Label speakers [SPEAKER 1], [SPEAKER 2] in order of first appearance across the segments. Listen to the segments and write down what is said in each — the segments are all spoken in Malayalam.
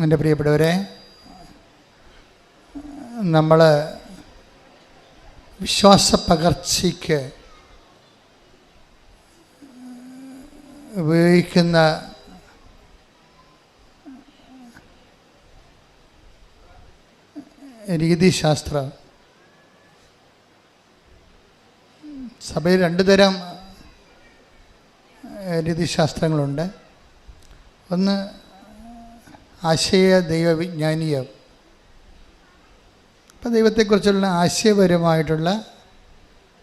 [SPEAKER 1] എൻ്റെ പ്രിയപ്പെട്ടവരെ, നമ്മൾ വിശ്വാസ പകർച്ചയ്ക്ക് ഉപയോഗിക്കുന്ന രീതിശാസ്ത്രം, സഭയിൽ രണ്ട് തരം രീതിശാസ്ത്രങ്ങളുണ്ട്. ഒന്ന് ആശയ ദൈവവിജ്ഞാനീയം. അപ്പം ദൈവത്തെക്കുറിച്ചുള്ള ആശയപരമായിട്ടുള്ള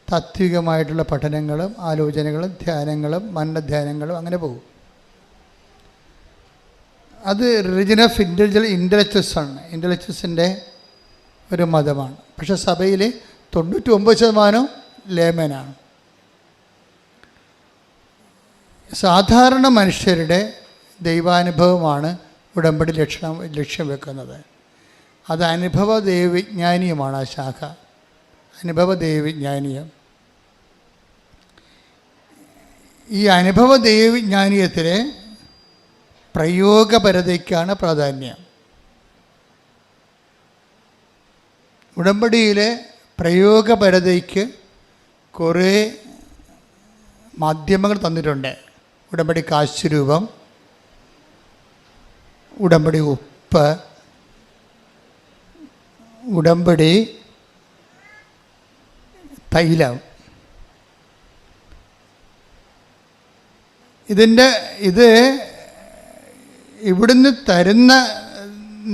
[SPEAKER 1] താത്വികമായിട്ടുള്ള പഠനങ്ങളും ആലോചനകളും ധ്യാനങ്ങളും മനനധ്യാനങ്ങളും അങ്ങനെ പോകും. അത് റിലിജൻ ഓഫ് ഇൻ്റലക്ച്വൽസ് ആണ്, ഇൻ്റലക്ച്വൽസിൻ്റെ ഒരു മതമാണ്. പക്ഷേ സഭയിൽ 99% ലേമനാണ്. സാധാരണ മനുഷ്യരുടെ ദൈവാനുഭവമാണ് ഉടമ്പടി ലക്ഷ്യം വെക്കുന്നത്. അത് അനുഭവ ദൈവവിജ്ഞാനീയമാണ്. ആ ശാഖ അനുഭവ ദൈവവിജ്ഞാനീയം. ഈ അനുഭവ ദൈവവിജ്ഞാനീയത്തിലെ പ്രയോഗപരതയ്ക്കാണ് പ്രാധാന്യം. ഉടമ്പടിയിലെ പ്രയോഗപരതയ്ക്ക് കുറേ മാധ്യമങ്ങൾ തന്നിട്ടുണ്ട്. ഉടമ്പടി കാശുരൂപം, ഉടമ്പടി ഉപ്പ്, ഉടമ്പടി തൈലം. ഇത് ഇവിടുന്ന് തരുന്ന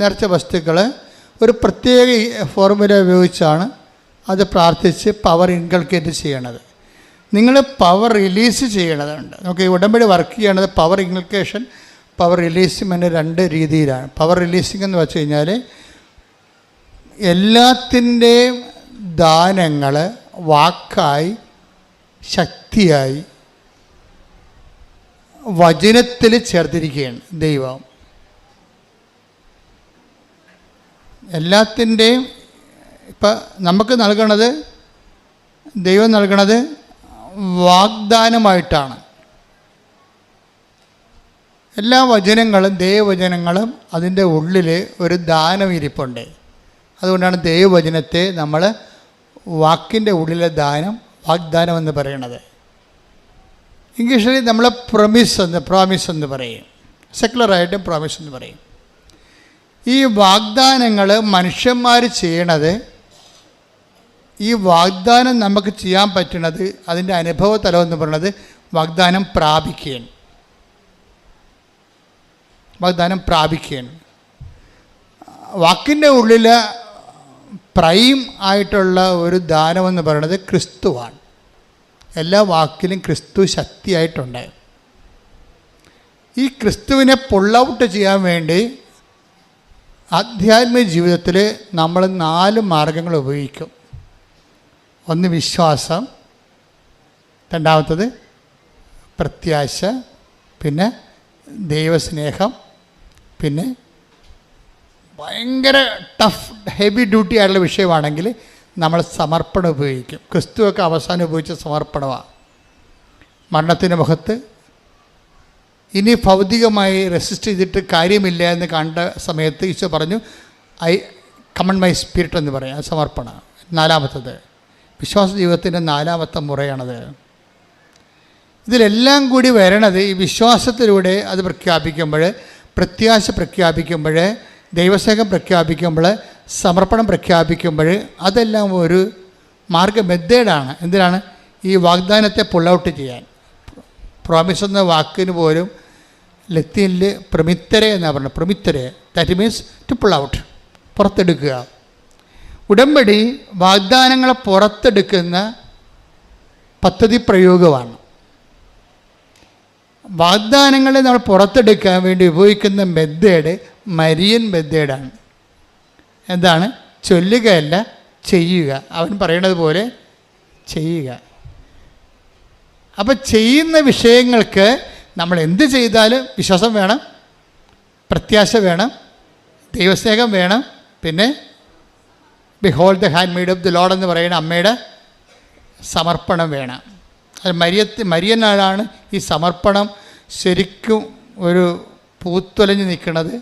[SPEAKER 1] നേർച്ച വസ്തുക്കൾ ഒരു പ്രത്യേക ഫോർമുല ഉപയോഗിച്ചാണ് അത് പ്രാർത്ഥിച്ച് പവർ ഇൻകൾക്കേറ്റ് ചെയ്യണത്. നിങ്ങൾ പവർ റിലീസ് ചെയ്യണതുണ്ട്. നമുക്ക് ഈ ഉടമ്പടി വർക്ക് ചെയ്യണത് പവർ ഇൻകൾക്കേഷൻ, പവർ റിലീസിങ് രണ്ട് രീതിയിലാണ്. പവർ റിലീസിങ് എന്ന് വെച്ച് കഴിഞ്ഞാൽ എല്ലാത്തിൻ്റെയും ദാനങ്ങൾ വാക്കായി ശക്തിയായി വചനത്തിൽ ചേർത്തിരിക്കുകയാണ് ദൈവം. എല്ലാത്തിൻ്റെയും ഇപ്പം നമുക്ക് നൽകണത്, ദൈവം നൽകണത് വാഗ്ദാനമായിട്ടാണ്. എല്ലാ വചനങ്ങളും ദൈവവചനങ്ങളും അതിൻ്റെ ഉള്ളിൽ ഒരു ദാനം ഇരിപ്പുണ്ട്. അതുകൊണ്ടാണ് ദൈവവചനത്തെ നമ്മൾ വാക്കിൻ്റെ ഉള്ളിലെ ദാനം, വാഗ്ദാനം എന്ന് പറയണത്. ഇംഗ്ലീഷിൽ നമ്മൾ പ്രോമിസ് എന്ന് പറയും, സെക്കുലറായിട്ട് പ്രോമിസ് എന്ന് പറയും. ഈ വാഗ്ദാനങ്ങൾ മനുഷ്യന്മാർ ചെയ്യണത്, ഈ വാഗ്ദാനം നമുക്ക് ചെയ്യാൻ പറ്റുന്നത്, അതിൻ്റെ അനുഭവ തലം എന്ന് പറയുന്നത് വാഗ്ദാനം പ്രാപിക്കുകയാണ്. വാഗ്ദാനം പ്രാപിക്കുകയാണ്. വാക്കിൻ്റെ ഉള്ളിൽ പ്രൈം ആയിട്ടുള്ള ഒരു ദാനമെന്ന് പറയുന്നത് ക്രിസ്തുവാണ്. എല്ലാ വാക്കിലും ക്രിസ്തു ശക്തിയായിട്ടുണ്ട്. ഈ ക്രിസ്തുവിനെ പുൾ ഔട്ട് ചെയ്യാൻ വേണ്ടി ആധ്യാത്മിക ജീവിതത്തിൽ നമ്മൾ 4 മാർഗങ്ങൾ ഉപയോഗിക്കും. ഒന്ന് വിശ്വാസം, രണ്ടാമത്തത് പ്രത്യാശ, പിന്നെ ദൈവസ്നേഹം, പിന്നെ ഭയങ്കര ടഫ് ഹെവി ഡ്യൂട്ടി ആയിട്ടുള്ള വിഷയമാണെങ്കിൽ നമ്മൾ സമർപ്പണം ഉപയോഗിക്കും. ക്രിസ്തുവൊക്കെ അവസാനം ഉപയോഗിച്ച സമർപ്പണമാണ്. മരണത്തിൻ്റെ മുഖത്ത് ഇനി ഭൗതികമായി റെസിസ്റ്റ് ചെയ്തിട്ട് കാര്യമില്ല എന്ന് കണ്ട സമയത്ത് ഈശോ പറഞ്ഞു, ഐ കമൺ മൈ സ്പിരിറ്റ് എന്ന് പറയും. അത് സമർപ്പണം. 4-മത്തത് വിശ്വാസ ജീവിതത്തിൻ്റെ 4-മത്തെ മുറയാണത്. ഇതിലെല്ലാം കൂടി വരണത് ഈ വിശ്വാസത്തിലൂടെ അത് പ്രഖ്യാപിക്കുമ്പോൾ, പ്രത്യാശ പ്രഖ്യാപിക്കുമ്പോൾ, ദൈവസ്നേഹം പ്രഖ്യാപിക്കുമ്പോൾ, സമർപ്പണം പ്രഖ്യാപിക്കുമ്പോൾ, അതെല്ലാം ഒരു മെത്തേഡാണ്. എന്തിനാണ്? ഈ വാഗ്ദാനത്തെ പുൾ ഔട്ട് ചെയ്യാൻ. പ്രോമിസ് എന്ന വാക്കിന് പോലും ലത്തീനിൽ പ്രമിത്തരെ എന്നാണ് പറയുന്നത്. പ്രമിത്തരെ, that means to pull out, പുറത്തെടുക്കുക. ഉടമ്പടി വാഗ്ദാനങ്ങളെ പുറത്തെടുക്കുന്ന പദ്ധതി പ്രയോഗമാണ്. വാഗ്ദാനങ്ങളെ നമ്മൾ പുറത്തെടുക്കാൻ വേണ്ടി ഉപയോഗിക്കുന്ന മെത്തേഡ് മരിയൻ മെത്തേഡാണ്. എന്താണ്? ചൊല്ലുകയല്ല, ചെയ്യുക. അവൻ പറയണത് പോലെ ചെയ്യുക. അപ്പം ചെയ്യുന്ന വിഷയങ്ങൾക്ക് നമ്മൾ എന്ത് ചെയ്താലും വിശ്വാസം വേണം, പ്രത്യാശ വേണം, ദൈവസ്നേഹം വേണം, പിന്നെ behold the hand made of the Lord എന്ന് പറയുന്ന അമ്മയുടെ സമർപ്പണം വേണം. അത് മരിയനാണ് ഈ സമർപ്പണം ശരിക്കും ഒരു പൂത്തൊലഞ്ഞ് നിൽക്കുന്നത്.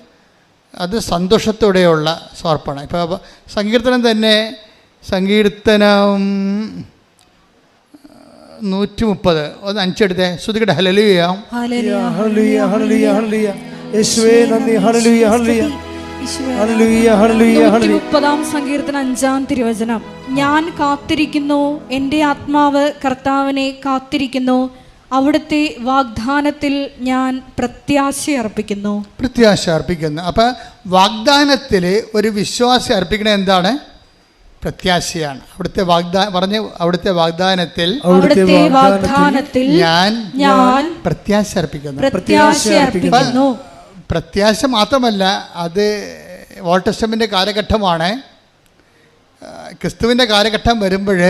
[SPEAKER 1] അത് സന്തോഷത്തോടെയുള്ള സമർപ്പണം. ഇപ്പോൾ സങ്കീർത്തനം തന്നെ, സങ്കീർത്തനം 130 ഒന്ന് 5 എടുത്തേ. ശ്രുതികട്ടെ. ഹല്ലേലൂയ
[SPEAKER 2] ഹല്ലേലൂയ ഹല്ലേലൂയ ഹല്ലേലൂയ ഹല്ലേലൂയ. യേശുവേ നന്ദി. ഹല്ലേലൂയ ഹല്ലേലൂയ ഹല്ലേലൂയ ഹല്ലേലൂയ ഹല്ലേലൂയ.
[SPEAKER 3] 30-ാം സങ്കീർത്തനം 5-ാം തിരുവചനം. ഞാൻ കാത്തിരിക്കുന്നു, എൻ്റെ ആത്മാവ് കർത്താവിനെ കാത്തിരിക്കുന്നു, അവിടുത്തെ വാഗ്ദാനത്തിൽ ഞാൻ പ്രത്യാശ അർപ്പിക്കുന്നു.
[SPEAKER 1] പ്രത്യാശ അർപ്പിക്കുന്നു. അപ്പം വാഗ്ദാനത്തിൽ ഒരു വിശ്വാസം അർപ്പിക്കണത് എന്താണ്? പ്രത്യാശയാണ്. അവിടുത്തെ അവിടുത്തെ വാഗ്ദാനത്തിൽ ഞാൻ പ്രത്യാശ അർപ്പിക്കുന്നു. പ്രത്യാശ മാത്രമല്ല, അത് ഓൾഡ് ടെസ്റ്റമെൻ്റ് കാലഘട്ടമാണ്. ക്രിസ്തുവിൻ്റെ കാലഘട്ടം വരുമ്പോൾ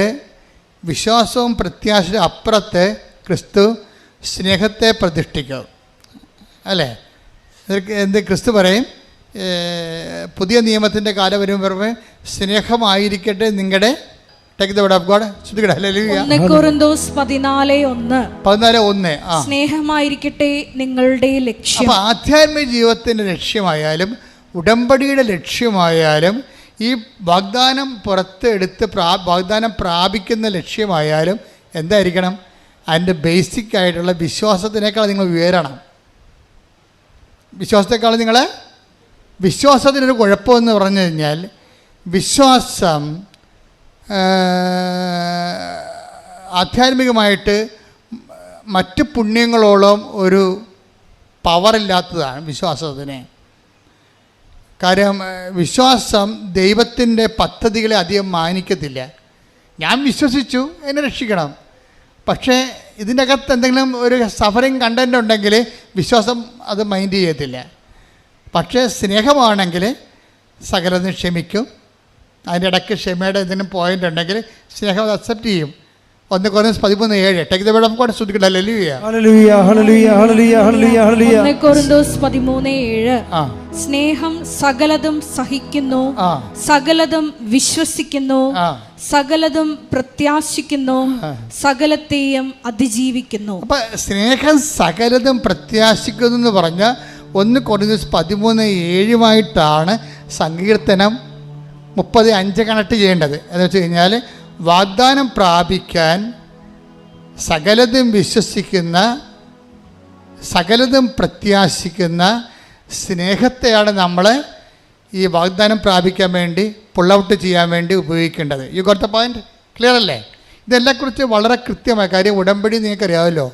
[SPEAKER 1] വിശ്വാസവും പ്രത്യാശയുടെ അപ്പുറത്ത് ക്രിസ്തു സ്നേഹത്തെ പ്രതിഷ്ഠിക്കും. അല്ലേ? എന്ത് ക്രിസ്തു പറയും? പുതിയ നിയമത്തിൻ്റെ കാലം വരുമ്പോൾ സ്നേഹമായിരിക്കട്ടെ നിങ്ങളുടെ
[SPEAKER 3] സ്നേഹമായിരിക്കട്ടെ നിങ്ങളുടെ ലക്ഷ്യം.
[SPEAKER 1] അപ്പോൾ ആധ്യാത്മിക ജീവിതത്തിൻ്റെ ലക്ഷ്യമായാലും ഉടമ്പടിയുടെ ലക്ഷ്യമായാലും ഈ വാഗ്ദാനം പുറത്തെടുത്ത് വാഗ്ദാനം പ്രാപിക്കുന്ന ലക്ഷ്യമായാലും എന്തായിരിക്കണം? അതിൻ്റെ ബേസിക് ആയിട്ടുള്ള വിശ്വാസത്തിനേക്കാൾ നിങ്ങൾ ഉയരണം. വിശ്വാസത്തിനൊരു കുഴപ്പമെന്ന് പറഞ്ഞു കഴിഞ്ഞാൽ, വിശ്വാസം ആധ്യാത്മികമായിട്ട് മറ്റ് പുണ്യങ്ങളോളം ഒരു പവറില്ലാത്തതാണ് വിശ്വാസത്തിന്. കാര്യം വിശ്വാസം ദൈവത്തിൻ്റെ പദ്ധതികളെ അധികം മാനിക്കത്തില്ല. ഞാൻ വിശ്വസിച്ചു, എന്നെ രക്ഷിക്കണം. പക്ഷേ ഇതിൻ്റെ അകത്ത് എന്തെങ്കിലും ഒരു സഫറിങ് കണ്ടൻ്റ് ഉണ്ടെങ്കിൽ വിശ്വാസം അത് മൈൻഡ് ചെയ്യത്തില്ല. പക്ഷേ സ്നേഹമാണെങ്കിൽ സകലതും ക്ഷമിക്കും. അതിൻ്റെ ഇടയ്ക്ക് ക്ഷമയുടെ എന്തെങ്കിലും പോയിൻ്റ് ഉണ്ടെങ്കിൽ സ്നേഹം അത് അക്സെപ്റ്റ് ചെയ്യും. 1 Corinthians 13:7. Take the word of God. ശ്രുതിക്കട്ടെ. ഹല്ലേലൂയ ഹല്ലേലൂയ ഹല്ലേലൂയ ഹല്ലേലൂയ ഹല്ലേലൂയ.
[SPEAKER 3] 1 Corinthians 13:7. സ്നേഹം സകലതും സഹിക്കുന്നു, സകലതും വിശ്വസിക്കുന്നു, സകലതും പ്രത്യാശിക്കുന്നു, സകലത്തെയും അതിജീവിക്കുന്നു.
[SPEAKER 1] അപ്പം സ്നേഹം സകലതും പ്രത്യാശിക്കുന്നു എന്ന് പറഞ്ഞ 1 Corinthians 13:7 സങ്കീർത്തനം 30:5 കണക്ട് ചെയ്യേണ്ടത്. എന്ന് വെച്ച് കഴിഞ്ഞാൽ, വാഗ്ദാനം പ്രാപിക്കാൻ സകലതും വിശ്വസിക്കുന്ന, സകലതും പ്രത്യാശിക്കുന്ന സ്നേഹത്തെയാണ് നമ്മൾ ഈ വാഗ്ദാനം പ്രാപിക്കാൻ വേണ്ടി പുൾ ഔട്ട് ചെയ്യാൻ വേണ്ടി ഉപയോഗിക്കേണ്ടത്. You got the point? Clear അല്ലേ? ഇതെല്ലാക്കുറിച്ച് വളരെ കൃത്യമായ കാര്യം. ഉടമ്പടി നിങ്ങൾക്കറിയാമല്ലോ.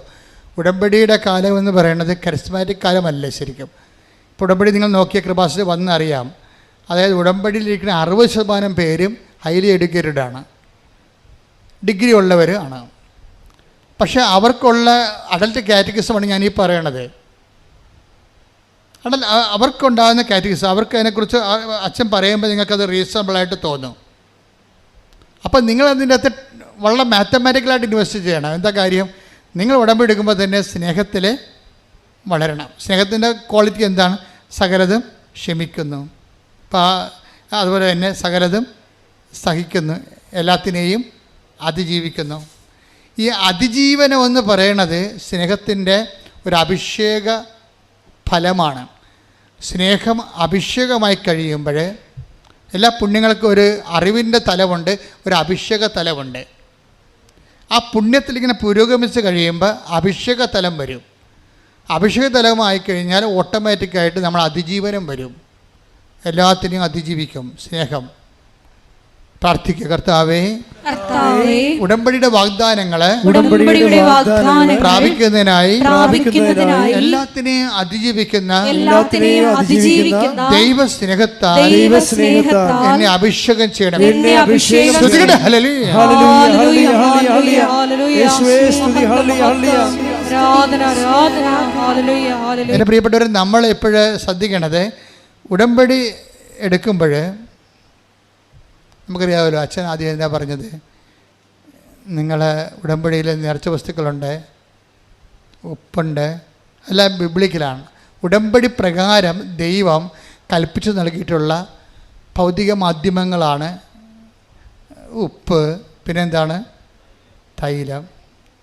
[SPEAKER 1] ഉടമ്പടിയുടെ കാലം എന്ന് പറയുന്നത് കരിസ്മാറ്റിക് കാലമല്ല ശരിക്കും. ഇപ്പോൾ ഉടമ്പടി നിങ്ങൾ നോക്കിയ കൃപാസനത്തിൽ വന്നറിയാം. അതായത് ഉടമ്പടിയിലിരിക്കുന്ന 60% പേരും ഹൈലി എഡ്യൂക്കേറ്റഡാണ്, ഡിഗ്രി ഉള്ളവർ ആണ്. പക്ഷേ അവർക്കുള്ള അഡൽട്ട് കാറ്റഗറിസമാണ് ഞാനീ പറയണത്. അവർക്കുണ്ടാകുന്ന കാറ്റഗറിസം, അവർക്ക് അതിനെക്കുറിച്ച് അച്ഛൻ പറയുമ്പോൾ നിങ്ങൾക്കത് റീസണബിളായിട്ട് തോന്നും. അപ്പം നിങ്ങളതിൻ്റെ അകത്ത് വളരെ മാത്തമാറ്റിക്കലായിട്ട് ഇൻവെസ്റ്റ് ചെയ്യണം. എന്താ കാര്യം? നിങ്ങൾ ഉടമ്പടി എടുക്കുമ്പോൾ തന്നെ സ്നേഹത്തിൽ വളരണം. സ്നേഹത്തിൻ്റെ ക്വാളിറ്റി എന്താണ്? സകലതും ക്ഷമിക്കുന്നു, അതുപോലെ തന്നെ സകലതും സഹിക്കുന്നു, എല്ലാത്തിനെയും അതിജീവിക്കുന്നു. ഈ അതിജീവനം എന്ന് പറയണത് സ്നേഹത്തിൻ്റെ ഒരു അഭിഷേക ഫലമാണ്. സ്നേഹം അഭിഷേകമായി കഴിയുമ്പോൾ എല്ലാ പുണ്യങ്ങൾക്കും ഒരു അറിവിൻ്റെ തലമുണ്ട്, ഒരു അഭിഷേക തലമുണ്ട്. ആ പുണ്യത്തിലിങ്ങനെ പുരോഗമിച്ച് കഴിയുമ്പോൾ അഭിഷേക തലം വരും. അഭിഷേക തലമായി കഴിഞ്ഞാൽ ഓട്ടോമാറ്റിക്കായിട്ട് നമ്മൾ അതിജീവനം വരും. എല്ലാത്തിനെയും അതിജീവിക്കും സ്നേഹം. പ്രാർത്ഥിക്കുക. കർത്താവേ, ഉടമ്പടിയുടെ വാഗ്ദാനങ്ങള് പ്രാപിക്കുന്നതിനായി എല്ലാത്തിനെയും അതിജീവിക്കുന്ന ദൈവ സ്നേഹത്താൽ എന്നെ അഭിഷേകം ചെയ്യണം. എൻ്റെ പ്രിയപ്പെട്ടവർ, നമ്മൾ എപ്പോഴും ശ്രദ്ധിക്കണത്, ഉടമ്പടി എടുക്കുമ്പോൾ നമുക്കറിയാമല്ലോ, അച്ഛൻ ആദ്യം എന്താ പറഞ്ഞത്? നിങ്ങൾ ഉടമ്പടിയിൽ നേർച്ച വസ്തുക്കളുണ്ട്, ഉപ്പുണ്ട്, എല്ലാം ബിബ്ലിക്കലാണ്. ഉടമ്പടി പ്രകാരം ദൈവം കൽപ്പിച്ചു നൽകിയിട്ടുള്ള ഭൗതിക മാധ്യമങ്ങളാണ് ഉപ്പ്, പിന്നെന്താണ്? തൈലം.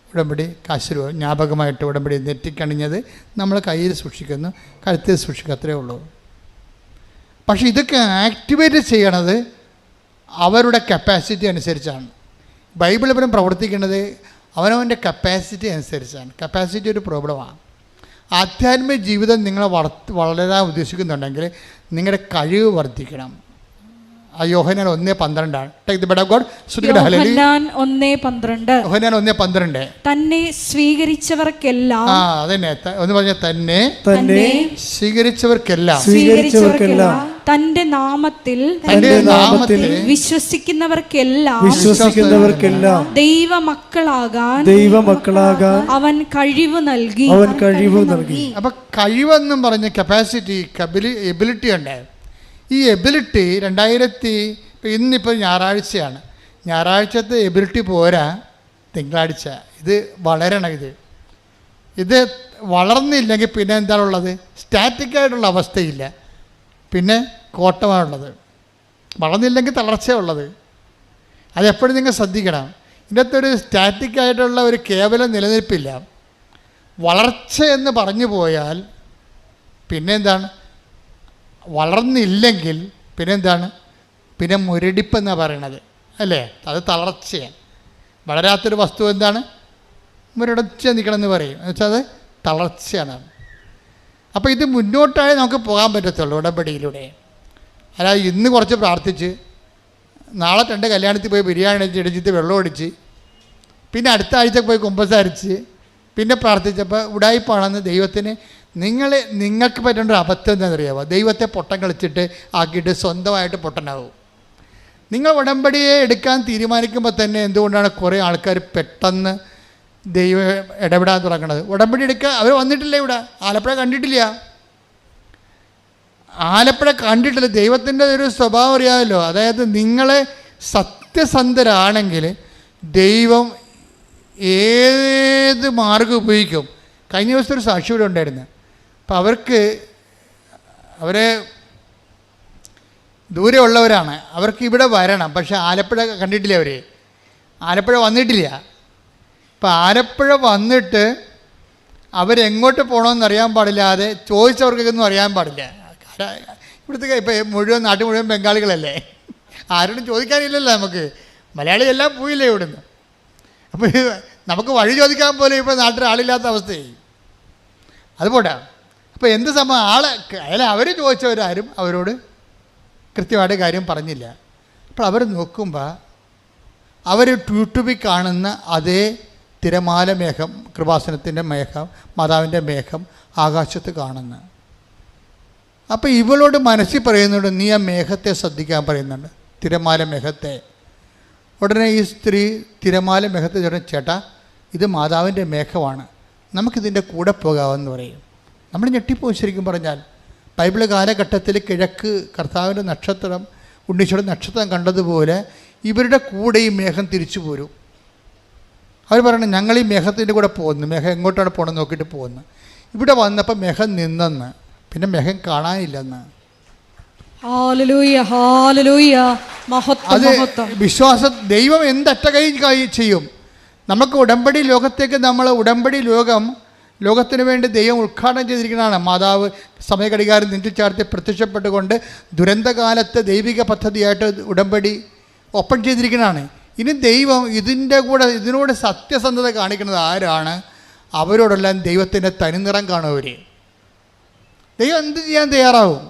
[SPEAKER 1] ഉടമ്പടി കാശുരൂപ ജ്ഞാപകമായിട്ട് ഉടമ്പടി നെറ്റിക്കണിഞ്ഞത് നമ്മൾ കയ്യിൽ സൂക്ഷിക്കുന്നു, കഴുത്തിൽ സൂക്ഷിക്കുക, അത്രയേ ഉള്ളൂ. പക്ഷെ ഇതൊക്കെ ആക്ടിവേറ്റ് ചെയ്യണത് അവരുടെ കപ്പാസിറ്റി അനുസരിച്ചാണ്. ബൈബിൾ പരം പ്രവർത്തിക്കുന്നത് അവനവൻ്റെ കപ്പാസിറ്റി അനുസരിച്ചാണ്. കപ്പാസിറ്റി ഒരു പ്രോബ്ലമാണ്. ആധ്യാത്മിക ജീവിതം നിങ്ങളെ വളരാൻ ഉദ്ദേശിക്കുന്നുണ്ടെങ്കിൽ നിങ്ങളുടെ കഴിവ് വർദ്ധിക്കണം. യോഹന്നാൻ 1:12 take the bed of God.
[SPEAKER 3] യോഹന്നാൻ 1:12
[SPEAKER 1] യോഹന്നാൻ 1:12
[SPEAKER 3] തന്നെ സ്വീകരിച്ചവർക്കെല്ലാം
[SPEAKER 1] അതന്നെ ഒന്ന് പറഞ്ഞ തന്നെ സ്വീകരിച്ചവർക്കെല്ലാം
[SPEAKER 3] തന്റെ നാമത്തിൽ വിശ്വസിക്കുന്നവർക്കെല്ലാം ദൈവമക്കളാകാൻ അവൻ കഴിവ് നൽകി.
[SPEAKER 1] അപ്പൊ കഴിവെന്നും പറഞ്ഞ കപ്പാസിറ്റി, എബിലിറ്റി ഉണ്ട്. ഈ എബിലിറ്റി ഇന്നിപ്പോൾ ഞായറാഴ്ചയാണ്. ഞായറാഴ്ചത്തെ എബിലിറ്റി പോരാ, തിങ്കളാഴ്ച ഇത് വളരണം. ഇത് വളർന്നില്ലെങ്കിൽ പിന്നെ എന്താണുള്ളത്? സ്റ്റാറ്റിക്കായിട്ടുള്ള അവസ്ഥയില്ല, പിന്നെ കോട്ടമാണുള്ളത്. വളർന്നില്ലെങ്കിൽ തളർച്ചയുള്ളത്. അതെപ്പോഴും നിങ്ങൾ ശ്രദ്ധിക്കണം. ഇതിൻ്റെ ഒരു സ്റ്റാറ്റിക്കായിട്ടുള്ള ഒരു കേവലം നിലനിൽപ്പില്ല. വളർച്ച എന്ന് പറഞ്ഞു പോയാൽ പിന്നെ എന്താണ്? വളർന്നില്ലെങ്കിൽ പിന്നെന്താണ്? പിന്നെ മുരടിപ്പെന്നാണ് പറയണത്, അല്ലേ? അത് തളർച്ചയാണ്. വളരാത്തൊരു വസ്തു എന്താണ്? മുരടച്ച് നിൽക്കണമെന്ന് പറയും. എന്നുവെച്ചാൽ അത് തളർച്ചയാണ്. അപ്പോൾ ഇത് മുന്നോട്ടായി നമുക്ക് പോകാൻ പറ്റത്തുള്ളൂ ഉടമ്പടിയിലൂടെ. അല്ലാതെ ഇന്ന് കുറച്ച് പ്രാർത്ഥിച്ച് നാളെ 2 കല്യാണത്തിൽ പോയി ബിരിയാണി ഇടിച്ചിട്ട് വെള്ളം ഒടിച്ച് പിന്നെ അടുത്ത ആഴ്ച പോയി കുമ്പസാരിച്ച് പിന്നെ പ്രാർത്ഥിച്ചപ്പോൾ ഉടായിപ്പാണെന്ന് ദൈവത്തിന് നിങ്ങൾക്ക് പറ്റേണ്ട ഒരു അബദ്ധം എന്താണെന്നറിയാമോ? ദൈവത്തെ പൊട്ടം കളിച്ചിട്ട് ആക്കിയിട്ട് സ്വന്തമായിട്ട് പൊട്ടനാവും. നിങ്ങൾ ഉടമ്പടിയെ എടുക്കാൻ തീരുമാനിക്കുമ്പോൾ തന്നെ എന്തുകൊണ്ടാണ് കുറേ ആൾക്കാർ പെട്ടെന്ന് ദൈവം ഇടപെടാൻ തുടങ്ങുന്നത്? ഉടമ്പടി എടുക്കാൻ അവർ വന്നിട്ടില്ല. ഇവിടെ ആലപ്പുഴ കണ്ടിട്ടില്ല. ദൈവത്തിൻ്റെ ഒരു സ്വഭാവം അറിയാമല്ലോ. അതായത് നിങ്ങളെ സത്യസന്ധരാണെങ്കിൽ ദൈവം ഏത് മാർഗം ഉപയോഗിക്കും. കഴിഞ്ഞ ദിവസത്തെ ഒരു സാക്ഷി ഇവിടെ ഉണ്ടായിരുന്നു. അപ്പോൾ അവരെ ദൂരെ ഉള്ളവരാണ്, അവർക്ക് ഇവിടെ വരണം. പക്ഷേ ആലപ്പുഴ കണ്ടിട്ടില്ല. ആലപ്പുഴ വന്നിട്ടില്ല. അപ്പോൾ ആലപ്പുഴ വന്നിട്ട് അവരെങ്ങോട്ട് പോകണമെന്നറിയാൻ പാടില്ലാതെ ചോദിച്ചവർക്കൊന്നും അറിയാൻ പാടില്ല. ഇവിടുത്തെ ഇപ്പോൾ നാട്ടിൽ മുഴുവൻ ബംഗാളികളല്ലേ, ആരോടും ചോദിക്കാനില്ലല്ലോ. നമുക്ക് മലയാളി എല്ലാം പോയില്ലേ ഇവിടുന്ന്. അപ്പോൾ നമുക്ക് വഴി ചോദിക്കാൻ പോലും ഇപ്പോൾ നാട്ടിൽ ആളില്ലാത്ത അവസ്ഥയായി. അതുപോട്ടെ. അപ്പോൾ എന്ത് സംഭവം? അവർ ചോദിച്ചവരാരും അവരോട് കൃത്യമായിട്ട് കാര്യം പറഞ്ഞില്ല. അപ്പോൾ അവർ നോക്കുമ്പോൾ അവർ യൂട്യൂബിൽ കാണുന്ന അതേ തിരമാല മേഘം, കൃപാസനത്തിൻ്റെ മേഘം, മാതാവിൻ്റെ മേഘം ആകാശത്ത് കാണുന്നു. അപ്പോൾ ഇവളോട് മനസ്സിൽ പറയുന്നുണ്ട്, നീ ആ മേഘത്തെ ശ്രദ്ധിക്കാൻ പറയുന്നുണ്ട്, തിരമാല മേഘത്തെ. ഉടനെ ഈ സ്ത്രീ തിരമാല മേഘത്തെ ചോദിച്ചു, ചേട്ടാ ഇത് മാതാവിൻ്റെ മേഘമാണ്, നമുക്കിതിൻ്റെ കൂടെ പോകാമെന്ന് പറയും. നമ്മൾ ഞെട്ടിപ്പോയി. ശരിക്കും പറഞ്ഞാൽ ബൈബിൾ കാലഘട്ടത്തിൽ കിഴക്ക് കർത്താവിൻ്റെ നക്ഷത്രം, ഉണ്ണീശോയുടെ നക്ഷത്രം കണ്ടതുപോലെ ഇവരുടെ കൂടെ ഈ മേഘം തിരിച്ചു പോരും. അവർ പറയണം, ഞങ്ങൾ ഈ മേഘത്തിൻ്റെ കൂടെ പോകുന്നു. മേഘം എങ്ങോട്ടാണ് പോകണമെന്ന് നോക്കിയിട്ട് പോകുന്നു. ഇവിടെ വന്നപ്പോൾ മേഘം നിന്നെന്ന്, പിന്നെ മേഘം കാണാനില്ലെന്ന്. അത് വിശ്വാസം. ദൈവം എന്തറ്റ കൈ ചെയ്യും. നമുക്ക് ഉടമ്പടി ലോകത്തേക്ക് ലോകത്തിന് വേണ്ടി ദൈവം ഉദ്ഘാടനം ചെയ്തിരിക്കുന്നതാണ്. മാതാവ് സമയഘടികാരം നെഞ്ചിൽ ചാർത്തി പ്രത്യക്ഷപ്പെട്ടുകൊണ്ട് ദുരന്തകാലത്ത് ദൈവിക പദ്ധതിയായിട്ട് ഉടമ്പടി ഓപ്പൺ ചെയ്തിരിക്കുന്നതാണ്. ഇനി ദൈവം ഇതിനോട് സത്യസന്ധത കാണിക്കുന്നത് ആരാണ്? അവരോടെല്ലാം ദൈവത്തിൻ്റെ തനിനിറം കാണും. ദൈവം എന്ത് ചെയ്യാൻ തയ്യാറാവും?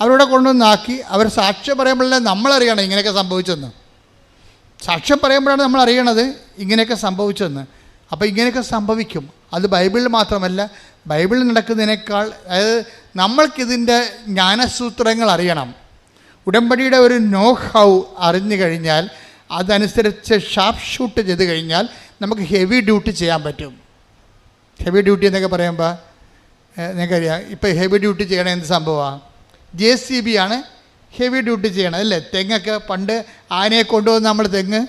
[SPEAKER 1] അവരോടെ കൊണ്ടുവന്നാക്കി അവർ സാക്ഷ്യം പറയുമ്പോഴെല്ലാം നമ്മളറിയണം ഇങ്ങനെയൊക്കെ സംഭവിച്ചെന്ന്. സാക്ഷ്യം പറയുമ്പോഴാണ് നമ്മൾ അറിയണത് ഇങ്ങനെയൊക്കെ സംഭവിച്ചെന്ന്. അപ്പോൾ ഇങ്ങനെയൊക്കെ സംഭവിക്കും. അത് ബൈബിളിൽ മാത്രമല്ല, ബൈബിളിൽ നടക്കുന്നതിനേക്കാൾ, അതായത് നമ്മൾക്കിതിൻ്റെ ജ്ഞാനസൂത്രങ്ങൾ അറിയണം. ഉടമ്പടിയുടെ ഒരു നോ ഹൗ അറിഞ്ഞു കഴിഞ്ഞാൽ അതനുസരിച്ച് ഷാർപ്പ് ഷൂട്ട് ചെയ്ത് കഴിഞ്ഞാൽ നമുക്ക് ഹെവി ഡ്യൂട്ടി ചെയ്യാൻ പറ്റും. ഹെവി ഡ്യൂട്ടി എന്നൊക്കെ പറയുമ്പോൾ നിങ്ങൾക്കറിയാം, ഇപ്പോൾ ഹെവി ഡ്യൂട്ടി ചെയ്യണ എന്ത് സംഭവമാണ്? JCB ആണ് ഹെവി ഡ്യൂട്ടി ചെയ്യണം, അല്ലേ? തെങ്ങൊക്കെ പണ്ട് ആനയെ കൊണ്ടുവന്ന് നമ്മൾ തെങ്ങ്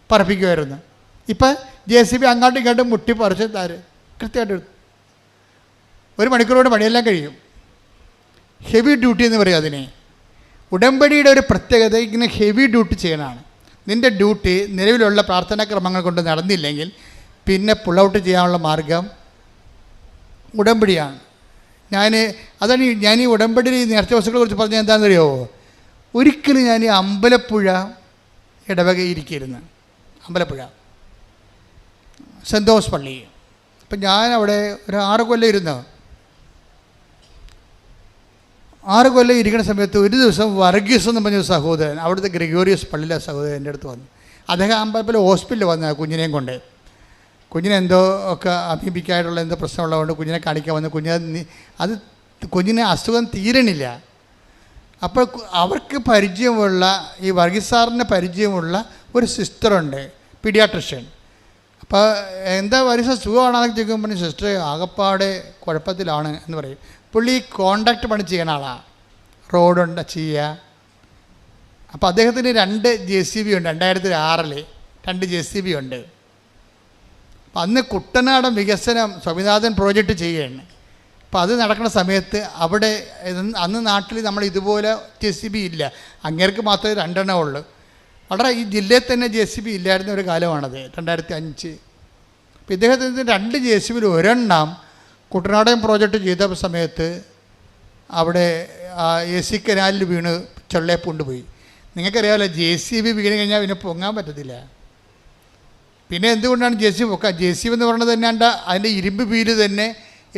[SPEAKER 1] പറപ്പിക്കുമായിരുന്നു. ഇപ്പം JCB അങ്ങോട്ടും ഇങ്ങോട്ടും മുട്ടി പറിച്ച് കൃത്യമായിട്ട് 1 മണിക്കൂറോട് പണിയെല്ലാം കഴിയും. ഹെവി ഡ്യൂട്ടി എന്ന് പറയും അതിനെ. ഉടമ്പടിയുടെ ഒരു പ്രത്യേകത ഇങ്ങനെ ഹെവി ഡ്യൂട്ടി ചെയ്യണതാണ്. നിൻ്റെ ഡ്യൂട്ടി നിലവിലുള്ള പ്രാർത്ഥനാക്രമങ്ങൾ കൊണ്ട് നടന്നില്ലെങ്കിൽ പിന്നെ പുൾ ഔട്ട് ചെയ്യാനുള്ള മാർഗം ഉടമ്പടിയാണ്. അതാണ് ഞാൻ ഈ ഉടമ്പടിയിൽ നേർച്ച വസ്തുക്കളെ കുറിച്ച് പറഞ്ഞാൽ എന്താണെന്നറിയോ? ഒരിക്കലും ഞാൻ ഈ അമ്പലപ്പുഴ ഇടവകയിരിക്കരുന്ന്, അമ്പലപ്പുഴ സെൻറ് തോമസ് പള്ളി. അപ്പം ഞാൻ അവിടെ ഒരു 6 കൊല്ലം ഇരുന്ന്, 6 കൊല്ലം ഇരിക്കുന്ന സമയത്ത് ഒരു ദിവസം വർഗീസ് എന്ന് പറഞ്ഞ സഹോദരൻ, അവിടുത്തെ ഗ്രിഗോറിയസ് പള്ളിയിലെ സഹോദരൻ എൻ്റെ അടുത്ത് വന്നു. അദ്ദേഹം അമ്പലപ്പുഴ ഹോസ്പിറ്റലിൽ വന്ന കുഞ്ഞിനെയും കൊണ്ട്. കുഞ്ഞിന് എന്തോ ഒക്കെ അമീബിക്കായിട്ടുള്ള എന്തോ പ്രശ്നമുള്ളതുകൊണ്ട് കുഞ്ഞിനെ കാണിക്കാൻ വന്നു. കുഞ്ഞിനെ അസുഖം തീരണില്ല. അപ്പോൾ അവർക്ക് പരിചയമുള്ള, ഈ വർഗീസ് സാറിന് പരിചയമുള്ള ഒരു സിസ്റ്ററുണ്ട്, പീഡിയാട്രിഷ്യൻ. അപ്പോൾ എന്താ വർഗീസ് സുഖമാണെന്നൊക്കെ ചോദിക്കുമ്പോൾ സിസ്റ്റർ ആകപ്പാടെ കുഴപ്പത്തിലാണ് എന്ന് പറയും. പുള്ളി കോൺട്രാക്ട് പണി ചെയ്യണ ആളാണ്, റോഡുണ്ട് ചെയ്യുക. അപ്പോൾ അദ്ദേഹത്തിന് 2 JCB ഉണ്ട്, 2006 2 JCB ഉണ്ട്. അപ്പം അന്ന് കുട്ടനാടൻ വികസനം സ്വാമിനാഥൻ പ്രോജക്റ്റ് ചെയ്യുകയാണ്. അപ്പോൾ അത് നടക്കുന്ന സമയത്ത് അവിടെ അന്ന് നാട്ടിൽ നമ്മൾ ഇതുപോലെ JCB ഇല്ല, അങ്ങേർക്ക് മാത്രമേ 2 എണ്ണം ഉള്ളൂ. വളരെ ഈ ജില്ലയിൽ തന്നെ JCB ഇല്ലായിരുന്ന ഒരു കാലമാണത്, 2005. അപ്പോൾ ഇദ്ദേഹത്തിന് 2 JCBയിൽ 1 എണ്ണം കുട്ടനാടൻ പ്രോജക്റ്റ് ചെയ്ത സമയത്ത് അവിടെ AC കനാലിൽ വീണ് ചെള്ളയെ കൊണ്ടുപോയി. നിങ്ങൾക്കറിയാമല്ലോ, JCB വീണ് കഴിഞ്ഞാൽ പിന്നെ പൊങ്ങാൻ പറ്റത്തില്ല. പിന്നെ എന്തുകൊണ്ടാണ് JCB പൊക്കുക? JCB എന്ന് പറയുന്നത് തന്നെ അതിൻ്റെ ഇരുമ്പ് വീല് തന്നെ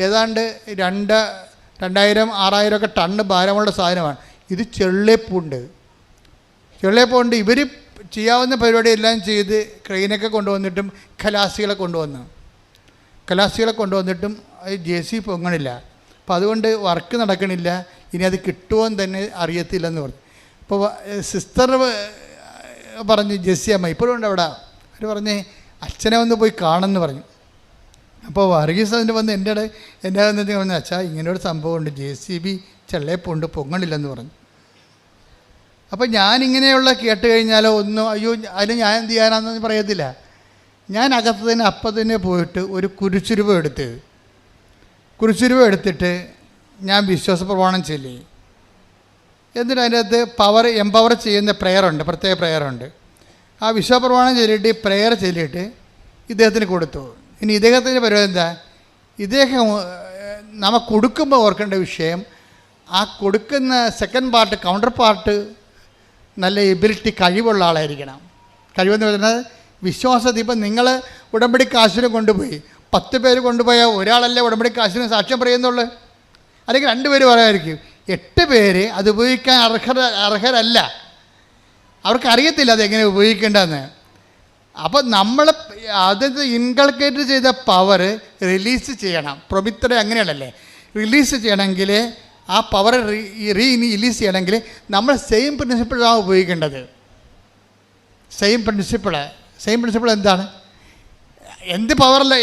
[SPEAKER 1] ഏതാണ്ട് 2000-6000 ഒക്കെ ടണ്ണ് ഭാരമുള്ള സാധനമാണ്. ഇത് ചെള്ളേപ്പുണ്ട്. ഇവർ ചെയ്യാവുന്ന പരിപാടി എല്ലാം ചെയ്ത് ക്രെയിനൊക്കെ കൊണ്ടുവന്നിട്ടും ഖലാസികളെ കൊണ്ടുവന്നിട്ടും JCB പൊങ്ങണില്ല. അപ്പോൾ അതുകൊണ്ട് വർക്ക് നടക്കണില്ല. ഇനി അത് കിട്ടുമോയെന്ന് തന്നെ അറിയത്തില്ലെന്ന് പറഞ്ഞു. അപ്പോൾ സിസ്റ്റർ പറഞ്ഞ്, ജെസ്സി അമ്മ ഇപ്പോഴും ഉണ്ട് അവിടെ, അവർ പറഞ്ഞ് അച്ഛനെ ഒന്ന് പോയി കാണുമെന്ന് പറഞ്ഞു. അപ്പോൾ വർഗീസ് അതിൻ്റെ വന്ന് എൻ്റെ പറഞ്ഞു, അച്ഛാ ഇങ്ങനെയൊരു സംഭവമുണ്ട്, JCB ചെള്ളേപ്പുണ്ട്, പൊങ്ങണില്ലെന്ന് പറഞ്ഞു. അപ്പോൾ ഞാനിങ്ങനെയുള്ള കേട്ട് കഴിഞ്ഞാലോ ഒന്നും അയ്യോ അതിന് ഞാൻ എന്ത് ചെയ്യാനാണെന്ന് പറയത്തില്ല. ഞാൻ അകത്ത് തന്നെ അപ്പം തന്നെ പോയിട്ട് ഒരു കുരിശുരൂപം എടുത്തിട്ട് ഞാൻ വിശ്വാസ പ്രമാണം ചൊല്ലി. എന്നിട്ട് അതിൻ്റെ അകത്ത് എംപവർ ചെയ്യുന്ന പ്രേയറുണ്ട്, പ്രത്യേക പ്രേയറുണ്ട്. ആ വിശ്വാസ പ്രമാണം ചൊല്ലിയിട്ട് പ്രേയർ ചൊല്ലിയിട്ട് ഇദ്ദേഹത്തിന് കൊടുത്തു. ഇനി ഇദ്ദേഹത്തിൻ്റെ പരിപാടി എന്താ? ഇദ്ദേഹം നമുക്ക് കൊടുക്കുമ്പോൾ ഓർക്കേണ്ട വിഷയം, ആ കൊടുക്കുന്ന സെക്കൻഡ് പാർട്ട്, കൗണ്ടർ പാർട്ട് നല്ല എബിലിറ്റി, കഴിവുള്ള ആളായിരിക്കണം. കഴിവെന്ന് പറയുന്നത് വിശ്വാസത്തിൽ. ഇപ്പം നിങ്ങൾ ഉടമ്പടി കാശിന് കൊണ്ടുപോയി 10 പേര് കൊണ്ടുപോയാൽ ഒരാളല്ലേ ഉടമ്പടി കാശിന് സാക്ഷ്യം പറയുന്നുള്ളൂ, അല്ലെങ്കിൽ 2 പേര് പറയാമായിരിക്കും. 8 പേര് അത് ഉപയോഗിക്കാൻ അർഹരല്ല, അവർക്കറിയത്തില്ല അതെങ്ങനെ ഉപയോഗിക്കേണ്ടതെന്ന്. അപ്പോൾ നമ്മൾ അത് ഇൻകൾക്കേറ്റ് ചെയ്ത പവർ റിലീസ് ചെയ്യണം. പ്രൊമിത്തഡ അങ്ങനെയാണല്ലേ, റിലീസ് ചെയ്യണമെങ്കിൽ ആ പവർ റിലീസ് ചെയ്യണമെങ്കിൽ നമ്മൾ സെയിം പ്രിൻസിപ്പിളാണ് ഉപയോഗിക്കേണ്ടത്. സെയിം പ്രിൻസിപ്പിൾ എന്താണ്? എന്ത്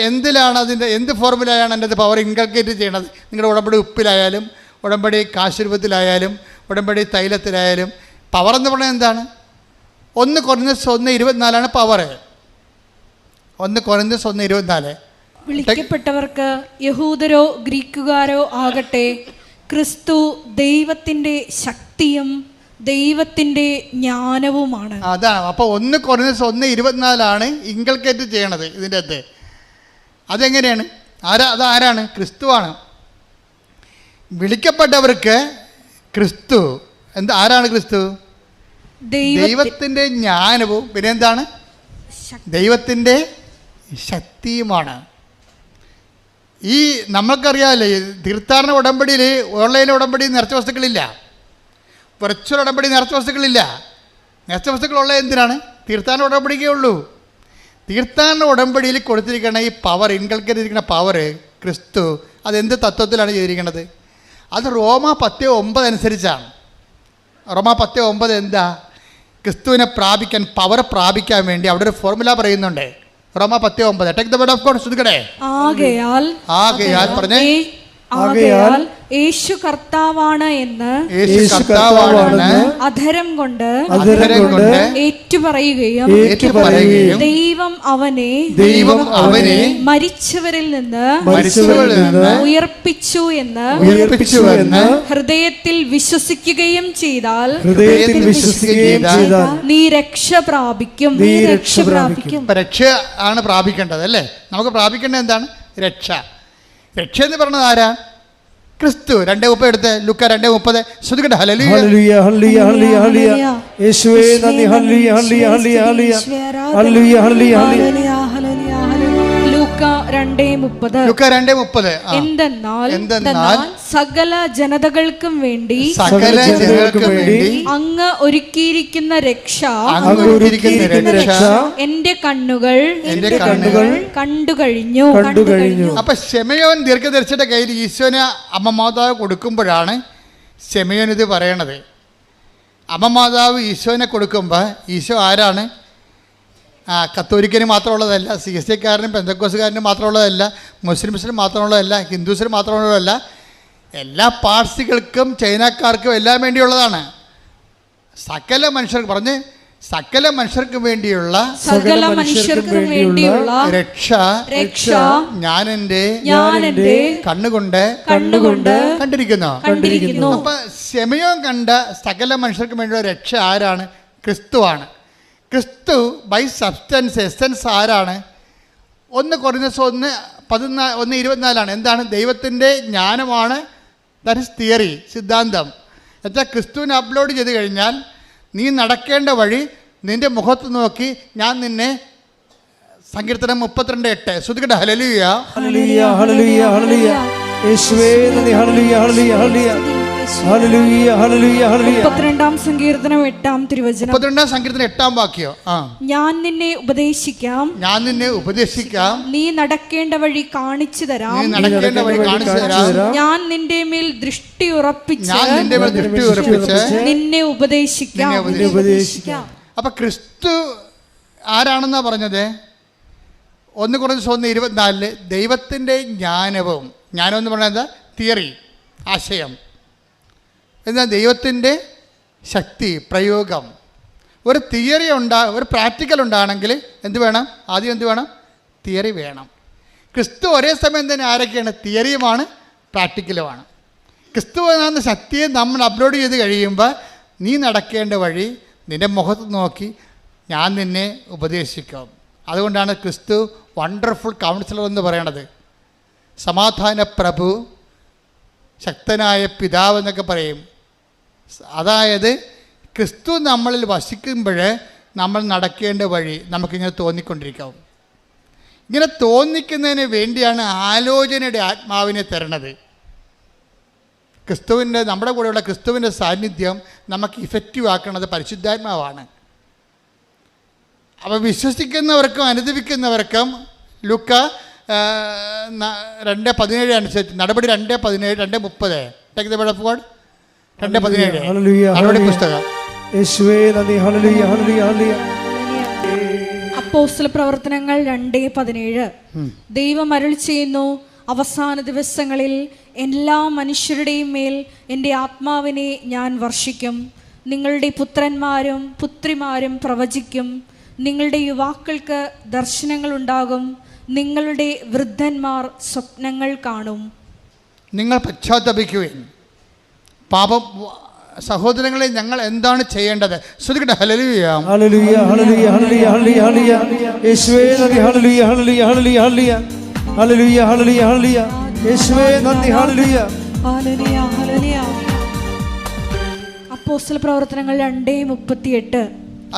[SPEAKER 1] എന്തിലാണ് അതിൻ്റെ എന്ത് ഫോർമുലയാണ് എൻ്റെ പവർ ഇൻകൾക്കേറ്റ് ചെയ്യണത്? നിങ്ങളുടെ ഉടമ്പടി ഉപ്പിലായാലും, ഉടമ്പടി കാശുരൂപത്തിലായാലും, ഉടമ്പടി തൈലത്തിലായാലും പവർ എന്ന് പറയുന്നത് എന്താണ്? 1 കൊരിന്ത്യസ് 1:24 പവർ. 1 കൊരിന്ത്യസ് 1:24.
[SPEAKER 3] വിളിക്കപ്പെട്ടവർക്ക് യഹൂദരോ ഗ്രീക്കുകാരോ ആകട്ടെ, ക്രിസ്തു ദൈവത്തിൻ്റെ ശക്തിയും ദൈവത്തിൻ്റെ ജ്ഞാനവുമാണ്. അതാണ്. അപ്പോൾ 1 കൊരിന്ത്യസ് 1:24 ഇൻകൾക്കേറ്റ് ചെയ്യണത് ഇതിൻ്റെ അകത്ത്. അതെങ്ങനെയാണ്? അതാരാണ്? ക്രിസ്തുവാണ്. വിളിക്കപ്പെട്ടവർക്ക് ക്രിസ്തു ആരാണ്? ക്രിസ്തു ദൈവത്തിൻ്റെ ജ്ഞാനവും പിന്നെ എന്താണ്? ദൈവത്തിൻ്റെ ശക്തിയുമാണ്. ഈ നമ്മൾക്കറിയാമല്ലേ, തീർത്ഥാടന ഉടമ്പടിയിൽ ഓൺലൈൻ ഉടമ്പടി നേർച്ച വസ്തുക്കളില്ല, വെർച്വൽ ഉടമ്പടി നേർച്ച വസ്തുക്കളില്ല. നേർച്ച വസ്തുക്കളുള്ള എന്തിനാണ്? തീർത്ഥാടന ഉടമ്പടിക്കേ ഉള്ളൂ. തീർത്ഥാടന ഉടമ്പടിയിൽ കൊടുത്തിരിക്കുന്ന ഈ പവർ, ഇൻകൾക്കേറ്റിരിക്കുന്ന പവർ ക്രിസ്തു അതെന്ത് തത്വത്തിലാണ് ചെയ്തിരിക്കുന്നത്? അത് റോമ 10:9 അനുസരിച്ചാണ്. റോമ 10:9 എന്താ? ക്രിസ്തുവിനെ പ്രാപിക്കാൻ, പവർ പ്രാപിക്കാൻ വേണ്ടി അവിടെ ഒരു ഫോർമുല പറയുന്നുണ്ട്. റോമ 10:9. Take the word of God. ശ്രദ്ധിക്കണേ. ആകയാൽ പറഞ്ഞേ, ആകയാൽ യേശു കർത്താവാണ് എന്ന് അധരം കൊണ്ട് ഏറ്റുപറയുകയും ദൈവം അവനെ മരിച്ചവരിൽ നിന്ന് ഉയർപ്പിച്ചു എന്ന് ഹൃദയത്തിൽ വിശ്വസിക്കുകയും ചെയ്താൽ നീ രക്ഷ പ്രാപിക്കും.
[SPEAKER 1] രക്ഷ ആണ് പ്രാപിക്കേണ്ടത് അല്ലേ? നമുക്ക് പ്രാപിക്കേണ്ടത് എന്താണ്? രക്ഷ. രക്ഷ എന്ന് പറഞ്ഞത് ആരാ?
[SPEAKER 3] ക്രിസ്തു. 2:30 എടുത്ത്, ലുക്ക 2:30. ശ്രദ്ധിക്കട്ടെ. ഹല്ലേലൂയ
[SPEAKER 2] ഹല്ലേലൂയ ഹല്ലേലൂയ ഹല്ലേലൂയ ഹല്ലേലൂയ യേശുവേ നന്ദി. ഹല്ലേലൂയ ഹല്ലേലൂയ ഹല്ലേലൂയ ഹല്ലേലൂയ ഹല്ലേലൂയ ഹല്ലേലൂയ.
[SPEAKER 4] ലൂക്ക 2:30.
[SPEAKER 3] ലുക്ക 2:30.
[SPEAKER 4] എന്തെന്നാൽ സകല ജനതകൾക്കും വേണ്ടി
[SPEAKER 3] സകല ജനതകൾക്കും വേണ്ടി
[SPEAKER 4] അങ്ങ് ഒരുക്കിയിരിക്കുന്ന രക്ഷ
[SPEAKER 3] അങ്ങ് ഒരുക്കിയിരിക്കുന്ന രക്ഷ
[SPEAKER 4] എന്റെ കണ്ണുകൾ കണ്ടു കഴിഞ്ഞു.
[SPEAKER 3] അപ്പൊ ശെമയോൻ ദീർഘദർശിയുടെ കയ്യിൽ ഈശോന് അമ്മമാതാവ് കൊടുക്കുമ്പോഴാണ് ശെമയോൻ ഇത് പറയണത്. അമ്മമാതാവ് ഈശോനെ കൊടുക്കുമ്പോൾ ഈശോ ആരാണ്? കത്തോലിക്കന് മാത്രമുള്ളതല്ല, CSIക്കാരനും പെന്തക്കോസുകാരനും മാത്രമുള്ളതല്ല, മുസ്ലിംസിനും മാത്രമുള്ളതല്ല, ഹിന്ദുസിന് മാത്രമുള്ളതല്ല, എല്ലാ പാർസികൾക്കും ചൈനക്കാർക്കും എല്ലാം വേണ്ടിയുള്ളതാണ്. സകല മനുഷ്യർക്ക് പറഞ്ഞ് സകല മനുഷ്യർക്കും വേണ്ടിയുള്ള രക്ഷ ഞാൻ എൻ്റെ കണ്ണുകൊണ്ട് കണ്ടിരിക്കുന്നു. അപ്പൊ ശെമയോൻ കണ്ട സകല മനുഷ്യർക്കും വേണ്ടിയുള്ള രക്ഷ ആരാണ്? ക്രിസ്തുവാണ്. ക്രിസ്തു ബൈ സബ്സ്റ്റൻസ് എസൻസ് ആരാണ്? 1 കൊരിന്ത്യർ 1:24 എന്താണ്? ദൈവത്തിൻ്റെ ജ്ഞാനമാണ്. ദാറ്റ് ഇസ് തിയറി, സിദ്ധാന്തം. എന്നുവെച്ചാൽ ക്രിസ്തുവിനെ അപ്ലോഡ് ചെയ്ത് കഴിഞ്ഞാൽ നീ നടക്കേണ്ട വഴി നിൻ്റെ മുഖത്ത് നോക്കി ഞാൻ നിന്നെ, സങ്കീർത്തനം 32:8. ശ്രദ്ധിക്കട്ടെ. ഹല്ലേലൂയ
[SPEAKER 2] ഹല്ലേലൂയ ഹല്ലേലൂയ ഹല്ലേലൂയ യേശുവേ നന്ദി. ഹല്ലേലൂയ ഹല്ലേലൂയ ഹല്ലേലൂയ ഹല്ലേലൂയ ഹല്ലേലൂയ ഹല്ലേലൂയ.
[SPEAKER 4] 32-ാം സങ്കീർത്തനം 8-ാം തിരുവചനം.
[SPEAKER 3] 32-ാം സങ്കീർത്തനം 8-ാം വാക്യം.
[SPEAKER 4] ഞാൻ നിന്നെ ഉപദേശിക്കാം,
[SPEAKER 3] നീ
[SPEAKER 4] നടക്കേണ്ട വഴി കാണിച്ചു തരാം, ഞാൻ നിന്റെ മേൽ ദൃഷ്ടി ഉറപ്പിച്ച് നിന്നെ ഉപദേശിക്കാം.
[SPEAKER 3] അപ്പൊ ക്രിസ്തു ആരാണെന്നാ പറഞ്ഞത്? 1 കൊരിന്ത്യർ 1:24 ദൈവത്തിൻ്റെ ജ്ഞാനവും, ജ്ഞാനം എന്ന് പറയുന്നത് തിയറി, ആശയം. എന്നാൽ ദൈവത്തിൻ്റെ ശക്തി, പ്രയോഗം. ഒരു തിയറി ഒരു പ്രാക്ടിക്കൽ ഉണ്ടാകണമെങ്കിൽ എന്ത് വേണം? ആദ്യം എന്ത് വേണം? തിയറി വേണം. ക്രിസ്തു ഒരേ സമയം തന്നെ ആരൊക്കെയാണ്? തിയറിയുമാണ്, പ്രാക്ടിക്കലുമാണ്. ക്രിസ്തു എന്ന ശക്തിയെ നമ്മൾ അപ്ലോഡ് ചെയ്ത് കഴിയുമ്പോൾ നീ നടക്കേണ്ട വഴി നിൻ്റെ മുഖത്ത് നോക്കി ഞാൻ നിന്നെ ഉപദേശിക്കും. അതുകൊണ്ടാണ് ക്രിസ്തു വണ്ടർഫുൾ കൗൺസിലർ എന്ന് പറയണത്. സമാധാന പ്രഭു, ശക്തനായ പിതാവ് എന്നൊക്കെ പറയും. അതായത് ക്രിസ്തു നമ്മളിൽ വസിക്കുമ്പോൾ നമ്മൾ നടക്കേണ്ട വഴി നമുക്കിങ്ങനെ തോന്നിക്കൊണ്ടിരിക്കും. ഇങ്ങനെ തോന്നിക്കുന്നതിന് വേണ്ടിയാണ് ആലോചനയുടെ ആത്മാവിനെ തരണത്. നമ്മുടെ കൂടെയുള്ള ക്രിസ്തുവിൻ്റെ സാന്നിധ്യം നമുക്ക് ഇഫക്റ്റീവ് ആക്കുന്നത് പരിശുദ്ധാത്മാവാണ്. അപ്പോൾ വിശ്വസിക്കുന്നവർക്കും അനുദപിക്കുന്നവർക്കും ലുക്ക 2:17 അനുസരിച്ച് നടപടി 2:17 2:30 take the word of God 2:17 നടപടി പുസ്തകം.
[SPEAKER 2] യേശുവേ നന്ദി. ഹല്ലേലൂയ ഹല്ലേലൂയ ഹല്ലേലൂയ.
[SPEAKER 4] അപ്പോസ്തല പ്രവർത്തനങ്ങൾ 2:17 ദൈവം അരുളി ചെയ്യുന്നു, അവസാന ദിവസങ്ങളിൽ എല്ലാ മനുഷ്യരുടെയും മേൽ എൻ്റെ ആത്മാവിനെ ഞാൻ വർഷിക്കും. നിങ്ങളുടെ പുത്രന്മാരും പുത്രിമാരും പ്രവചിക്കും, നിങ്ങളുടെ യുവാക്കൾക്ക് ദർശനങ്ങൾ ഉണ്ടാകും, നിങ്ങളുടെ വൃദ്ധന്മാർ സ്വപ്നങ്ങൾ കാണും.
[SPEAKER 3] നിങ്ങൾ പശ്ചാത്തപിക്കുകയും പാപം. സഹോദരങ്ങളെ, ഞങ്ങൾ എന്താണ് ചെയ്യേണ്ടത്? ശ്രദ്ധിക്കട്ടെ. ഹല്ലേലൂയ
[SPEAKER 2] ഹല്ലേലൂയ ഹല്ലേലൂയ ഹല്ലേലൂയ ഹല്ലേലൂയ യേശുവേ നന്ദി. ഹല്ലേലൂയ ഹല്ലേലൂയ ഹല്ലേലൂയ ഹല്ലേലൂയ ഹല്ലേലൂയ ഹല്ലേലൂയ ഹല്ലേലൂയ യേശുവേ നന്ദി. ഹല്ലേലൂയ
[SPEAKER 4] ഹല്ലേലൂയ ഹല്ലേലൂയ. അപ്പോസ്തല പ്രവർത്തനങ്ങൾ 2:38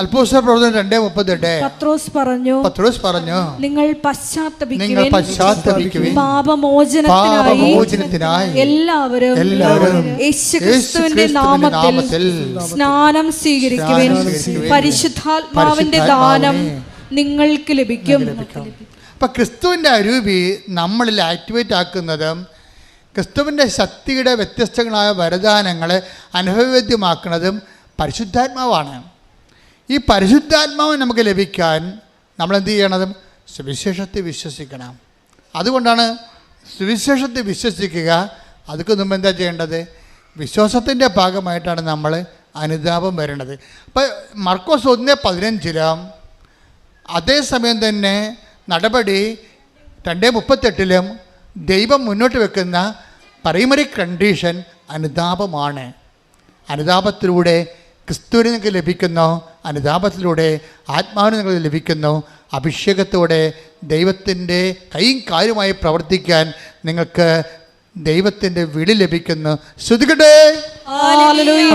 [SPEAKER 3] അപ്പോസ്തല പ്രവർത്തനം 2:38
[SPEAKER 4] പത്രോസ് പറഞ്ഞു, നിങ്ങൾ പശ്ചാത്തപിക്കുവിൻ, പാപമോചനത്തിനായി എല്ലാവരും യേശുക്രിസ്തുവിന്റെ നാമത്തിൽ സ്നാനം സ്വീകരിക്കുവിൻ, പരിശുദ്ധാത്മാവിന്റെ ദാനം നിങ്ങൾക്ക് ലഭിക്കും.
[SPEAKER 3] അപ്പം ക്രിസ്തുവിൻ്റെ അരൂപി നമ്മളിൽ ആക്ടിവേറ്റ് ആക്കുന്നതും ക്രിസ്തുവിൻ്റെ ശക്തിയുടെ വ്യത്യസ്തങ്ങളായ വരദാനങ്ങളെ അനുഭവവേദ്യമാക്കുന്നതും പരിശുദ്ധാത്മാവാണ്. ഈ പരിശുദ്ധാത്മാവ് നമുക്ക് ലഭിക്കാൻ നമ്മൾ എന്ത് ചെയ്യണതും? സുവിശേഷത്തെ വിശ്വസിക്കണം. അതുകൊണ്ടാണ് സുവിശേഷത്തെ വിശ്വസിക്കുക. അതൊക്കെ മുമ്പ് എന്താ ചെയ്യേണ്ടത്? വിശ്വാസത്തിൻ്റെ ഭാഗമായിട്ടാണ് നമ്മൾ അനുതാപം വരേണ്ടത്. അപ്പോൾ മർക്കോസ് 1:15 അതേസമയം തന്നെ നടപടി 2:38 ദൈവം മുന്നോട്ട് വെക്കുന്ന പ്രൈമറി കണ്ടീഷൻ അനുതാപമാണ്. അനുതാപത്തിലൂടെ ക്രിസ്തുവിന് നിങ്ങൾക്ക് ലഭിക്കുന്നു, അനുതാപത്തിലൂടെ ആത്മാവിന് നിങ്ങൾക്ക് ലഭിക്കുന്നു, അഭിഷേകത്തോടെ ദൈവത്തിൻ്റെ കൈയും കാലുമായി പ്രവർത്തിക്കാൻ നിങ്ങൾക്ക് ദൈവത്തിൻ്റെ വിളി ലഭിക്കുന്നു. ശ്രുതികട്ടെ.
[SPEAKER 4] ഹല്ലേലൂയ,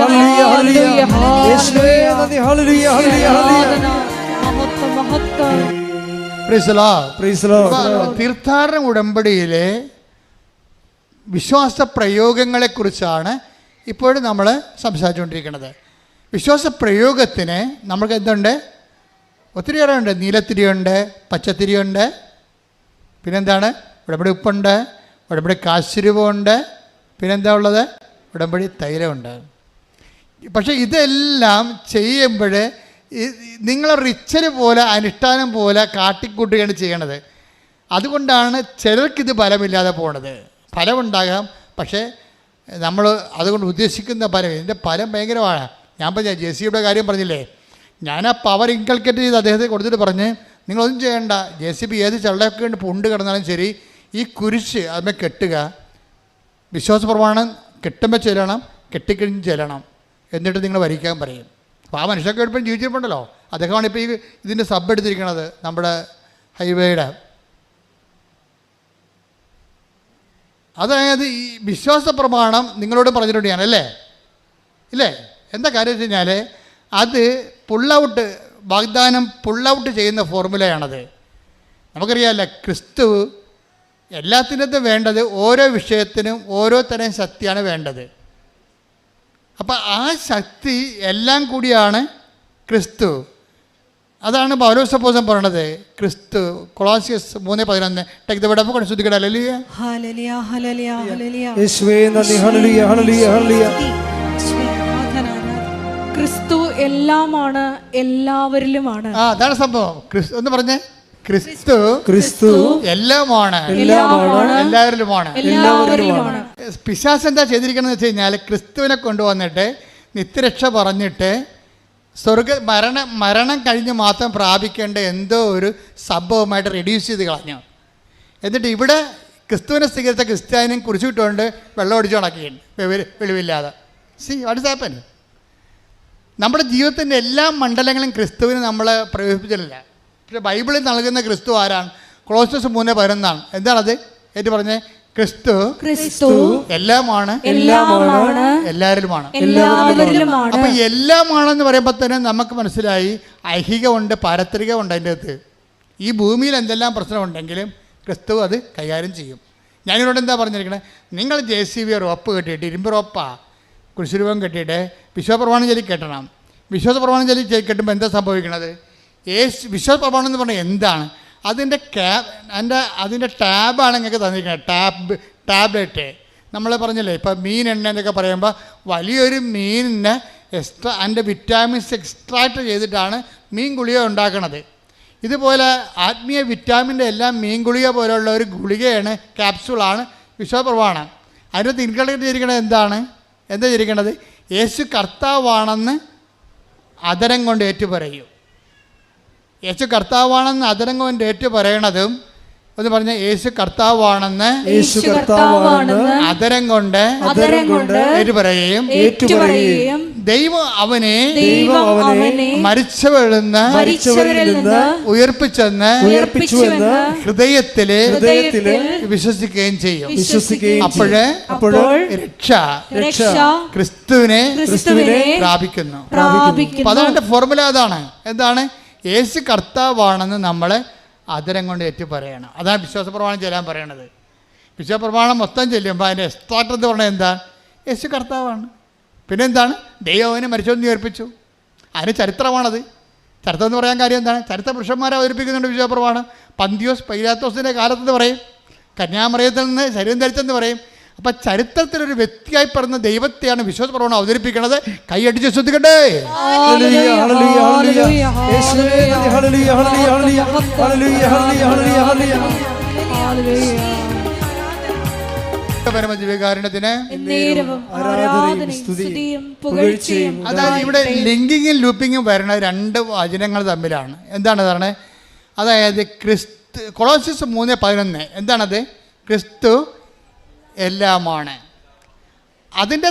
[SPEAKER 4] ഹല്ലേലൂയ,
[SPEAKER 2] യേശുവേ നന്ദി. ഹല്ലേലൂയ, ഹല്ലേലൂയ, ഹല്ലേലൂയ.
[SPEAKER 4] മഹത്വം, മഹത്വം.
[SPEAKER 3] Praise the Lord.
[SPEAKER 2] Praise the Lord.
[SPEAKER 3] തീർത്ഥാടന ഉടമ്പടിയിലെ വിശ്വാസ പ്രയോഗങ്ങളെക്കുറിച്ചാണ് ഇപ്പോഴും നമ്മൾ സംസാരിച്ചുകൊണ്ടിരിക്കുന്നത്. വിശ്വാസ പ്രയോഗത്തിന് നമുക്ക് എന്തുണ്ട്? ഒത്തിരിയേറെ ഉണ്ട്. നീലത്തിരിയുണ്ട്, പച്ചത്തിരിയുണ്ട്, പിന്നെന്താണ്? ഉടമ്പടി ഉപ്പുണ്ട്, ഉടമ്പടി കാശുരൂപമുണ്ട്, പിന്നെന്താ ഉള്ളത്? ഉടമ്പടി തൈലമുണ്ട്. പക്ഷേ ഇതെല്ലാം ചെയ്യുമ്പോൾ നിങ്ങൾ റിച്വൽ പോലെ അനുഷ്ഠാനം പോലെ കാട്ടിക്കൂട്ടുകയാണ് ചെയ്യണത്. അതുകൊണ്ടാണ് ചിലർക്കിത് ഫലമില്ലാതെ പോണത്. ഫലമുണ്ടാകാം, പക്ഷേ നമ്മൾ അതുകൊണ്ട് ഉദ്ദേശിക്കുന്ന ഫലം, ഇതിൻ്റെ ഫലം ഭയങ്കരമാണ്. ഞാൻ പറഞ്ഞ JCBയുടെ കാര്യം പറഞ്ഞില്ലേ, ഞാൻ ആ പവർ ഇൻകൾക്കേറ്റ് ചെയ്ത് അദ്ദേഹത്തെ കൊടുത്തിട്ട് പറഞ്ഞ്, നിങ്ങളൊന്നും ചെയ്യണ്ട, JCB ഏത് ചള്ളയൊക്കെ ഉണ്ട് പുണ്ട് കിടന്നാലും ശരി, ഈ കുരിശ് അതിനെ കെട്ടുക, വിശ്വാസ പ്രമാണം കെട്ടുമ്പോൾ ചെല്ലണം, കെട്ടിക്കഴിഞ്ഞ് ചെല്ലണം, എന്നിട്ട് നിങ്ങൾ വരിക്കാൻ പറയും. അപ്പോൾ ആ മനുഷ്യർക്ക് എളുപ്പം ജീവിച്ചിട്ടുണ്ടല്ലോ. അദ്ദേഹമാണ് ഇപ്പോൾ ഈ ഇതിൻ്റെ സബ് എടുത്തിരിക്കുന്നത്, നമ്മുടെ ഹൈവേയുടെ. അതായത് ഈ വിശ്വാസ പ്രമാണം നിങ്ങളോട് പറഞ്ഞിട്ടുണ്ട് ഞാൻ, അല്ലേ? ഇല്ലേ? എന്താ കാര്യം വെച്ച് കഴിഞ്ഞാൽ അത് പുള്ളൗട്ട്, വാഗ്ദാനം പുള്ളൗട്ട് ചെയ്യുന്ന ഫോർമുലയാണത്. നമുക്കറിയാമല്ല, ക്രിസ്തു എല്ലാത്തിനകത്തും വേണ്ടത് ഓരോ വിഷയത്തിനും ഓരോ തരം ശക്തിയാണ് വേണ്ടത്. അപ്പം ആ ശക്തി എല്ലാം കൂടിയാണ് ക്രിസ്തു. അതാണ് പൗലോസ് അപ്പോസ്തലൻ പറയണത്. ക്രിസ്തു കൊളോസ്യസ് 3:11 take the word of God. ശ്രുതികട. ഹല്ലേലൂയ,
[SPEAKER 4] ഹല്ലേലൂയ, ഹല്ലേലൂയ, ഹല്ലേലൂയ.
[SPEAKER 2] യേശുവേ നന്ദി. ഹല്ലേലൂയ, ഹല്ലേലൂയ, ഹല്ലേലൂയ.
[SPEAKER 4] ക്രിസ്തു എല്ലാമാണ്, എല്ലാവരിലുമാണ്.
[SPEAKER 3] അതാണ് സംഭവം. ക്രിസ്തു എന്ന് പറഞ്ഞേ, ക്രിസ്തു
[SPEAKER 2] ക്രിസ്തു
[SPEAKER 3] എല്ലാമാണ്, എല്ലാവരിലുമാണ്. പിശാച് എന്താ ചെയ്തിരിക്കണമെന്ന് വെച്ച് കഴിഞ്ഞാൽ ക്രിസ്തുവിനെ കൊണ്ടുവന്നിട്ട് നിത്യരക്ഷ പറഞ്ഞിട്ട് മരണം കഴിഞ്ഞ് മാത്രം പ്രാപിക്കേണ്ട എന്തോ ഒരു സംഭവമായിട്ട് റെഡ്യൂസ് ചെയ്ത് കളഞ്ഞു. എന്നിട്ട് ഇവിടെ ക്രിസ്തുവിനെ സ്വീകരിച്ച ക്രിസ്ത്യാനിയും കുറിച്ചിട്ടുകൊണ്ട് വെള്ളം അടിച്ചു കണക്കുകയാണ് വെളിവില്ലാതെ. See what is happen? നമ്മുടെ ജീവിതത്തിൻ്റെ എല്ലാ മണ്ഡലങ്ങളും ക്രിസ്തുവിന് നമ്മൾ പ്രയോഗിപ്പിച്ചിട്ടില്ല. പക്ഷേ ബൈബിളിൽ നൽകുന്ന ക്രിസ്തു ആരാണ്? കൊളോസ്യസ് 3:11 എന്താണത്? ഏറ്റു പറഞ്ഞേ, ക്രിസ്തു എല്ലാമാണ്, എല്ലാവരിലുമാണ്. അപ്പൊ എല്ലാമാണെന്ന് പറയുമ്പോൾ തന്നെ നമുക്ക് മനസ്സിലായി ഐഹികമുണ്ട്, പാരത്രികമുണ്ട്. അതിൻ്റെ അകത്ത് ഈ ഭൂമിയിൽ എന്തെല്ലാം പ്രശ്നമുണ്ടെങ്കിലും ക്രിസ്തു അത് കൈകാര്യം ചെയ്യും. ഞാനിവിടെ എന്താ പറഞ്ഞിരിക്കണേ, നിങ്ങൾ JCB റോപ്പ് കെട്ടിയിട്ട്, ഇരുമ്പ് റോപ്പാ കുരിശുരൂപം കെട്ടിയിട്ട് വിശ്വാസപ്രമാണം ചൊല്ലി കെട്ടണം. വിശ്വാസപ്രമാണം ചൊല്ലി കെട്ടുമ്പോൾ എന്താ സംഭവിക്കണത്? വിശ്വാസപ്രമാണം എന്ന് പറഞ്ഞാൽ എന്താണ്? അതിൻ്റെ ടാബാണ് നിങ്ങൾക്ക് തന്നിരിക്കുന്നത്. ടാബ്ലറ്റ് നമ്മൾ പറഞ്ഞില്ലേ, ഇപ്പോൾ മീൻ എണ്ണ പറയുമ്പോൾ വലിയൊരു മീനിന് അതിൻ്റെ വിറ്റാമിൻസ് എക്സ്ട്രാക്ട് ചെയ്തിട്ടാണ് മീൻ ഗുളിക ഉണ്ടാക്കുന്നത്. ഇതുപോലെ ആത്മീയ വിറ്റാമിൻ്റെ എല്ലാം മീൻ ഗുളിക പോലെയുള്ള ഒരു ഗുളികയാണ്, ക്യാപ്സൂളാണ് വിശ്വാസപ്രമാണം. അതിനകത്ത് ഇൻകൾക്കേറ്റ് ചെയ്തിരിക്കുന്നത് എന്താ ചെയ്തിരിക്കുന്നത്? യേശു കർത്താവാണെന്ന് അതരം കൊണ്ട് ഏറ്റുപറയും. യേശു കർത്താവാണെന്ന് അതരം കൊണ്ട് ഏറ്റുപറയണതും എന്ന് പറഞ്ഞ യേശു കർത്താവാണെന്ന് അതരം കൊണ്ട് ഏറ്റുപറയുകയും ദൈവം അവനെ മരിച്ചവരിൽ നിന്ന് ഉയർപ്പിച്ചെന്ന് ഹൃദയത്തില് വിശ്വസിക്കുകയും ചെയ്യും. അപ്പോഴ് രക്ഷ ക്രിസ്തുവിനെ പ്രാപിക്കുന്നു. അതാണ് ഫോർമുല. എന്താണ്? യേശു കർത്താവാണെന്ന് നമ്മൾ അതരം കൊണ്ട് ഏറ്റു പറയണം. അതാണ് വിശ്വാസപ്രമാണം ചെല്ലാൻ പറയണത്. വിശ്വാസപ്രമാണം മൊത്തം ചെല്ലുമ്പോൾ അതിൻ്റെ എക്സ്ട്രാക്ട് എന്ന് പറഞ്ഞാൽ എന്താ? യേശു കർത്താവാണ്. പിന്നെന്താണ്? ദൈവനെ മരിച്ചോന്ന് ഉയർപ്പിച്ചു. അതിന് ചരിത്രമാണത്. ചരിത്രം എന്ന് പറയാൻ കാര്യം എന്താണ്? ചരിത്ര പുരുഷന്മാരെ അവതരിപ്പിക്കുന്നുണ്ട് വിശ്വാസപ്രമാണം. പന്തിയോസ് പൈലാത്തോസിൻ്റെ കാലത്തെന്ന് പറയും, കന്യാമറിയത്തിൽ നിന്ന് ശരീരം ധരിച്ചെന്ന് പറയും. അപ്പം ചരിത്രത്തിലൊരു വ്യക്തിയായി പറഞ്ഞ ദൈവത്തെയാണ് വിശ്വാസപ്രമാണം അവതരിപ്പിക്കുന്നത്. കൈയടിച്ച് ശ്രദ്ധിക്കട്ടെ. പരമദിവ്യകാരുണ്യത്തിന് അതായത് ഇവിടെ ലിങ്കിങ്ങും ലൂപ്പിങ്ങും വരുന്ന രണ്ട് വചനങ്ങൾ തമ്മിലാണ്. എന്താണ് പറഞ്ഞത്? അതായത് കൊളോസ്യസ് 3:11 എന്താണത്? ക്രിസ്തു എല്ലാമാണ്. അതിൻ്റെ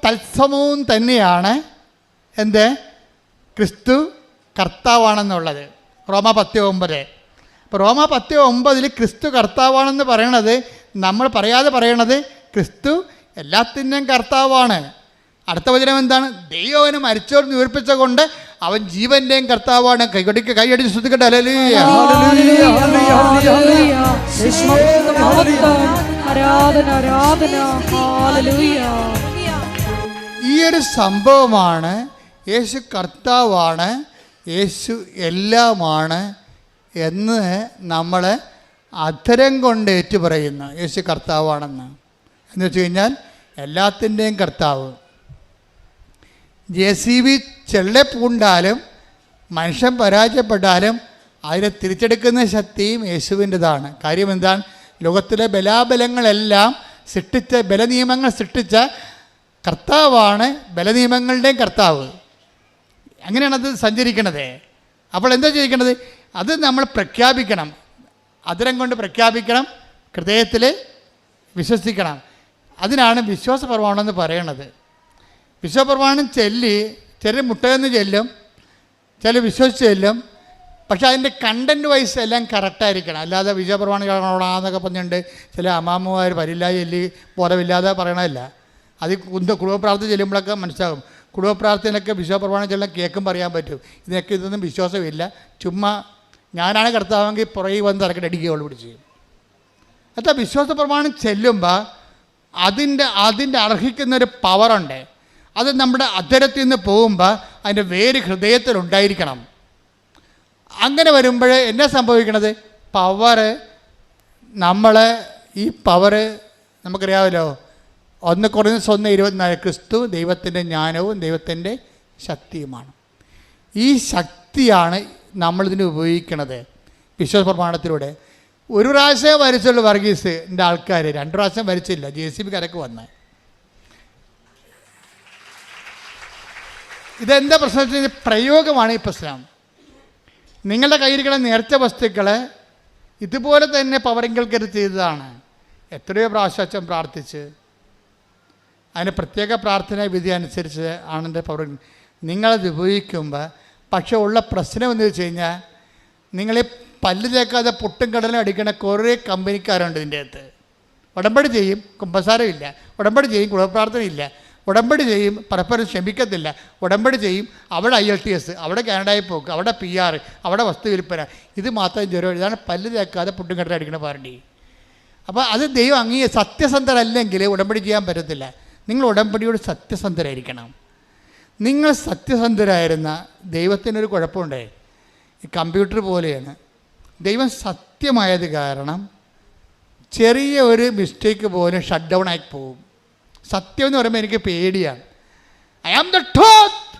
[SPEAKER 3] തത്സമവും തന്നെയാണ് ക്രിസ്തു കർത്താവാണെന്നുള്ളത്. റോമ 10:9. അപ്പോൾ റോമ 10:9 ക്രിസ്തു കർത്താവാണെന്ന് പറയണത് നമ്മൾ പറയാതെ പറയണത് ക്രിസ്തു എല്ലാത്തിൻ്റെയും കർത്താവാണ്. അടുത്ത വചനം എന്താണ്? ദൈവം അവനെ മരിച്ചവർ ഉയർപ്പിച്ച കൊണ്ട് അവൻ ജീവൻ്റെയും കർത്താവാണ്. കൈയടിച്ച് ശ്രദ്ധിക്കട്ടെ. ഹല്ലേലൂയ.
[SPEAKER 2] ഹല്ലേലൂയ, ഹല്ലേലൂയ, ഹല്ലേലൂയ. യേശുവേ
[SPEAKER 4] മഹത്വം, ആരാധന, ആരാധന. ഹല്ലേലൂയ.
[SPEAKER 3] ഈ ഒരു സംഭവമാണ് യേശു കർത്താവാണ്, യേശു എല്ലാമാണ് എന്ന് നമ്മൾ അധരം കൊണ്ട് ഏറ്റുപറയുന്നു. യേശു കർത്താവാണെന്ന് എന്ന് വെച്ച് കഴിഞ്ഞാൽ എല്ലാത്തിൻ്റെയും കർത്താവ്. JCB ചെള്ളപ്പൂണ്ടാലും മനുഷ്യൻ പരാജയപ്പെട്ടാലും അതിനെ തിരിച്ചെടുക്കുന്ന ശക്തിയും യേശുവിൻ്റെതാണ്. കാര്യം എന്താണ്? ലോകത്തിലെ ബലാബലങ്ങളെല്ലാം സൃഷ്ടിച്ച, ബലനിയമങ്ങൾ സൃഷ്ടിച്ച കർത്താവാണ് ബലനിയമങ്ങളുടെയും കർത്താവ്. അങ്ങനെയാണത് സഞ്ചരിക്കണത്. അപ്പോൾ എന്താ ചെയ്യിക്കണത്? അത് നമ്മൾ പ്രഖ്യാപിക്കണം, അതിരം കൊണ്ട് പ്രഖ്യാപിക്കണം, ഹൃദയത്തിൽ വിശ്വസിക്കണം. അതിനാണ് വിശ്വാസ പ്രമാണമെന്ന് പറയണത്. വിശ്വപ്രമാണം ചൊല്ലി ചില മുട്ടയെന്ന് ചെല്ലും, ചില വിശ്വസിച്ച് ചെല്ലും. പക്ഷെ അതിൻ്റെ കണ്ടൻറ്റ് വൈസ് എല്ലാം കറക്റ്റായിരിക്കണം. അല്ലാതെ വിശ്വപ്രമാണം കാണണമെന്നൊക്കെ പറഞ്ഞിട്ടുണ്ട് ചില അമ്മാമ്മമാർ വരില്ല ചൊല്ലി ബോധമില്ലാതെ പറയണമല്ല. അത് കുടുംബപ്രാർത്ഥന ചെല്ലുമ്പോഴൊക്കെ മനസ്സിലാകും. കുടുംബപ്രാർത്ഥനയൊക്കെ വിശ്വപ്രമാണം ചെല്ലാൻ കേൾക്കും പറയാൻ പറ്റും. ഇതൊന്നും വിശ്വാസമില്ല, ചുമ്മാ ഞാനാണ് കർത്താവെങ്കിൽ പുറകെ വന്ന് തിരക്കിട്ട് അടിക്കുകയുള്ളൂ പിടിച്ച്. അത്ര വിശ്വാസ പ്രമാണം ചെല്ലുമ്പോൾ അതിൻ്റെ അർഹിക്കുന്നൊരു പവറുണ്ട്. അത് നമ്മുടെ അധരത്തിൽ നിന്ന് പോകുമ്പോൾ അതിൻ്റെ വേര് ഹൃദയത്തിലുണ്ടായിരിക്കണം. അങ്ങനെ വരുമ്പോൾ എന്നാ സംഭവിക്കണത്? പവറ് ഈ പവറ് നമുക്കറിയാമല്ലോ. 1 Corinthians 1:24 ക്രിസ്തു ദൈവത്തിൻ്റെ ജ്ഞാനവും ദൈവത്തിൻ്റെ ശക്തിയുമാണ്. ഈ ശക്തിയാണ് നമ്മളിതിന് ഉപയോഗിക്കണത് വിശ്വാസ പ്രമാണത്തിലൂടെ. ഒരു പ്രാവശ്യം വരച്ചുള്ളൂ വർഗീസിൻ്റെ ആൾക്കാർ, 2 പ്രാവശ്യം വരച്ചില്ല. JCB കരക്ക് വന്ന് ഇതെന്താ പ്രശ്നം വെച്ച് കഴിഞ്ഞാൽ പ്രയോഗമാണ് ഈ പ്രശ്നം. നിങ്ങളുടെ കയ്യിരിക്കുന്ന നേർച്ച വസ്തുക്കൾ ഇതുപോലെ തന്നെ പവറിങ്കൽക്കരുത് ചെയ്തതാണ്. എത്രയോ പ്രാവശ്യം പ്രാർത്ഥിച്ച് അതിന് പ്രത്യേക പ്രാർത്ഥന വിധി അനുസരിച്ച് ആണ് എൻ്റെ പവർ. നിങ്ങളത് ഉപയോഗിക്കുമ്പോൾ പക്ഷേ ഉള്ള പ്രശ്നം എന്ന് വെച്ച് കഴിഞ്ഞാൽ നിങ്ങൾ പല്ല് തേക്കാതെ പൊട്ടും കടലും അടിക്കുന്ന കുറേ കമ്പനിക്കാരുണ്ട് ഇതിൻ്റെ അകത്ത്. ഉടമ്പടി ചെയ്യും, കുമ്പസാരമില്ല. ഉടമ്പടി ചെയ്യും, കുടുംബപ്രാർത്ഥനയില്ല. ഉടമ്പടി ചെയ്യും, പരസ്പരം ക്ഷമിക്കത്തില്ല. ഉടമ്പടി ചെയ്യും, അവിടെ IELTS, അവിടെ കാനഡയിൽ പോക്ക്, അവിടെ PR, അവിടെ വസ്തു വിൽപ്പന. ഇത് മാത്രം ജ്വരം. ഇതാണ് പല്ല് തേക്കാതെ പൊട്ടും കടലും അടിക്കുന്ന പാർട്ടി. അപ്പോൾ അത് ദൈവം സത്യസന്ധരല്ലെങ്കിൽ ഉടമ്പടി ചെയ്യാൻ പറ്റത്തില്ല. നിങ്ങൾ ഉടമ്പടിയോട് സത്യസന്ധരായിരിക്കണം. നിങ്ങൾ സത്യസന്ധരായിരുന്ന ദൈവത്തിനൊരു കുഴപ്പമുണ്ട്. ഈ കമ്പ്യൂട്ടർ പോലെയാണ്. ദൈവം സത്യമായത് കാരണം ചെറിയ ഒരു മിസ്റ്റേക്ക് പോലും ഷട്ട് ഡൗൺ ആയി പോകും. സത്യം എന്ന് പറയുമ്പോൾ എനിക്ക് പേടിയാണ്. I am the truth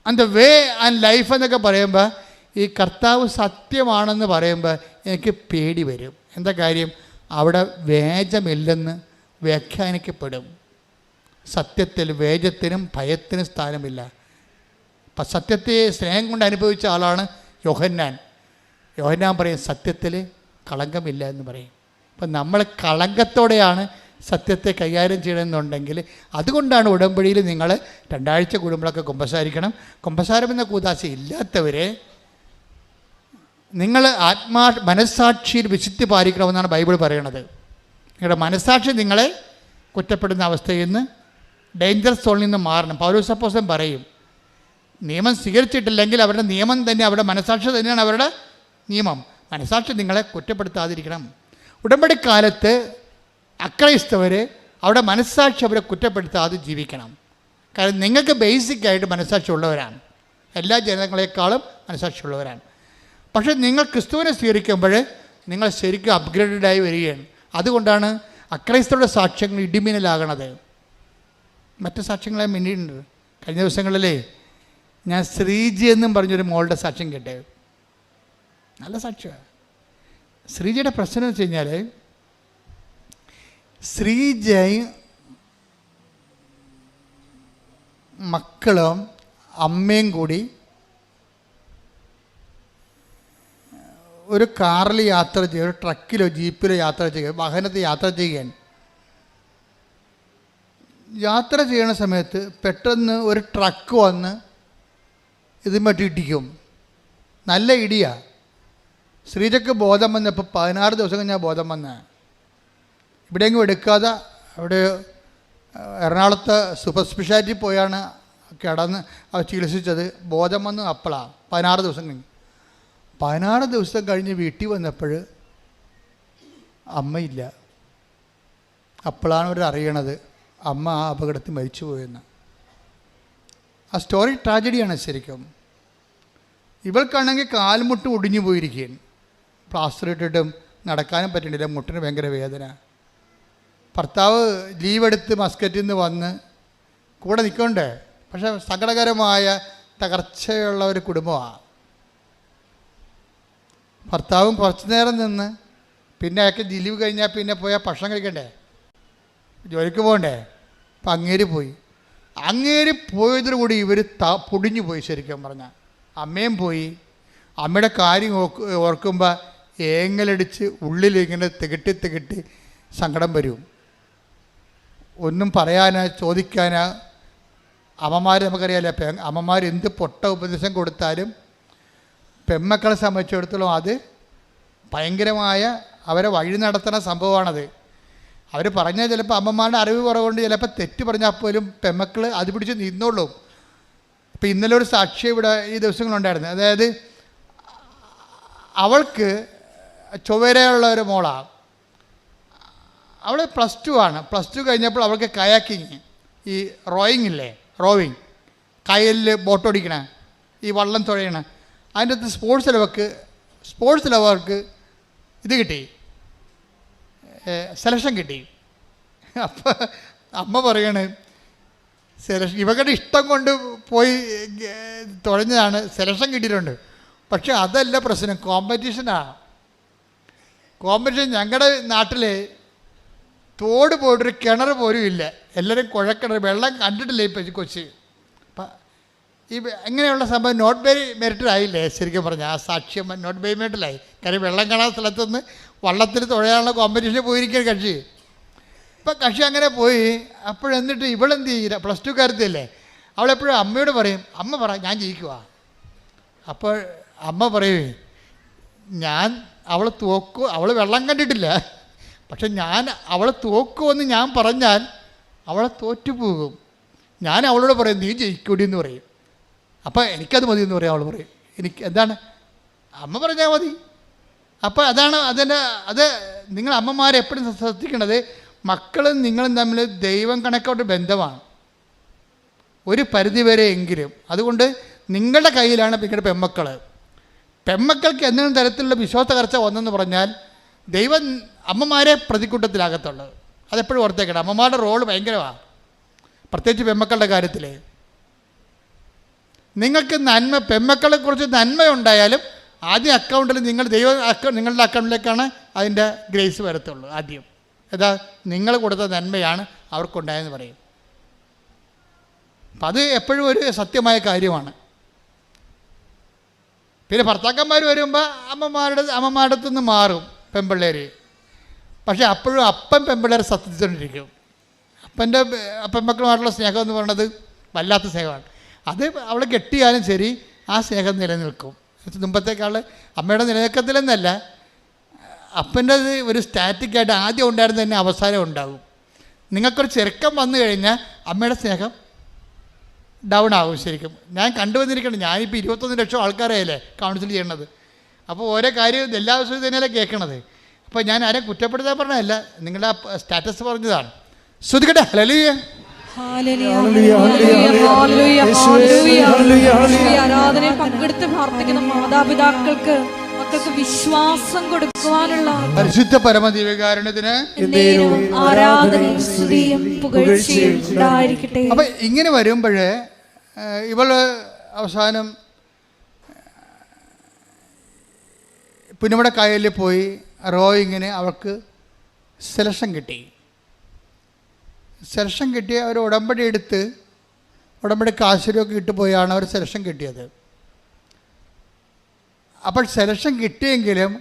[SPEAKER 3] and the way and life എന്നൊക്കെ പറയുമ്പോൾ ഈ കർത്താവ് സത്യമാണെന്ന് പറയുമ്പോൾ എനിക്ക് പേടി വരും. എന്താ കാര്യം? അവിടെ വേജമില്ലെന്ന് വ്യാഖ്യാനിക്കപ്പെടും. സത്യത്തിൽ വേജത്തിനും ഭയത്തിനും സ്ഥാനമില്ല. അപ്പം സത്യത്തെ സ്നേഹം കൊണ്ട് അനുഭവിച്ച ആളാണ് യോഹന്നാൻ. യോഹന്നാൻ പറയും സത്യത്തിൽ കളങ്കമില്ല എന്ന് പറയും. അപ്പം നമ്മൾ കളങ്കത്തോടെയാണ് സത്യത്തെ കൈകാര്യം ചെയ്യണമെന്നുണ്ടെങ്കിൽ അതുകൊണ്ടാണ് ഉടമ്പടിയിൽ നിങ്ങൾ 2 ആഴ്ച കൂടുമ്പോഴൊക്കെ കുമ്പസാരിക്കണം. കുമ്പസാരം എന്ന കൂതാശ ഇല്ലാത്തവരെ നിങ്ങൾ മനസ്സാക്ഷിയിൽ വിശുദ്ധി പാലിക്കണമെന്നാണ് ബൈബിൾ പറയണത്. നിങ്ങളുടെ മനസ്സാക്ഷി നിങ്ങളെ കുറ്റപ്പെടുന്ന അവസ്ഥയിൽ നിന്ന്, ഡേഞ്ചർ സോണിൽ നിന്ന് മാറണം. പൗലോസ് അപ്പോസ്തലൻ പറയും, നിയമം സ്വീകരിച്ചിട്ടില്ലെങ്കിൽ അവരുടെ നിയമം തന്നെ, അവരുടെ മനസ്സാക്ഷി തന്നെയാണ് അവരുടെ നിയമം. മനസ്സാക്ഷി നിങ്ങളെ കുറ്റപ്പെടുത്താതിരിക്കണം. ഉടമ്പടിക്കാലത്ത് അക്രൈസ്തവർ അവിടെ മനസ്സാക്ഷി അവരെ കുറ്റപ്പെടുത്താതെ ജീവിക്കണം. കാരണം നിങ്ങൾക്ക് ബേസിക്കായിട്ട് മനസ്സാക്ഷി ഉള്ളവരാണ്, എല്ലാ ജനങ്ങളെക്കാളും മനസ്സാക്ഷി ഉള്ളവരാണ്. പക്ഷേ നിങ്ങൾ ക്രിസ്തുവിനെ സ്വീകരിക്കുമ്പോൾ നിങ്ങൾ ശരിക്കും അപ്ഗ്രേഡഡായി വരികയാണ്. അതുകൊണ്ടാണ് അക്രൈസ്തവരുടെ സാക്ഷ്യങ്ങൾ ഇടിമിന്നലാകണത്. മറ്റ് സാക്ഷ്യങ്ങളെ മിന്നിട്ടുണ്ട്. കഴിഞ്ഞ ദിവസങ്ങളിലേ ഞാൻ ശ്രീജി എന്നും പറഞ്ഞൊരു മോളുടെ സാക്ഷ്യം കേട്ടേ. നല്ല സാക്ഷ്യമാണ്. ശ്രീജയുടെ പ്രശ്നം എന്ന് വെച്ച് കഴിഞ്ഞാൽ ശ്രീജയും മക്കളും അമ്മയും കൂടി ഒരു കാറിൽ യാത്ര ചെയ്യുക, ഒരു ട്രക്കിലോ ജീപ്പിലോ യാത്ര ചെയ്യുക, വാഹനത്തിൽ യാത്ര ചെയ്യുകയാണ്. യാത്ര ചെയ്യുന്ന സമയത്ത് പെട്ടെന്ന് ഒരു ട്രക്ക് വന്ന് ഇതുമായിട്ട് ഇടിക്കും. നല്ല ഇടിയാണ്. ശ്രീജയ്ക്ക് ബോധം വന്നപ്പോൾ 16 ദിവസം കഴിഞ്ഞാൽ ബോധം വന്ന. ഇവിടെയെങ്കിലും എടുക്കാതെ അവിടെ എറണാകുളത്ത് സൂപ്പർ സ്പെഷ്യാലിറ്റി പോയാണ് കിടന്ന് അവർ ചികിത്സിച്ചത്. ബോധം വന്ന് അപ്പോഴാണ് 16 ദിവസം കഴിഞ്ഞ്. 16 ദിവസം കഴിഞ്ഞ് വീട്ടിൽ വന്നപ്പോൾ അമ്മയില്ല. അപ്പോഴാണ് അവർ അറിയണത് അമ്മ ആ അപകടത്തിൽ മരിച്ചു പോയെന്ന്. ആ സ്റ്റോറി ട്രാജഡിയാണ് ശരിക്കും. ഇവൾക്കാണെങ്കിൽ കാൽമുട്ട് ഒടിഞ്ഞു പോയിരിക്കുകയാണ്. പ്ലാസ്റ്റർ ഇട്ടിട്ടും നടക്കാനും പറ്റണില്ല, മുട്ടിന് ഭയങ്കര വേദന. ഭർത്താവ് ലീവെടുത്ത് മസ്കറ്റിൽ നിന്ന് വന്ന് കൂടെ നിൽക്കണ്ടേ, പക്ഷേ സങ്കടകരമായ തകർച്ചയുള്ള ഒരു കുടുംബമാണ്. ഭർത്താവും കുറച്ച് നേരം നിന്ന് പിന്നെ അയാൾക്ക് ലീവ് കഴിഞ്ഞാൽ പിന്നെ പോയാൽ ഭക്ഷണം കഴിക്കണ്ടേ, ജോലിക്ക് പോകണ്ടേ. അപ്പം അങ്ങേര് പോയതോടുകൂടി ഇവർ പൊടിഞ്ഞു പോയി. ശരിക്കും പറഞ്ഞാൽ അമ്മയും പോയി. അമ്മയുടെ കാര്യം ഓർക്കുമ്പോൾ ഏങ്ങലടിച്ച് ഉള്ളിലിങ്ങനെ തികട്ടി സങ്കടം വരും. ഒന്നും പറയാനോ ചോദിക്കാനോ. അമ്മമാർ നമുക്കറിയാമല്ലോ, അമ്മമാർ എന്ത് പൊട്ട ഉപദേശം കൊടുത്താലും പെമ്മക്കളെ സംബന്ധിച്ചിടത്തോളം അത് ഭയങ്കരമായ അവരെ വഴി നടത്തുന്ന സംഭവമാണത്. അവർ പറഞ്ഞാൽ ചിലപ്പോൾ അമ്മമാരുടെ അറിവ് കുറവുകൊണ്ട് ചിലപ്പോൾ തെറ്റ് പറഞ്ഞാൽ പോലും പെമ്മക്കൾ അത് പിടിച്ച് നിന്നോളും. ഇപ്പോൾ ഇന്നലെ ഒരു സാക്ഷി ഇവിടെ ഈ ദിവസങ്ങളുണ്ടായിരുന്നു. അതായത് അവൾക്ക് ചൊവ്വരയുള്ള ഒരു മോളാണ്. അവൾ +2 ആണ്. +2 കഴിഞ്ഞപ്പോൾ അവൾക്ക് കയാക്കിങ്, ഈ റോവിങ് കയലിൽ ബോട്ടോടിക്കണ, ഈ വള്ളം തുഴയണ, അതിൻ്റെ അകത്ത് സ്പോർട്സിൽ അവർക്ക് ഇത് കിട്ടി, സെലക്ഷൻ കിട്ടി. അപ്പം അമ്മ പറയണ് സെലക്ഷൻ ഇവരുടെ ഇഷ്ടം കൊണ്ട് പോയി തുഴഞ്ഞതാണ്, സെലക്ഷൻ കിട്ടിയിട്ടുണ്ട്. പക്ഷെ അതല്ല പ്രശ്നം, കോമ്പറ്റീഷനാണ്. കോമ്പറ്റീഷൻ ഞങ്ങളുടെ നാട്ടിൽ തോട് പോയിട്ടൊരു കിണർ പോലും ഇല്ല, എല്ലാവരും കുഴക്കിണർ, വെള്ളം കണ്ടിട്ടില്ല ഇപ്പം കൊച്ചി. അപ്പം ഈ ഇങ്ങനെയുള്ള സംഭവം നോട്ട് ബൈ മെറിറ്റിലായില്ലേ ശരിക്കും പറഞ്ഞാൽ. ആ സാക്ഷ്യം നോട്ട് ബൈ മെറിറ്റിലായി. കാര്യം വെള്ളം കാണാത്ത സ്ഥലത്തുനിന്ന് വള്ളത്തിൽ തുഴയാനുള്ള കോമ്പറ്റീഷന് പോയിരിക്കുക കക്ഷി. ഇപ്പം കക്ഷി അങ്ങനെ പോയി. അപ്പോഴെന്നിട്ട് ഇവളെന്ത് ചെയ്യില്ല, +2 കാരത്തില്ലേ, അവളെപ്പോഴും അമ്മയോട് പറയും, അമ്മ പറ ഞാൻ ജയിക്കുക. അപ്പോൾ അമ്മ പറയേ, അവൾ തോക്കും, അവൾ വെള്ളം കണ്ടിട്ടില്ല, പക്ഷെ അവളെ തോക്കുമെന്ന് ഞാൻ പറഞ്ഞാൽ അവളെ തോറ്റുപോകും. ഞാൻ അവളോട് പറയും നീ ജയിക്കൂടി എന്ന് പറയും. അപ്പം എനിക്കത് മതി എന്ന് പറയും. അവൾ പറയും എനിക്ക് എന്താണ് അമ്മ പറഞ്ഞാൽ മതി. അപ്പോൾ അത് നിങ്ങൾ അമ്മമാരെപ്പോഴും ശ്രദ്ധിക്കേണ്ടത്, മക്കളും നിങ്ങളും തമ്മിൽ ദൈവം കണക്കോട്ട് ബന്ധമാണ് ഒരു പരിധിവരെ എങ്കിലും. അതുകൊണ്ട് നിങ്ങളുടെ കയ്യിലാണ് നിങ്ങളുടെ പെമ്മക്കൾക്ക് എന്തെങ്കിലും തരത്തിലുള്ള വിശ്വാസ തകർച്ച വന്നെന്ന് പറഞ്ഞാൽ ദൈവം അമ്മമാരെ പ്രതിക്കൂട്ടത്തിലാകത്തുള്ളത്. അതെപ്പോഴും ഓർത്തേക്കണം. അമ്മമാരുടെ റോള് ഭയങ്കരമാണ്, പ്രത്യേകിച്ച് പെമ്മക്കളുടെ കാര്യത്തിൽ. നിങ്ങൾക്ക് പെമ്മക്കളെക്കുറിച്ച് നന്മയുണ്ടായാലും ആദ്യം അക്കൗണ്ടിൽ നിങ്ങളുടെ അക്കൗണ്ടിലേക്കാണ് അതിൻ്റെ ഗ്രേസ് വരത്തുള്ളൂ. ആദ്യം നിങ്ങൾ കൊടുത്ത നന്മയാണ് അവർക്കുണ്ടായെന്ന് പറയും. അപ്പം അത് എപ്പോഴും ഒരു സത്യമായ കാര്യമാണ്. പിന്നെ ഭർത്താക്കന്മാർ വരുമ്പോൾ അമ്മമാരുടെ അടുത്ത് നിന്ന് മാറും പെൺപിള്ളേർ. പക്ഷേ അപ്പോഴും പെൺപിള്ളേരെ ശ്രദ്ധിച്ചുകൊണ്ടിരിക്കും. പെൺമക്കളുമായിട്ടുള്ള സ്നേഹം എന്ന് പറയുന്നത് വല്ലാത്ത സ്നേഹമാണ്. അത് അവളെ കെട്ടിയാലും ശരി ആ സ്നേഹം നിലനിൽക്കും. മുമ്പത്തേക്കാൾ അമ്മയുടെ നിലനിൽക്കത്തില്ലെന്നല്ല, അപ്പൻ്റെ ഒരു സ്റ്റാറ്റിക്കായിട്ട് ആദ്യം ഉണ്ടായിരുന്ന തന്നെ അവസാനം ഉണ്ടാകും. നിങ്ങൾക്കൊരു ചെറുക്കം വന്നു കഴിഞ്ഞാൽ അമ്മയുടെ സ്നേഹം ഡൗൺ ആകും. ശരിക്കും ഞാൻ കണ്ടുവന്നിരിക്കണം. ഞാനിപ്പോൾ 21 ലക്ഷം ആൾക്കാരെയല്ലേ കൗൺസിൽ ചെയ്യണത്. അപ്പോൾ ഓരോ കാര്യം എല്ലാ ദിവസവും തന്നെയല്ലേ കേൾക്കണത്. അപ്പോൾ ഞാൻ ആരെയും കുറ്റപ്പെടുത്താൻ പറഞ്ഞതല്ല, നിങ്ങളുടെ സ്റ്റാറ്റസ് പറഞ്ഞതാണ്. ശ്രദ്ധിക്കട്ടെ. ഹല്ലേലൂയ.
[SPEAKER 4] ആരാധനയിൽ പങ്കെടുത്ത് പ്രാർത്ഥിക്കുന്ന മാതാപിതാക്കൾക്ക് മക്കൾക്ക് വിശ്വാസം കൊടുക്കുവാനുള്ള
[SPEAKER 3] പരിശുദ്ധ പരമദിവ്യകാരുണ്യത്തിന്
[SPEAKER 4] ആരാധനയും സ്തുതിയും പുകഴ്ചയും ഉണ്ടായിരിക്കട്ടെ.
[SPEAKER 3] അപ്പൊ ഇങ്ങനെ വരുമ്പോഴേ ഇവള് അവസാനം പുന്നമട കായലിൽ പോയി റോയിങ്ങിന് അവൾക്ക് സെലക്ഷൻ കിട്ടി. സെലക്ഷൻ കിട്ടി. അവർ ഉടമ്പടി എടുത്ത് ഉടമ്പടി കാശിലൊക്കെ ഇട്ടുപോയാണ് അവർ സെലക്ഷൻ കിട്ടിയത്. അപ്പോൾ സെലക്ഷൻ കിട്ടിയെങ്കിലും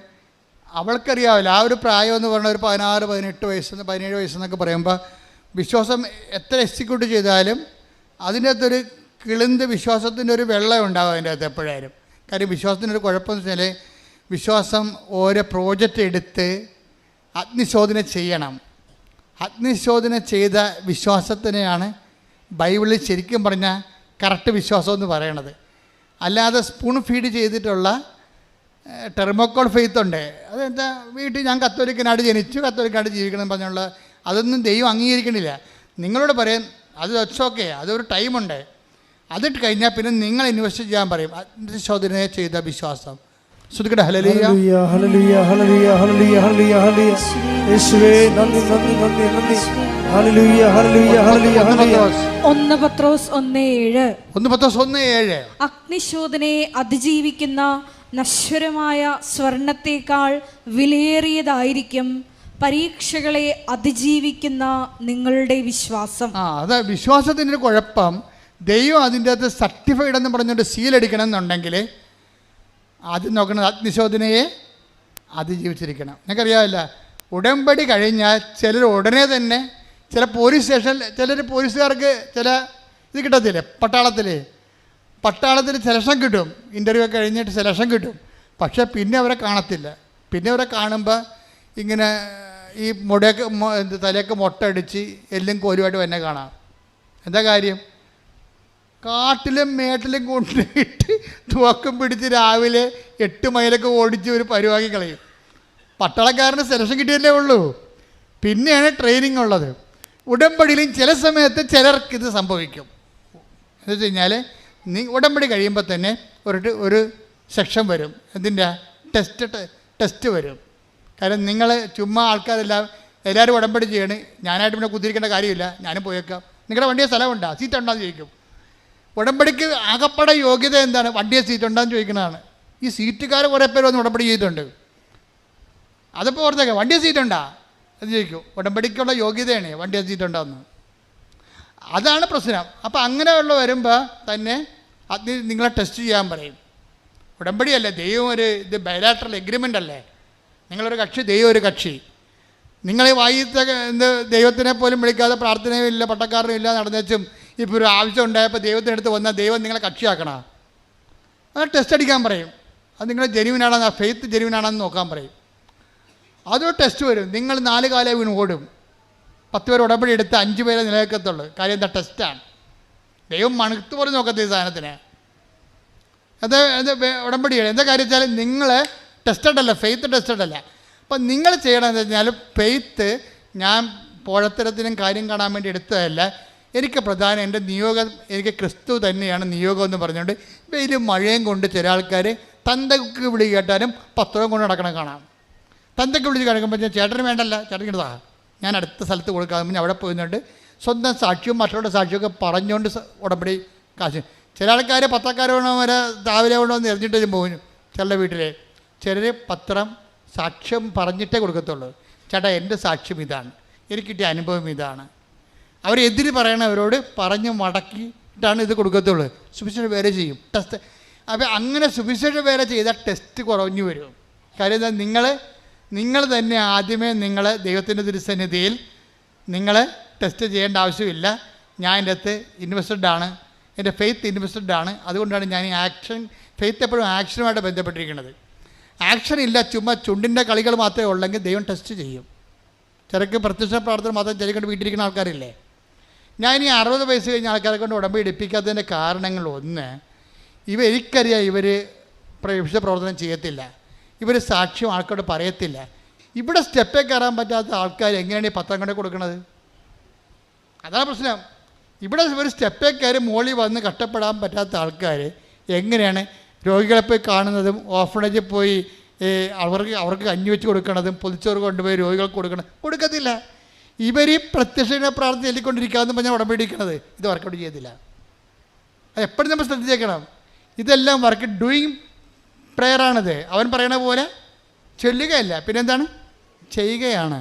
[SPEAKER 3] അവൾക്കറിയാവില്ല ആ ഒരു പ്രായം എന്ന് പറഞ്ഞാൽ ഒരു 16, 18 വയസ്സ് 17 വയസ്സെന്നൊക്കെ പറയുമ്പോൾ വിശ്വാസം എത്ര എക്സിക്യൂട്ട് ചെയ്താലും അതിൻ്റെ അകത്തൊരു കിളിന്ത് വിശ്വാസത്തിൻ്റെ ഒരു വെള്ളം ഉണ്ടാകും അതിൻ്റെ അകത്ത് എപ്പോഴായാലും. കാര്യം വിശ്വാസത്തിനൊരു കുഴപ്പമെന്ന് വെച്ചാൽ വിശ്വാസം ഓരോ പ്രോജക്റ്റ് എടുത്ത് അഗ്നിശോധന ചെയ്യണം. അഗ്നിശോധന ചെയ്ത വിശ്വാസത്തിനെയാണ് ബൈബിളിൽ ശരിക്കും പറഞ്ഞാൽ കറക്റ്റ് വിശ്വാസം എന്ന് പറയണത്. അല്ലാതെ സ്പൂൺ ഫീഡ് ചെയ്തിട്ടുള്ള ടെർമോക്കോൾ ഫെയ്ത്ത് ഉണ്ട്. അതെന്താ, വീട്ടിൽ ഞാൻ കത്തോലിക്കനായിട്ട് ജനിച്ചു, കത്തോലിക്കായിട്ട് ജീവിക്കണം എന്ന് പറഞ്ഞുള്ള അതൊന്നും ദൈവം അംഗീകരിക്കണില്ല. നിങ്ങളോട് പറയാൻ അത് ഓക്കെ, അതൊരു ടൈമുണ്ട്. അതിട്ട് കഴിഞ്ഞാൽ പിന്നെ നിങ്ങൾ ഇൻവെസ്റ്റ് ചെയ്യാൻ പറയും. അഗ്നിശോധന ചെയ്ത വിശ്വാസം. ശ്രുതിക്കട്ടെ ഹല്ലേലൂയ.
[SPEAKER 2] ഹല്ലേലൂയ ഹല്ലേലൂയ ഹല്ലേലൂയ ഹല്ലേലൂയ ഹല്ലേലൂയ. യേശുവേ നന്ദി നന്ദി നന്ദി നന്ദി. ഹല്ലേലൂയ ഹല്ലേലൂയ ഹല്ലേലൂയ ഹല്ലേലൂയ.
[SPEAKER 4] 1 പത്രോസ് 1:7 അഗ്നിശോധനയെ അതിജീവിക്കുന്ന നശ്വരമായ സ്വർണത്തേക്കാൾ വിലയേറിയതായിരിക്കും പരീക്ഷകളെ അതിജീവിക്കുന്ന നിങ്ങളുടെ വിശ്വാസം.
[SPEAKER 3] അത് വിശ്വാസത്തിൻ്റെ കുഴപ്പം, ദൈവം അതിൻ്റെ അകത്ത് സർട്ടിഫൈഡ് എന്ന് പറഞ്ഞുകൊണ്ട് സീലടിക്കണം എന്നുണ്ടെങ്കിൽ ആദ്യം നോക്കുന്നത് അഗ്നിശോധനയെ അതിജീവിച്ചിരിക്കണം. നിങ്ങൾക്കറിയാമല്ല, ഉടമ്പടി കഴിഞ്ഞാൽ ചിലർ ഉടനെ തന്നെ ചില പോലീസ് സ്റ്റേഷനിൽ ചിലർ പോലീസുകാർക്ക് ചില ഇത് കിട്ടത്തില്ലേ, പട്ടാളത്തിൽ സെലക്ഷൻ കിട്ടും, ഇൻ്റർവ്യൂ ഒക്കെ കഴിഞ്ഞിട്ട് സെലക്ഷൻ കിട്ടും. പക്ഷേ പിന്നെ അവരെ കാണത്തില്ല. പിന്നെ അവരെ കാണുമ്പോൾ ഇങ്ങനെ ഈ തലയൊക്കെ മൊട്ടടിച്ച് എല്ലും കോലുമായിട്ട് തന്നെ കാണാം. എന്താ കാര്യം? കാട്ടിലും മേട്ടിലും കൊണ്ടിട്ട് തുവക്കം പിടിച്ച് രാവിലെ 8 മൈലൊക്കെ ഓടിച്ച് ഒരു പരിവാക്കി കളയും. പട്ടാളക്കാരന് സെലക്ഷൻ കിട്ടിയല്ലേ ഉള്ളൂ. പിന്നെയാണ് ട്രെയിനിങ് ഉള്ളത്. ഉടമ്പടിയിലും ചില സമയത്ത് ചിലർക്ക് ഇത് സംഭവിക്കും. എന്ന് വെച്ച് കഴിഞ്ഞാൽ ഉടമ്പടി കഴിയുമ്പോൾ തന്നെ ഒരു സെക്ഷൻ വരും. എന്തിൻ്റെ ടെസ്റ്റ് വരും. കാരണം നിങ്ങൾ ചുമ്മാ എല്ലാവരും ഉടമ്പടി ചെയ്യണേ, ഞാനായിട്ട് പിന്നെ കുത്തിരിക്കേണ്ട കാര്യമില്ല, ഞാനും പോയേക്കാം. നിങ്ങളുടെ വണ്ടിയെ സ്ഥലമുണ്ടോ, സീറ്റ് ഉണ്ടോയെന്ന് ചോദിക്കും. ഉടമ്പടിക്ക് ആകപ്പാടെ യോഗ്യത എന്താണ്? വണ്ടിയെ സീറ്റ് ഉണ്ടോയെന്ന് ചോദിക്കുന്നതാണ്. ഈ സീറ്റുകാർ കുറേ പേര് വന്ന് ഉടമ്പടി ചെയ്തിട്ടുണ്ട്. അതിപ്പോൾ ഓർത്തേക്ക, വണ്ടിയെ സീറ്റ് ഉണ്ടോ എന്ന് ചോദിക്കും. ഉടമ്പടിക്കുള്ള യോഗ്യതയാണ് വണ്ടിയെ സീറ്റ് ഉണ്ടോയെന്ന്. അതാണ് പ്രശ്നം. അപ്പോൾ അങ്ങനെയുള്ള വരുമ്പോൾ തന്നെ അത് നിങ്ങളെ ടെസ്റ്റ് ചെയ്യാൻ പറയും. ഉടമ്പടിയല്ലേ, ദൈവം ഇത് ബയലാട്രൽ എഗ്രിമെൻ്റ് അല്ലേ. നിങ്ങളൊരു കക്ഷി, ദൈവം ഒരു കക്ഷി. നിങ്ങളെ വായിത്ത ദൈവത്തിനെ പോലും വിളിക്കാതെ പ്രാർത്ഥനയും ഇല്ല, പട്ടക്കാരനും ഇല്ല നടന്നേച്ചും ഇപ്പോൾ ഒരു ആവശ്യം ഉണ്ടായപ്പോൾ ദൈവത്തിനടുത്ത് വന്നാൽ ദൈവം നിങ്ങളെ കക്ഷിയാക്കണം. അത് ടെസ്റ്റ് അടിക്കാൻ പറയും. അത് നിങ്ങൾ ജെന്യുവിനാണെന്ന്, ഫെയ്ത്ത് ജെന്യുവിനാണെന്ന് നോക്കാൻ പറയും. അതൊരു ടെസ്റ്റ് വരും. നിങ്ങൾ 4 കാലം വീണ് ഓടും. 10 പേർ ഉടമ്പടി എടുത്ത് 5 പേരെ നിലനിൽക്കത്തുള്ളൂ. കാര്യം എന്താ? ടെസ്റ്റാണ്. ദൈവം മണുത്ത് പോലും നോക്കത്ത ഈ സാധനത്തിന്. അത് ഉടമ്പടിയാണ്. എന്താ കാര്യം വെച്ചാൽ നിങ്ങൾ ടെസ്റ്റഡ് അല്ല, ഫെയ്ത്ത് ടെസ്റ്റഡ് അല്ല. അപ്പം നിങ്ങൾ ചെയ്യണമെന്ന് വെച്ചാൽ ഫെയ്ത്ത് ഞാൻ പോഴത്തരത്തിനും കാര്യം കാണാൻ വേണ്ടി എടുത്തതല്ല. എനിക്ക് പ്രധാനം എൻ്റെ നിയോഗം, എനിക്ക് ക്രിസ്തു തന്നെയാണ് നിയോഗം എന്ന് പറഞ്ഞുകൊണ്ട് വെയിലും മഴയും കൊണ്ട് ചില ആൾക്കാർ തന്തക്ക് വിളി കേട്ടാലും പത്രവും കൊണ്ട് നടക്കണം കാണാം. തന്തക്ക് വിളിച്ച് കിടക്കുമ്പോൾ ചേട്ടന് വേണ്ടല്ല, ചേട്ടൻ ഇതാ ഞാൻ അടുത്ത സ്ഥലത്ത് കൊടുക്കാതെ അവിടെ പോയിന്നുണ്ട് സ്വന്തം സാക്ഷ്യവും മറ്റുള്ള സാക്ഷിയൊക്കെ പറഞ്ഞുകൊണ്ട് ഉടമ്പടി കാശ്. ചില ആൾക്കാർ പത്രക്കാർ വേണോ വരെ രാവിലെ വേണോ എന്ന് എറിഞ്ഞിട്ട് പോകും. ചിലരുടെ വീട്ടിൽ ചിലർ പത്രം സാക്ഷ്യം പറഞ്ഞിട്ടേ കൊടുക്കത്തുള്ളൂ. ചേട്ടാ എൻ്റെ സാക്ഷ്യം ഇതാണ്, എനിക്ക് കിട്ടിയ അനുഭവം ഇതാണ്. അവരെതിര് പറയണവരോട് പറഞ്ഞ് മടക്കിയിട്ടാണ് ഇത് കൊടുക്കത്തുള്ളൂ. സുവിശേഷം വേറെ ചെയ്യും ടെസ്റ്റ്. അപ്പോൾ അങ്ങനെ സുവിശേഷം വേറെ ചെയ്താൽ ടെസ്റ്റ് കുറഞ്ഞു വരും. കാര്യം എന്താ? നിങ്ങൾ തന്നെ ആദ്യമേ ദൈവത്തിൻ്റെ തിരുസന്നിധിയിൽ നിങ്ങൾ ടെസ്റ്റ് ചെയ്യേണ്ട ആവശ്യമില്ല. ഞാൻ എൻ്റെ അകത്ത് ഇൻവെസ്റ്റഡ് ആണ്, എൻ്റെ ഫെയ്ത്ത് ഇൻവെസ്റ്റഡ് ആണ്. അതുകൊണ്ടാണ് ഞാൻ ഈ ഫെയ്ത്ത് എപ്പോഴും ആക്ഷനുമായിട്ട് ബന്ധപ്പെട്ടിരിക്കുന്നത്. ആക്ഷൻ ഇല്ല, ചുമ്മാ ചുണ്ടിൻ്റെ കളികൾ മാത്രമേ ഉള്ളെങ്കിൽ ദൈവം ടെസ്റ്റ് ചെയ്യും. ചിലക്ക് പ്രത്യക്ഷ പ്രാർത്ഥന മാത്രം ചെറിക്കൊണ്ട് വീട്ടിലിരിക്കുന്ന ആൾക്കാരില്ലേ. ഞാൻ ഈ 60 വയസ്സ് കഴിഞ്ഞ ആൾക്കാരെ കൊണ്ട് ഉടമ്പടി എടുപ്പിക്കാത്തതിൻ്റെ കാരണങ്ങൾ ഒന്ന്, എനിക്കറിയാം ഇവർ വിശുദ്ധ പ്രവർത്തനം ചെയ്യത്തില്ല, ഇവർ സാക്ഷ്യം ആൾക്കാരോട് പറയത്തില്ല. ഇവിടെ സ്റ്റെപ്പേ കയറാൻ പറ്റാത്ത ആൾക്കാർ എങ്ങനെയാണ് ഈ പത്രം കൊണ്ട് കൊടുക്കുന്നത്? അതാണ് പ്രശ്നം. ഇവിടെ ഒരു സ്റ്റെപ്പേ കയറി മോളിൽ വന്ന് കഷ്ടപ്പെടാൻ പറ്റാത്ത ആൾക്കാർ എങ്ങനെയാണ് രോഗികളെ പോയി കാണുന്നതും ഓർഫണേജിൽ പോയി അവർക്ക് കഞ്ഞി വെച്ച് കൊടുക്കണതും പൊതിച്ചോറ് കൊണ്ടുപോയി രോഗികൾക്ക് കൊടുക്കത്തില്ല. ഇവർ ഈ പ്രത്യക്ഷ പ്രാർത്ഥന ചൊല്ലിക്കൊണ്ടിരിക്കാമെന്ന് പറഞ്ഞാൽ ഉടമ്പടിക്കുന്നത് ഇത് വർക്കൗട്ട് ചെയ്യത്തില്ല. അത് എപ്പോഴും നമ്മൾ ശ്രദ്ധിച്ചേക്കണം. ഇതെല്ലാം വർക്ക് ഡൂയിങ് പ്രെയറാണിത്. അവൻ പറയണ പോലെ ചൊല്ലുകയല്ല, പിന്നെന്താണ്? ചെയ്യുകയാണ്.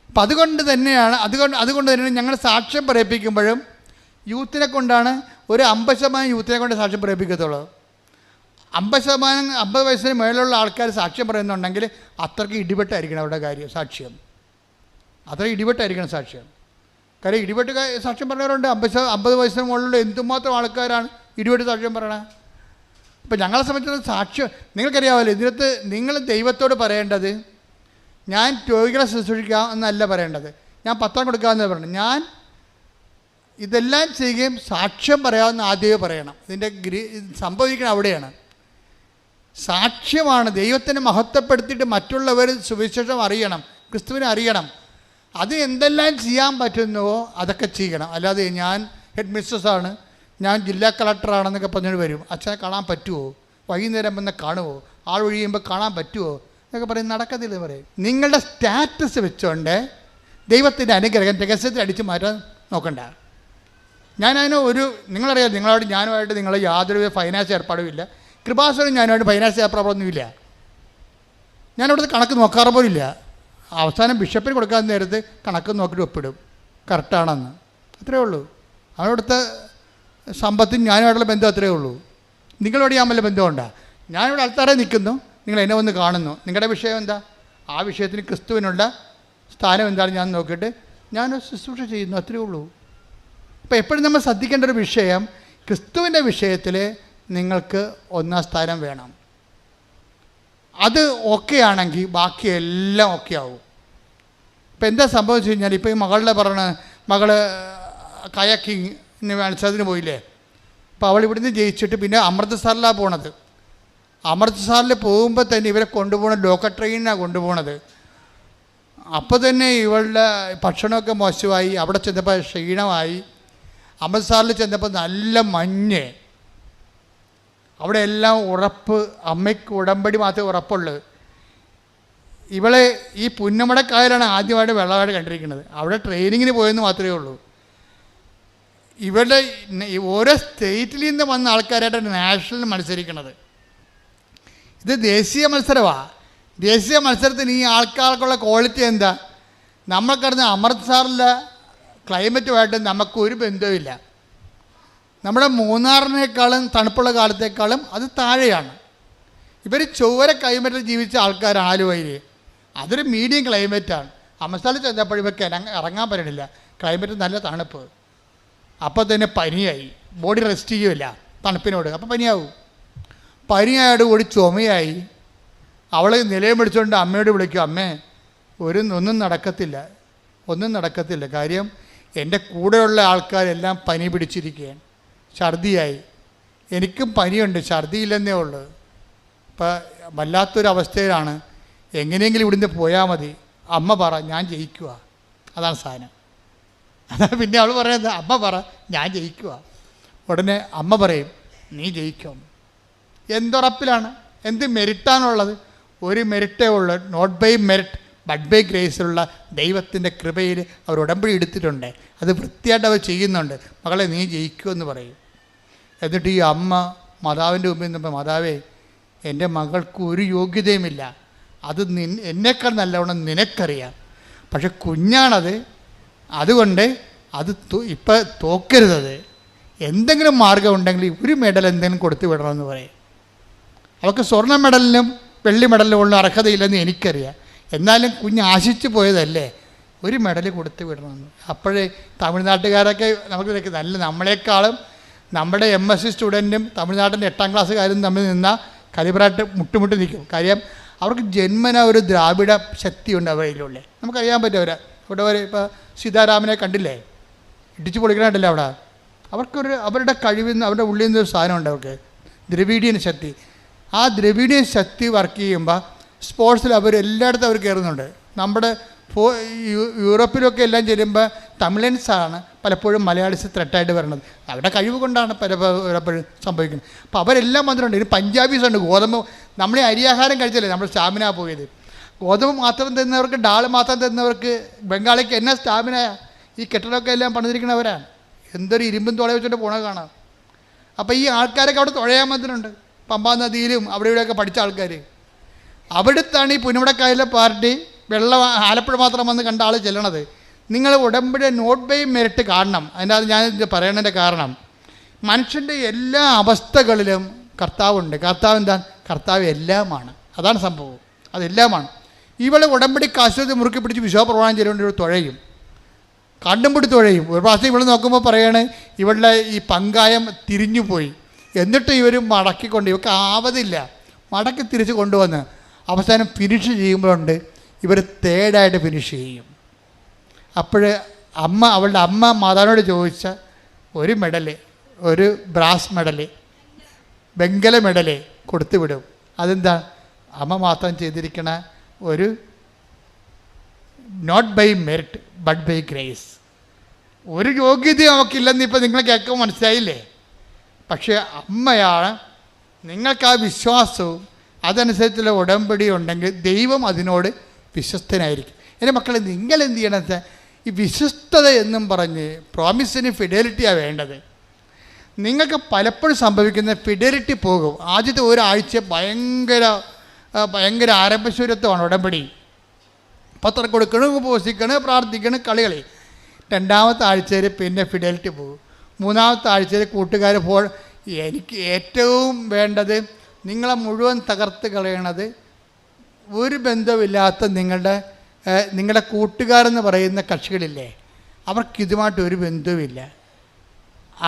[SPEAKER 3] അപ്പം അതുകൊണ്ട് തന്നെയാണ് ഞങ്ങൾ സാക്ഷ്യം പറയിപ്പിക്കുമ്പോഴും യൂത്തിനെ കൊണ്ടാണ് ഒരു 50% യൂത്തിനെ കൊണ്ട് സാക്ഷ്യം പറയിപ്പിക്കത്തുള്ളൂ. 50 വയസ്സിന് മേലുള്ള ആൾക്കാർ സാക്ഷ്യം പറയുന്നുണ്ടെങ്കിൽ അത്രയ്ക്ക് ഇടിപെട്ടായിരിക്കണം അവരുടെ കാര്യം സാക്ഷ്യം. അത്ര ഇടിപെട്ടായിരിക്കണം സാക്ഷ്യം. കാര്യം ഇടിപെട്ട് സാക്ഷ്യം പറഞ്ഞവരുണ്ട്. 50 വയസ്സിന് മുകളിലുള്ള എന്തുമാത്രം ആൾക്കാരാണ് ഇടിപെട്ട് സാക്ഷ്യം പറയണത്. ഇപ്പം ഞങ്ങളെ സംബന്ധിച്ചിടത്തോളം സാക്ഷ്യം നിങ്ങൾക്കറിയാമല്ലോ. ഇതിനകത്ത് നിങ്ങൾ ദൈവത്തോട് പറയേണ്ടത് ഞാൻ രോഗികളെ ശുശ്രൂഷിക്കാം എന്നല്ല പറയേണ്ടത്, ഞാൻ പത്രം കൊടുക്കാമെന്നല്ല പറയണം. ഞാൻ ഇതെല്ലാം ചെയ്യുകയും സാക്ഷ്യം പറയാമെന്ന് ആദ്യമേ പറയണം. ഇതിൻ്റെ സംഭവിക്കണം അവിടെയാണ്. സാക്ഷ്യമാണ്. ദൈവത്തിനെ മഹത്വപ്പെടുത്തിയിട്ട് മറ്റുള്ളവർ സുവിശേഷം അറിയണം, ക്രിസ്തുവിനെ അറിയണം. അത് എന്തെല്ലാം ചെയ്യാൻ പറ്റുന്നുവോ അതൊക്കെ ചെയ്യണം. അല്ലാതെ ഞാൻ ഹെഡ് മിസ്ട്രസ്സാണ്, ഞാൻ ജില്ലാ കളക്ടറാണെന്നൊക്കെ പറഞ്ഞുകൊണ്ട് വരും. അച്ഛനെ കാണാൻ പറ്റുമോ, വൈകുന്നേരം വന്ന് കാണുമോ, ആൾ ഒഴിയുമ്പോൾ കാണാൻ പറ്റുമോ എന്നൊക്കെ പറയും. നടക്കത്തില്ല പറയും. നിങ്ങളുടെ സ്റ്റാറ്റസ് വെച്ചുകൊണ്ട് ദൈവത്തിൻ്റെ അനുഗ്രഹം രഹസ്യത്തിൽ അടിച്ചു മാറ്റാൻ നോക്കണ്ട. ഞാനതിന് നിങ്ങളറിയാം, നിങ്ങളോട് ഞാനുമായിട്ട് നിങ്ങൾ യാതൊരു ഫൈനാൻസ് ഏർപ്പാടുമില്ല. കൃപാസനം ഞാനുമായിട്ട് ഫൈനാൻസ് ഏർപ്പാടൊന്നുമില്ല. ഞാനവിടുത്തെ കണക്ക് നോക്കാറ് പോലില്ല. അവസാനം ബിഷപ്പിന് കൊടുക്കാൻ നേരത്ത് കണക്ക് നോക്കിയിട്ട് ഒപ്പിടും കറക്റ്റാണെന്ന്. അത്രയേ ഉള്ളൂ. അവിടുത്തെ സമ്പത്തിന് ഞാനുമായിട്ടുള്ള ബന്ധം അത്രയേ ഉള്ളൂ. നിങ്ങളോട് ഞാൻ വല്ല ബന്ധമുണ്ടോ? ഞാനിവിടെ ആൾക്കാരെ നിൽക്കുന്നു, നിങ്ങൾ എന്നെ വന്ന് കാണുന്നു. നിങ്ങളുടെ വിഷയം എന്താ? ആ വിഷയത്തിന് ക്രിസ്തുവിനുള്ള സ്ഥാനം എന്താണ് ഞാൻ നോക്കിയിട്ട് ഞാൻ ശുശ്രൂഷ ചെയ്യുന്നു. അത്രയേ ഉള്ളൂ. അപ്പോൾ എപ്പോഴും നമ്മൾ ശ്രദ്ധിക്കേണ്ട ഒരു വിഷയം, ക്രിസ്തുവിൻ്റെ വിഷയത്തിൽ നിങ്ങൾക്ക് ഒന്നാം സ്ഥാനം വേണം. അത് ഓക്കെ ആണെങ്കിൽ ബാക്കിയെല്ലാം ഓക്കെ ആവും. ഇപ്പം എന്താ സംഭവിച്ചു കഴിഞ്ഞാൽ, ഇപ്പോൾ ഈ മകളുടെ മകൾ കയാക്കിങ് മത്സരത്തിന് പോയില്ലേ. അപ്പോൾ അവൾ ഇവിടുന്ന് ജയിച്ചിട്ട് പിന്നെ അമൃത്സറിലാണ് പോണത്. അമൃത്സറിൽ പോകുമ്പോൾ തന്നെ ഇവരെ കൊണ്ടുപോകണ ലോക്കൽ ട്രെയിനിനാണ് കൊണ്ടുപോകണത്. അപ്പോൾ തന്നെ ഇവളുടെ ഭക്ഷണമൊക്കെ മോശമായി. അവിടെ ചെന്നപ്പോൾ ക്ഷീണമായി. അമൃത്സറിൽ ചെന്നപ്പോൾ നല്ല മഞ്ഞ്. അവിടെ എല്ലാം ഉറപ്പ്, അമ്മയ്ക്ക് ഉടമ്പടി മാത്രമേ ഉറപ്പുള്ളൂ. ഇവളെ ഈ പുന്നമടക്കായലാണ് ആദ്യമായിട്ട് വെള്ളമായിട്ട് കണ്ടിരിക്കുന്നത്. അവിടെ ട്രെയിനിങ്ങിന് പോയെന്ന് മാത്രമേ ഉള്ളൂ. ഇവിടെ ഓരോ സ്റ്റേറ്റിൽ നിന്ന് വന്ന ആൾക്കാരായിട്ട് നാഷണൽ മത്സരിക്കണത്. ഇത് ദേശീയ മത്സരമാണ്. ദേശീയ മത്സരത്തിന് ഈ ആൾക്കാർക്കുള്ള ക്വാളിറ്റി എന്താ? നമ്മൾ കിടന്ന് അമൃത്സറിലെ ക്ലൈമറ്റുമായിട്ട് നമുക്കൊരു ബന്ധവുമില്ല. നമ്മുടെ മൂന്നാറിനേക്കാളും തണുപ്പുള്ള കാലത്തേക്കാളും അത് താഴെയാണ്. ഇവർ ചൊവ്വര ക്ലൈമറ്റിൽ ജീവിച്ച ആൾക്കാരാണ്. ആലുവയിൽ അതൊരു മീഡിയം ക്ലൈമറ്റാണ്. അമൃത്സറിൽ ചെന്നപ്പോൾ ഇവർക്ക് ഇറങ്ങാൻ പറ്റണില്ല. ക്ലൈമറ്റ് നല്ല തണുപ്പ്. അപ്പോൾ തന്നെ പനിയായി. ബോഡി റെസ്റ്റ് ചെയ്യുമില്ല തണുപ്പിനോട്. അപ്പോൾ പനിയാവും. പനിയായോട് കൂടി ചുമയായി. അവൾ നിലയം പിടിച്ചുകൊണ്ട് അമ്മയോട് വിളിക്കും, അമ്മേ ഒന്നും നടക്കത്തില്ല. കാര്യം എൻ്റെ കൂടെയുള്ള ആൾക്കാരെല്ലാം പനി പിടിച്ചിരിക്കുകയാണ്, ഛർദിയായി. എനിക്കും പനിയുണ്ട്, ഛർദിയില്ലെന്നേ ഉള്ളൂ. ഇപ്പം വല്ലാത്തൊരവസ്ഥയിലാണ്. എങ്ങനെയെങ്കിലും ഇവിടുന്ന് പോയാൽ മതി. അമ്മ പറ ഞാൻ ജയിക്കുക. അതാണ് സാധനം. അതാണ് പിന്നെ അവൾ പറയുന്നത്, അമ്മ പറ ഞാൻ ജയിക്കുക. ഉടനെ അമ്മ പറയും നീ ജയിക്കും. എന്തുറപ്പിലാണ്? എന്ത് മെരിറ്റാണുള്ളത്? ഒരു മെരിറ്റേ ഉള്ളൂ. Not by merit but by ഗ്രേസിലുള്ള ദൈവത്തിൻ്റെ കൃപയിൽ അവർ ഉടമ്പടി എടുത്തിട്ടുണ്ട്. അത് വൃത്തിയായിട്ട് അവർ ചെയ്യുന്നുണ്ട്. മകളെ നീ ജയിക്കുമെന്ന് പറയും. എന്നിട്ട് ഈ അമ്മ മാതാവിൻ്റെ മുമ്പിൽ നിന്നപ്പോൾ, മാതാവേ എൻ്റെ മകൾക്ക് ഒരു യോഗ്യതയുമില്ല, അത് എന്നേക്കാൾ നല്ലവണ്ണം നിനക്കറിയാം, പക്ഷെ കുഞ്ഞാണത്, അതുകൊണ്ട് അത് ഇപ്പം തോക്കരുതത്. എന്തെങ്കിലും മാർഗം ഉണ്ടെങ്കിൽ ഒരു മെഡൽ എന്തെങ്കിലും കൊടുത്തു വിടണമെന്ന് പറയും. അവൾക്ക് സ്വർണ്ണ മെഡലിനും വെള്ളി മെഡലിനും ഉള്ള അർഹതയില്ലെന്ന് എനിക്കറിയാം. എന്നാലും കുഞ്ഞ് ആശിച്ചു പോയതല്ലേ, ഒരു മെഡൽ കൊടുത്തു വിടണമെന്ന്. അപ്പോഴേ തമിഴ്നാട്ടുകാരൊക്കെ നമുക്ക് നമ്മളെക്കാളും നമ്മുടെ MSc സ്റ്റുഡൻറ്റും തമിഴ്നാട്ടിൻ്റെ 8ാം ക്ലാസ്സുകാരും തമ്മിൽ നിന്ന കലിബറായിട്ട് മുട്ടുമുട്ടി നിൽക്കും. കാര്യം അവർക്ക് ജന്മന ഒരു ദ്രാവിഡ ശക്തിയുണ്ട് അവരിലുള്ളിൽ. നമുക്കറിയാൻ പറ്റും. അവിടെ ഒരു ഇപ്പോൾ സീതാരാമനെ കണ്ടില്ലേ, ഇടിച്ചു പൊളിക്കണായിട്ടില്ല അവിടെ. അവരുടെ കഴിവിൽ നിന്ന്, അവരുടെ ഉള്ളിൽ നിന്നൊരു സാധനമുണ്ട് അവർക്ക്, ദ്രവീഡിയൻ ശക്തി. ആ ദ്രവീഡിയൻ ശക്തി വർക്ക് ചെയ്യുമ്പോൾ സ്പോർട്സിൽ എല്ലായിടത്തും അവർ കയറുന്നുണ്ട്. നമ്മുടെ യൂറോപ്പിലൊക്കെ എല്ലാം ചെല്ലുമ്പോൾ തമിഴൻസാണ് പലപ്പോഴും മലയാളീസ് ത്രെട്ടായിട്ട് വരുന്നത്. അവരുടെ കഴിവ് കൊണ്ടാണ് പലപ്പോഴും സംഭവിക്കുന്നത്. അപ്പോൾ അവരെല്ലാം വന്നിട്ടുണ്ട്. ഇനി പഞ്ചാബീസുണ്ട്. ഗോതമ്പ്, നമ്മളെ അരിയാഹാരം കഴിച്ചല്ലേ നമ്മൾ സ്റ്റാമിന പോയത്. ഗോതമ്പ് മാത്രം തരുന്നവർക്ക്, ഡാൾ മാത്രം തരുന്നവർക്ക്, ബംഗാളിക്ക് എന്നാ സ്റ്റാമിന. ഈ കെട്ടിടമൊക്കെ എല്ലാം പണിതിരിക്കുന്നവരാണ്. എന്തൊരു ഇരുമ്പും തുള വെച്ചിട്ട് പോണ കാണാം. അപ്പോൾ ഈ ആൾക്കാരൊക്കെ അവിടെ തുഴയാൻ വന്നിട്ടുണ്ട്. പമ്പാ നദിയിലും അവിടെ ഇവിടെയൊക്കെ പഠിച്ച ആൾക്കാർ. അവിടുത്താണ് ഈ പുന്നമടക്കായലിലെ പാർട്ടി വെള്ളം ആലപ്പുഴ മാത്രം വന്ന് കണ്ട ആൾ ചെല്ലണത്. നിങ്ങൾ ഉടമ്പടി നോട്ട് ബൈ മെറിറ്റ് കാണണം. അതിനകത്ത് ഞാൻ പറയണതിൻ്റെ കാരണം, മനുഷ്യൻ്റെ എല്ലാ അവസ്ഥകളിലും കർത്താവുണ്ട്. കർത്താവ് എന്താ? കർത്താവ് എല്ലാമാണ്. അതാണ് സംഭവം. അതെല്ലാമാണ്. ഇവളെ ഉടമ്പടി കാശ്വതി മുറുക്കി പിടിച്ച് വിശ്വാസപ്രമാണം ചെയ്തുകൊണ്ട് ഇവൾ തുഴയും, കണ്ടും പിടി തുഴയും. ഒരു പ്രാവശ്യം ഇവൾ നോക്കുമ്പോൾ പറയാണ് ഇവളുടെ ഈ പങ്കായം തിരിഞ്ഞു പോയി. എന്നിട്ട് ഇവർ മടക്കിക്കൊണ്ട്, ഇവർക്ക് ആവതില്ല, മടക്കി തിരിച്ച് കൊണ്ടുവന്ന് അവസാനം ഫിനിഷ് ചെയ്യുമ്പോഴുണ്ട് ഇവർ തേർഡായിട്ട് ഫിനിഷ് ചെയ്യും. അപ്പോൾ അവളുടെ അമ്മ മാതാവിനോട് ചോദിച്ച ഒരു മെഡല്, ഒരു ബ്രാസ് മെഡല്, വെങ്കല മെഡല് കൊടുത്തു വിടും. അതെന്താ? അമ്മ മാത്രം ചെയ്തിരിക്കണ ഒരു not by merit but by grace. ഒരു യോഗ്യതയും അവൾക്കില്ലെന്ന് ഇപ്പോൾ നിങ്ങൾ കേൾക്കുമ്പോൾ മനസ്സിലായില്ലേ? പക്ഷേ അമ്മയാണ്. നിങ്ങൾക്ക് ആ വിശ്വാസവും അതനുസരിച്ചുള്ള ഉടമ്പടി ഉണ്ടെങ്കിൽ ദൈവം അതിനോട് വിശ്വസ്തനായിരിക്കും. എൻ്റെ മക്കളെ, നിങ്ങൾ എന്ത് ചെയ്യണമെന്ന് വെച്ചാൽ ഈ വിശ്വസ്തത എന്നും പറഞ്ഞ് പ്രോമിസിന് ഫിഡലിറ്റിയാണ് വേണ്ടത്. നിങ്ങൾക്ക് പലപ്പോഴും സംഭവിക്കുന്ന ഫിഡലിറ്റി പോകും. ആദ്യത്തെ ഒരാഴ്ച ഭയങ്കര ആരംഭശൂരത്വമാണ് ഉടമ്പടി. പത്രം കൊടുക്കണം, ഉപവസിക്കണം, പ്രാർത്ഥിക്കണം, കളികളി. രണ്ടാമത്തെ ആഴ്ചയിൽ പിന്നെ ഫിഡലിറ്റി പോകും. മൂന്നാമത്തെ ആഴ്ചയിൽ കൂട്ടുകാർ എനിക്ക് ഏറ്റവും വേണ്ടത് നിങ്ങളെ മുഴുവൻ തകർത്ത് കളയണത് ഒരു ബന്ധമില്ലാത്ത നിങ്ങളുടെ കൂട്ടുകാരെന്ന് പറയുന്ന കക്ഷികളില്ലേ, അവർക്കിതുമായിട്ട് ഒരു ബന്ധവുമില്ല.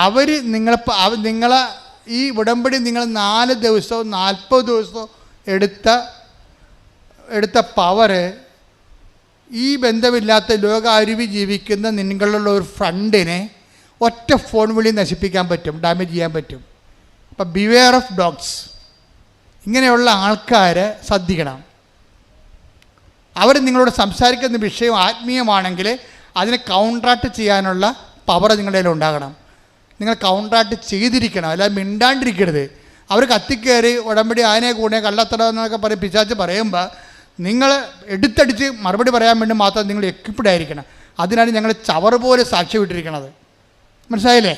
[SPEAKER 3] അവർ നിങ്ങളെ ഈ ഉടമ്പടി നിങ്ങൾ 4 ദിവസവും 40 ദിവസവും എടുത്ത പവറ് ഈ ബന്ധമില്ലാത്ത ലോകാരുവി ജീവിക്കുന്ന നിങ്ങളുള്ള ഒരു ഫ്രണ്ടിനെ ഒറ്റ ഫോൺ വിളി നശിപ്പിക്കാൻ പറ്റും, ഡാമേജ് ചെയ്യാൻ പറ്റും. അപ്പം ബിവെയർ ഓഫ് ഡോഗ്സ്. ഇങ്ങനെയുള്ള ആൾക്കാരെ ശ്രദ്ധിക്കണം. അവർ നിങ്ങളോട് സംസാരിക്കുന്ന വിഷയം ആത്മീയമാണെങ്കിൽ അതിനെ കൗണ്ടറാക്ട് ചെയ്യാനുള്ള പവർ നിങ്ങളുടെ കയ്യിൽ ഉണ്ടാകണം. നിങ്ങൾ കൗണ്ടറാക്ട് ചെയ്തിരിക്കണം, അല്ലാതെ മിണ്ടാണ്ടിരിക്കരുത്. അവർ കത്തിക്കയറി ഉടമ്പടി ആനയെ കൂടെ കള്ളത്തടമെന്നൊക്കെ പറയും പിശാച് പറയുമ്പോൾ നിങ്ങൾ എടുത്തടിച്ച് മറുപടി പറയാൻ വേണ്ടി മാത്രം നിങ്ങൾ എക്വിപ്ഡ് ആയിരിക്കണം. അതിനാണ് ഞങ്ങൾ ചവറ് പോലെ സാക്ഷ്യം ഇട്ടിരിക്കണത്. മനസ്സിലായില്ലേ?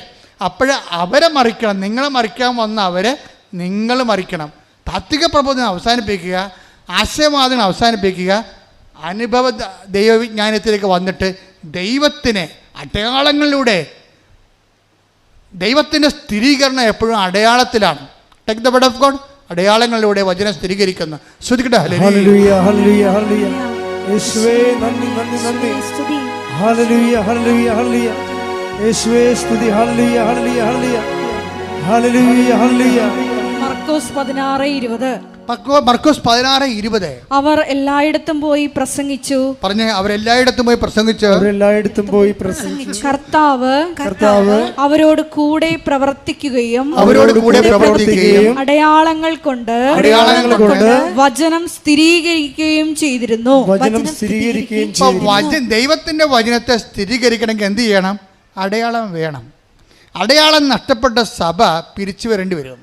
[SPEAKER 3] അവരെ മറിക്കണം. നിങ്ങളെ മറിക്കാൻ വന്ന അവരെ നിങ്ങൾ മറിക്കണം. താത്വിക പ്രബോധനം അവസാനിപ്പിക്കുക, ആശയവാദങ്ങൾ അവസാനിപ്പിക്കുക, അനുഭവ ദൈവവിജ്ഞാനത്തിലേക്ക് വന്നിട്ട് ദൈവത്തിന് അടയാളങ്ങളിലൂടെ, ദൈവത്തിൻ്റെ സ്ഥിരീകരണം എപ്പോഴും അടയാളത്തിലാണ്. Take the word of God. അടയാളങ്ങളിലൂടെ വചനം സ്ഥിരീകരിക്കുന്നു. ശ്രദ്ധിക്കട്ടെ.
[SPEAKER 2] ഹല്ലേലൂയ, ഹല്ലേലൂയ, ഹല്ലേലൂയ. യേശുവേ നന്ദി, നന്ദി, നന്ദി. ഹല്ലേലൂയ, ഹല്ലേലൂയ, ഹല്ലേലൂയ. യേശുവേ സ്തുതി. ഹല്ലേലൂയ, ഹല്ലേലൂയ, ഹല്ലേലൂയ. ഹല്ലേലൂയ, ഹല്ലേലൂയ.
[SPEAKER 4] മർക്കോസ് 16:20.
[SPEAKER 3] മർക്കോസ് 16:20.
[SPEAKER 4] അവർ എല്ലായിടത്തും പോയി പ്രസംഗിച്ചു.
[SPEAKER 3] പറഞ്ഞേ, അവരെല്ലായിടത്തും പോയി പ്രസംഗിച്ചു.
[SPEAKER 2] അവരെല്ലായിടത്തും പോയി പ്രസംഗിച്ചു.
[SPEAKER 4] കർത്താവ് അവരോട് കൂടെ പ്രവർത്തിക്കുകയും അടയാളങ്ങൾ കൊണ്ട് വചനം സ്ഥിരീകരിക്കുകയും ചെയ്തിരുന്നു.
[SPEAKER 3] ദൈവത്തിന്റെ വചനത്തെ സ്ഥിരീകരിക്കണമെങ്കിൽ എന്ത് ചെയ്യണം? അടയാളം വേണം. അടയാളം നഷ്ടപ്പെട്ട സഭ പിരിച്ചു വരേണ്ടി വരും.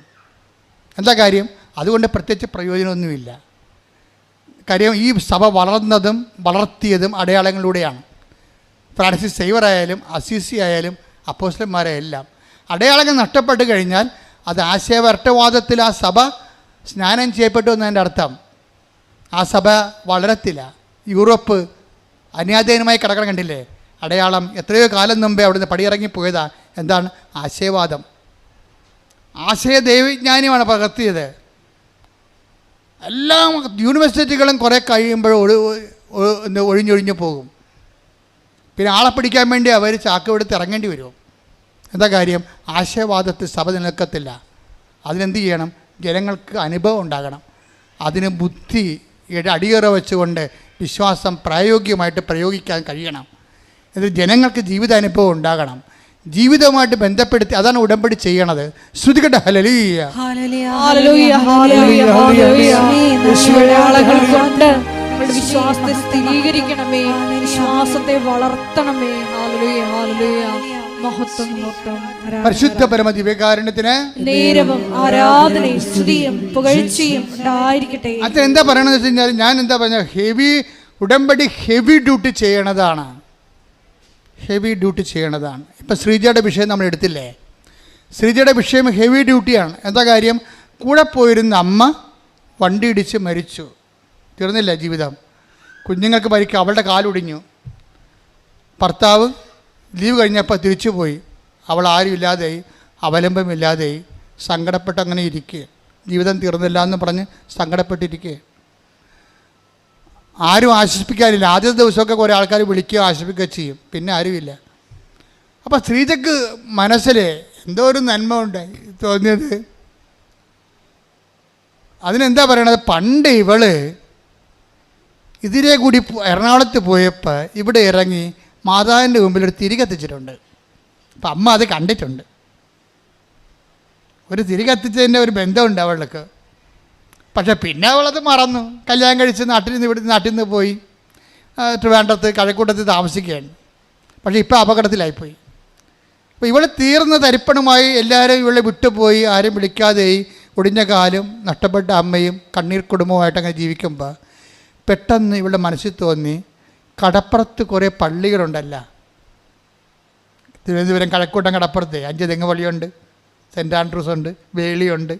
[SPEAKER 3] എന്താ കാര്യം? അതുകൊണ്ട് പ്രത്യേകിച്ച് പ്രയോജനമൊന്നുമില്ല. കാര്യം ഈ സഭ വളർന്നതും വളർത്തിയതും അടയാളങ്ങളിലൂടെയാണ്. ഫ്രാൻസിസ് സേവർ ആയാലും അസീസി ആയാലും അപ്പോസ്തലന്മാരെല്ലാം അടയാളങ്ങൾ നഷ്ടപ്പെട്ട് കഴിഞ്ഞാൽ അത് ആശയവരട്ടവാദത്തിൽ ആ സഭ സ്നാനം ചെയ്യപ്പെട്ടു എന്നതിൻ്റെ അർത്ഥം. ആ സഭ വളരത്തില്ല. യൂറോപ്പ് അന്യാധീനമായി കിടക്കണം, കണ്ടില്ലേ? അടയാളം എത്രയോ കാലം മുമ്പേ അവിടുന്ന് പടിയിറങ്ങിപ്പോയതാ. എന്താണ്? ആശയവാദം. ആശയ ദൈവവിജ്ഞാനിയാണ് പകർത്തിയത്. എല്ലാ യൂണിവേഴ്സിറ്റികളും കുറേ കഴിയുമ്പോൾ ഒഴിഞ്ഞൊഴിഞ്ഞു പോകും. പിന്നെ ആളെ പിടിക്കാൻ വേണ്ടി അവർ ചാക്കെടുത്ത് ഇറങ്ങേണ്ടി വരും. എന്താ കാര്യം? ആശയവാദത്തിൽ സഭ നിലനിൽക്കത്തില്ല. അതിനെന്ത് ചെയ്യണം? ജനങ്ങൾക്ക് അനുഭവം ഉണ്ടാകണം. അതിന് ബുദ്ധി അടിയറ വെച്ചുകൊണ്ട് വിശ്വാസം പ്രായോഗികമായിട്ട് പ്രയോഗിക്കാൻ കഴിയണം. എന്നിട്ട് ജനങ്ങൾക്ക് ജീവിതാനുഭവം ഉണ്ടാകണം. ജീവിതവുമായിട്ട് ബന്ധപ്പെടുത്തി അതാണ് ഉടമ്പടി ചെയ്യണത്. ശ്രുതികട്ടെ. ഹല്ലേലൂയ,
[SPEAKER 4] ഹല്ലേലൂയ, ഹല്ലേലൂയ, ഹല്ലേലൂയ. അടയാളങ്ങൾ കൊണ്ട് വിശ്വാസത്തെ സ്ഥിരീകരിക്കണമേ, വിശ്വാസത്തെ വളർത്തണമേ. Hallelujah, hallelujah. മഹത്വം, മഹത്വം.
[SPEAKER 3] പരിശുദ്ധ പരമ ദിവ്യകാരുണ്യത്തിന്
[SPEAKER 4] നേരവും ആരാധനയും സ്തുതിയും പുകഴ്ചയും ഉണ്ടായിരിക്കട്ടെ.
[SPEAKER 3] അച്ഛൻ എന്താ പറയണമെന്ന് വെച്ച് കഴിഞ്ഞാൽ, ഞാൻ എന്താ പറഞ്ഞ ഉടമ്പടി ഹെവി ഡ്യൂട്ടി ചെയ്യണതാണ്. ഹെവി ഡ്യൂട്ടി ചെയ്യണതാണ്. ഇപ്പം ശ്രീജയുടെ വിഷയം നമ്മൾ എടുത്തില്ലേ? ശ്രീജയുടെ വിഷയം ഹെവി ഡ്യൂട്ടിയാണ്. എന്താ കാര്യം? കൂടെ പോയിരുന്ന അമ്മ വണ്ടി ഇടിച്ച് മരിച്ചു. തീർന്നില്ല ജീവിതം. കുഞ്ഞുങ്ങൾക്ക് മരിക്കുക, അവളുടെ കാലൊടിഞ്ഞു. ഭർത്താവ് ലീവ് കഴിഞ്ഞപ്പോൾ തിരിച്ചു പോയി. അവൾ ആരും ഇല്ലാതെയായി, അവലംബമില്ലാതെയായി, സങ്കടപ്പെട്ട് അങ്ങനെ ഇരിക്കുക. ജീവിതം തീർന്നില്ല എന്ന് പറഞ്ഞ് സങ്കടപ്പെട്ടിരിക്കുക. ആരും ആശ്വസിപ്പിക്കാനില്ല. ആദ്യത്തെ ദിവസമൊക്കെ കുറേ ആൾക്കാർ വിളിക്കുകയോ ആശ്വസിപ്പിക്കുകയോ ചെയ്യും, പിന്നെ ആരുമില്ല. അപ്പോൾ ശ്രീജക്ക് മനസ്സിൽ എന്തോ ഒരു നന്മ ഉണ്ടായി തോന്നിയത്. അതിനെന്താ പറയണത്? പണ്ട് ഇവള് ഇതിലേ കൂടി എറണാകുളത്ത് പോയപ്പോൾ ഇവിടെ ഇറങ്ങി മാതാവിൻ്റെ മുമ്പിൽ ഒരു തിരി കത്തിച്ചിട്ടുണ്ട്. അപ്പം അമ്മ അത് കണ്ടിട്ടുണ്ട്. ഒരു തിരി കത്തിച്ചതിൻ്റെ ഒരു ബന്ധമുണ്ട് അവൾക്ക്. പക്ഷെ പിന്നെ അവളത് മറന്നു. കല്യാണം കഴിച്ച് നാട്ടിൽ നിന്ന് പോയി ട്രിവാൻഡ്രത്ത് കഴക്കൂട്ടത്ത് താമസിക്കുകയാണ്. പക്ഷേ ഇപ്പോൾ അപകടത്തിലായിപ്പോയി. അപ്പോൾ ഇവൾ തീർന്ന തരിപ്പണമായി എല്ലാവരും ഇവളെ വിട്ടുപോയി, ആരും വിളിക്കാതെയായി, ഒടിഞ്ഞ കാലും നഷ്ടപ്പെട്ട അമ്മയും കണ്ണീർ കുടുംബമായിട്ട് അങ്ങനെ ജീവിക്കുമ്പോൾ പെട്ടെന്ന് ഇവളുടെ മനസ്സിൽ തോന്നി, കടപ്പുറത്ത് കുറേ പള്ളികളുണ്ടല്ല, തിരുവനന്തപുരം കഴക്കൂട്ടം കടപ്പുറത്ത് 5 തെങ്ങ് പള്ളിയുണ്ട്, സെൻറ്റ് ആൻഡ്രൂസ് ഉണ്ട്, വേളിയുണ്ട്,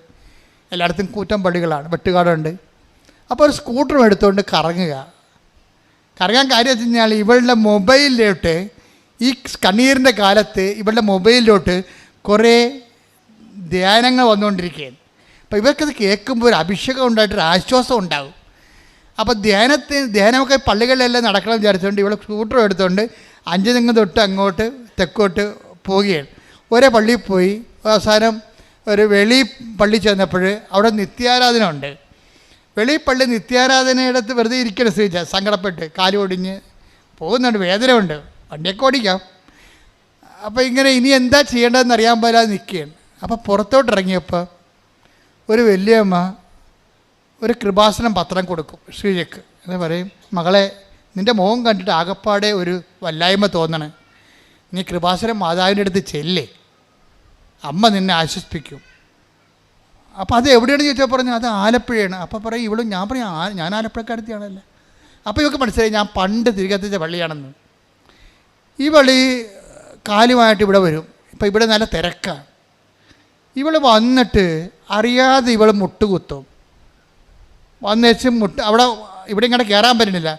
[SPEAKER 3] എല്ലായിടത്തും കൂറ്റം പള്ളികളാണ്, വെട്ടുകാടുണ്ട്. അപ്പോൾ ഒരു സ്കൂട്ടറും എടുത്തുകൊണ്ട് കറങ്ങാൻ കാര്യം വെച്ച് കഴിഞ്ഞാൽ ഇവളുടെ മൊബൈലിലോട്ട് ഈ കണ്ണീരിൻ്റെ കാലത്ത് ഇവളുടെ മൊബൈലിലോട്ട് കുറേ ധ്യാനങ്ങൾ വന്നുകൊണ്ടിരിക്കുകയാണ്. അപ്പോൾ ഇവർക്കത് കേൾക്കുമ്പോൾ ഒരു അഭിഷേകം ഉണ്ടായിട്ടൊരു ആശ്വാസം ഉണ്ടാകും. അപ്പോൾ ധ്യാനമൊക്കെ പള്ളികളിലെല്ലാം നടക്കണം വിചാരിച്ചുകൊണ്ട് ഇവൾ സ്കൂട്ടർ എടുത്തുകൊണ്ട് 5 തെങ്ങ് തൊട്ട് അങ്ങോട്ട് തെക്കോട്ട് പോവുകയാണ്. ഒരേ പള്ളിയിൽ പോയി അവസാനം ഒരു വെളി പള്ളി ചെന്നപ്പോൾ അവിടെ നിത്യാരാധന ഉണ്ട്. വെളി പള്ളി നിത്യാരാധനയിടത്ത് വെറുതെ ഇരിക്കണം ശ്രീജ, സങ്കടപ്പെട്ട് കാല് ഒടിഞ്ഞ് പോകുന്നുണ്ട്, വേദനയുണ്ട്, വണ്ടിയൊക്കെ ഓടിക്കാം. അപ്പോൾ ഇങ്ങനെ ഇനി എന്താ ചെയ്യേണ്ടതെന്ന് അറിയാൻ പോലാതെ നിൽക്കുകയാണ്. അപ്പോൾ പുറത്തോട്ട് ഇറങ്ങിയപ്പോൾ ഒരു വലിയമ്മ ഒരു കൃപാസനം പത്രം കൊടുക്കും ശ്രീജയ്ക്ക്. എന്ന് പറയും, മകളെ നിൻ്റെ മുഖം കണ്ടിട്ട് ആകപ്പാടെ ഒരു വല്ലായ്മ തോന്നണേ, നീ കൃപാസനം മാതാവിൻ്റെ അടുത്ത് ചെല്ലേ, അമ്മ നിന്നെ ആശ്വസിപ്പിക്കും. അപ്പോൾ അത് എവിടെയാണ് ചോദിച്ചാൽ പറഞ്ഞു അത് ആലപ്പുഴയാണ്. അപ്പോൾ പറയും ഇവളും, ഞാൻ പറയും ഞാൻ ആലപ്പുഴക്കാരത്തിയാണല്ലേ. അപ്പോൾ ഇവർക്ക് മനസ്സിലായി ഞാൻ പണ്ട് തിരികെത്തിച്ച പള്ളിയാണെന്ന്. ഈ പള്ളി കാലുമായിട്ട് ഇവിടെ വരും. ഇപ്പം ഇവിടെ നല്ല തിരക്കാണ്. ഇവൾ വന്നിട്ട് അറിയാതെ ഇവൾ മുട്ടുകുത്തും. വന്നേച്ച് അവിടെ ഇവിടെ ഇങ്ങനെ കയറാൻ പറ്റുന്നില്ല,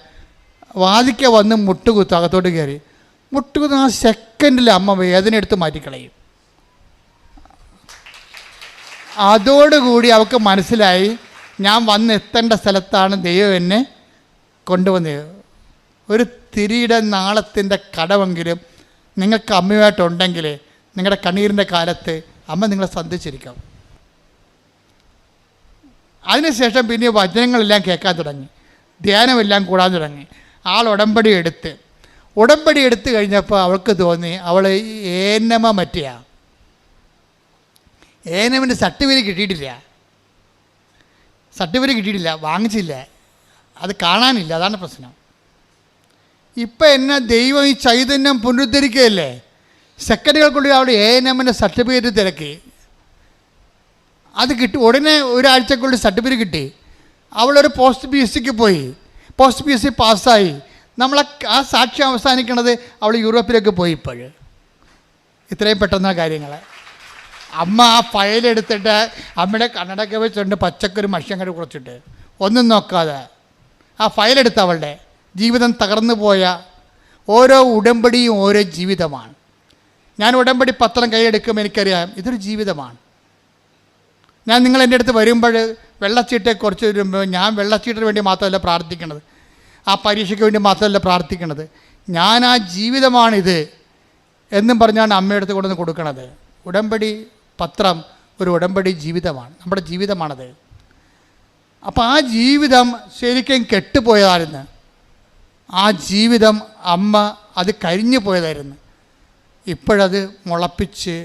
[SPEAKER 3] വാതിക്ക വന്ന് മുട്ടുകുത്തും, അകത്തോട്ട് കയറി മുട്ടുകുത്തും. ആ സെക്കൻഡിൽ അമ്മ വേദന എടുത്ത് മാറ്റിക്കളയും. അതോടുകൂടി അവൾക്ക് മനസ്സിലായി ഞാൻ വന്നെത്തേണ്ട സ്ഥലത്താണ് ദൈവം എന്നെ കൊണ്ടുവന്നത്. ഒരു തിരിയുടെ നാളത്തിൻ്റെ കടമെങ്കിലും നിങ്ങൾക്ക് അമ്മയുമായിട്ടുണ്ടെങ്കിൽ നിങ്ങളുടെ കണ്ണീരിൻ്റെ കാലത്ത് അമ്മ നിങ്ങളെ സന്ധിച്ചിരിക്കും. അതിനുശേഷം പിന്നെ വചനങ്ങളെല്ലാം കേൾക്കാൻ തുടങ്ങി, ധ്യാനമെല്ലാം കൂടാൻ തുടങ്ങി. ഉടമ്പടി എടുത്ത് കഴിഞ്ഞപ്പോൾ അവൾക്ക് തോന്നി അവൾ ഏനമ മറ്റിയാ, ഏനമിൻ്റെ സർട്ടിഫിക്കറ്റ് കിട്ടിയിട്ടില്ല, വാങ്ങിച്ചില്ല, അത് കാണാനില്ല, അതാണ് പ്രശ്നം. ഇപ്പം എന്നെ ദൈവം ഈ ചൈതന്യം പുനരുദ്ധരിക്കുകയല്ലേ, സെക്കൻഡുകൾക്കുള്ളിൽ അവിടെ ഏനമിൻ്റെ സർട്ടിഫിക്കറ്റ് തിരക്കി, അത് കിട്ടി. ഉടനെ ഒരാഴ്ചക്കുള്ളിൽ സർട്ടിഫിക്കറ്റ് കിട്ടി. അവളൊരു പോസ്റ്റ് PSCക്ക് പോയി, പോസ്റ്റ് PSC പാസ്സായി. ആ സാക്ഷ്യം അവസാനിക്കണത് അവൾ യൂറോപ്പിലേക്ക് പോയി. ഇത്രയും പെട്ടെന്ന കാര്യങ്ങൾ. അമ്മ ആ ഫയലെടുത്തിട്ട് അമ്മയുടെ കണ്ണടക്കെ വെച്ചുകൊണ്ട് പച്ചക്കൊരു മഷിയങ്ങോട്ട് കുറച്ചിട്ട് ഒന്നും നോക്കാതെ ആ ഫയലെടുത്ത് അവളുടെ ജീവിതം തകർന്നു പോയ ഓരോ ഉടമ്പടിയും ഓരോ ജീവിതമാണ്. ഞാൻ ഉടമ്പടി പത്രം കൈയെടുക്കുമ്പോൾ എനിക്കറിയാം ഇതൊരു ജീവിതമാണ്. ഞാൻ നിങ്ങൾ എൻ്റെ അടുത്ത് വരുമ്പോൾ വെള്ളച്ചീട്ടെക്കുറിച്ച് വരുമ്പോൾ ഞാൻ വെള്ളച്ചീട്ടിന് വേണ്ടി മാത്രമല്ല പ്രാർത്ഥിക്കണത്, ആ പരീക്ഷയ്ക്ക് വേണ്ടി മാത്രമല്ല പ്രാർത്ഥിക്കണത്, ഞാൻ ആ ജീവിതമാണിത് എന്നും പറഞ്ഞാണ് അമ്മയുടെ അടുത്ത് കൊണ്ടുവന്ന് കൊടുക്കണത്. ഉടമ്പടി പത്രം ഒരു ഉടമ്പടി ജീവിതമാണ്, നമ്മുടെ ജീവിതമാണത്. അപ്പോൾ ആ ജീവിതം ശരിക്കും കെട്ടുപോയതായിരുന്നു. ആ ജീവിതം അമ്മ അത് കരിഞ്ഞു പോയതായിരുന്നു. ഇപ്പോഴത് മുളപ്പിച്ച്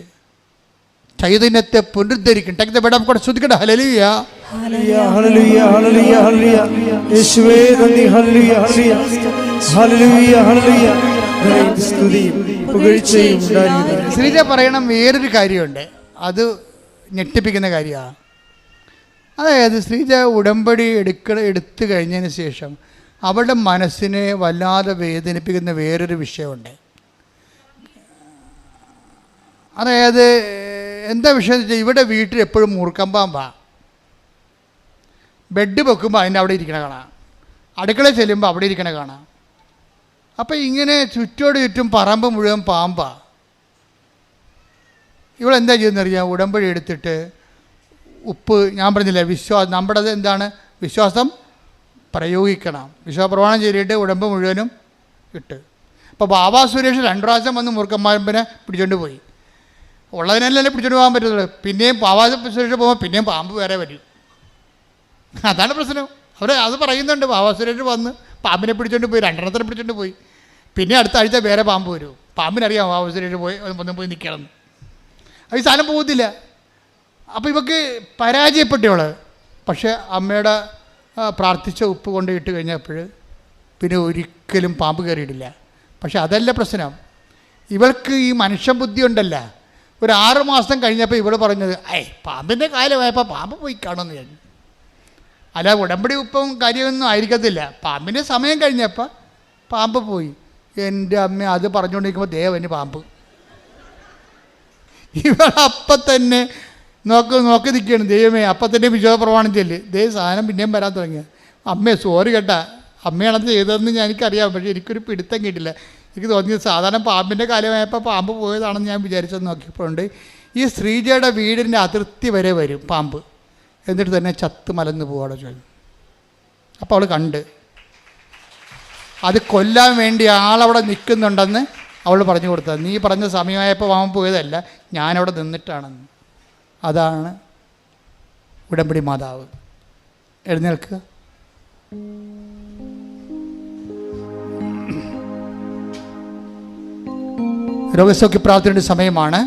[SPEAKER 3] ചൈതന്യത്തെ പുനരുദ്ധരിക്കും. കൂടെ ശ്രദ്ധിക്കട്ടെ. ഹല്ലേലൂയ,
[SPEAKER 2] ഹല്ലേലൂയ, ഹല്ലേലൂയ, ഹല്ലേലൂയ. യേശുവേ നന്ദി. ഹല്ലേലൂയ, ഹല്ലേലൂയ, ഹല്ലേലൂയ. സ്തുതിയും പുകഴ്ചയും ഉണ്ടായിരിക്കട്ടെ.
[SPEAKER 3] ശ്രീജ പറയണം വേറൊരു കാര്യമുണ്ട്, അത് ഞെട്ടിപ്പിക്കുന്ന കാര്യമാണ്. അതായത് ശ്രീജ ഉടമ്പടി എടുത്തു കഴിഞ്ഞതിന് ശേഷം അവളുടെ മനസ്സിനെ വല്ലാതെ വേദനിപ്പിക്കുന്ന വേറൊരു വിഷയമുണ്ട്. അതായത് എന്താ വിഷയം എന്ന് വെച്ചാൽ ഇവിടെ വീട്ടിൽ എപ്പോഴും മൂർക്കം പാമ്പാ. ബെഡ് വെക്കുമ്പോൾ അതിൻ്റെ അവിടെ ഇരിക്കണ കാണാം, അടുക്കള ചെല്ലുമ്പോൾ അവിടെ ഇരിക്കണ കാണാം. അപ്പം ഇങ്ങനെ ചുറ്റോട് ചുറ്റും പറമ്പ് മുഴുവൻ പാമ്പാ. ഇവളെന്താ ചെയ്യുന്നറിയാം, ഉടമ്പടി എടുത്തിട്ട് ഉപ്പ്, ഞാൻ പറഞ്ഞില്ലേ നമ്മുടെ എന്താണ് വിശ്വാസം പ്രയോഗിക്കണം. വിശ്വാസപ്രമാണം ചെയ്തിട്ട് ഉടമ്പ് മുഴുവനും ഇട്ട്. അപ്പോൾ ബാബാ സുരേഷ് 2 പ്രാവശ്യം വന്ന് മൂർഖന്മാരമ്പനെ പിടിച്ചോണ്ട് പോയി. ഉള്ളതിനല്ലേ പിടിച്ചോണ്ട് പോകാൻ പറ്റുള്ളൂ. പിന്നെയും ബാബാ സുരേഷ് പോകുമ്പോൾ പിന്നെയും പാമ്പ് വേറെ വരും. അതാണ് പ്രശ്നം. അത് പറയുന്നുണ്ട്. ബാബാ സുരേഷ് വന്ന് പാമ്പിനെ പിടിച്ചോണ്ട് പോയി, 2 പിടിച്ചോണ്ട് പോയി. പിന്നെ അടുത്ത ആഴ്ച വേറെ പാമ്പ് വരും. പാമ്പിനറിയാം അവസരം പോയി ഒന്നും പോയി നിൽക്കണം. അത് ഈ സാധനം പോകത്തില്ല. അപ്പോൾ ഇവക്ക് പരാജയപ്പെട്ടവള്. പക്ഷേ അമ്മയുടെ പ്രാർത്ഥിച്ച ഉപ്പ് കൊണ്ട് ഇട്ട് കഴിഞ്ഞപ്പോൾ പിന്നെ ഒരിക്കലും പാമ്പ് കയറിയിട്ടില്ല. പക്ഷെ അതല്ല പ്രശ്നം, ഇവൾക്ക് ഈ മനുഷ്യ ബുദ്ധി ഉണ്ടല്ല. ഒരു 6 മാസം കഴിഞ്ഞപ്പോൾ ഇവൾ പറഞ്ഞത് പാമ്പിൻ്റെ കാലമായപ്പോൾ പാമ്പ് പോയി കാണുമെന്ന് ഞാൻ. അല്ല, ഉടമ്പടി ഉപ്പും കാര്യമൊന്നും ആയിരിക്കത്തില്ല. പാമ്പിൻ്റെ സമയം കഴിഞ്ഞപ്പോൾ പാമ്പ് പോയി. എൻ്റെ അമ്മ അത് പറഞ്ഞുകൊണ്ടിരിക്കുമ്പോൾ ദേവന് പാമ്പ്. ഇവളപ്പം തന്നെ നോക്കി നിൽക്കുകയാണ്. ദൈവമേ, അപ്പം തന്നെ വിശ്വാസ പ്രമാണം ചെല്ല്. സാധനം പിന്നെയും വരാൻ തുടങ്ങിയ. അമ്മേ സോറി കേട്ടാ, അമ്മയാണത് ചെയ്തതെന്ന് എനിക്കറിയാം. പക്ഷേ എനിക്കൊരു പിടുത്തം കിട്ടില്ല. എനിക്ക് തോന്നിയത് സാധാരണ പാമ്പിൻ്റെ കാലമായപ്പോൾ പാമ്പ് പോയതാണെന്ന് ഞാൻ വിചാരിച്ചത്. നോക്കിയപ്പോഴുണ്ട് ഈ ശ്രീജയുടെ വീടിൻ്റെ അതിർത്തി വരെ വരും പാമ്പ്, എന്നിട്ട് തന്നെ ചത്ത് മലന്ന് പോവാടെ ചോദിച്ചു. അപ്പോൾ അവൾ കണ്ട് അത് കൊല്ലാൻ വേണ്ടി ആളവിടെ നിൽക്കുന്നുണ്ടെന്ന് അവൾ പറഞ്ഞു കൊടുത്തത്. നീ പറഞ്ഞ സമയമായപ്പോൾ പാമ്പ് പോയതല്ല, ഞാനവിടെ നിന്നിട്ടാണെന്ന്. അതാണ് ഉടമ്പടി മാതാവ്. എഴുന്നേൽക്കുക. രോഗസൗഖ്യ പ്രാർത്ഥനയുടെ സമയമാണ്.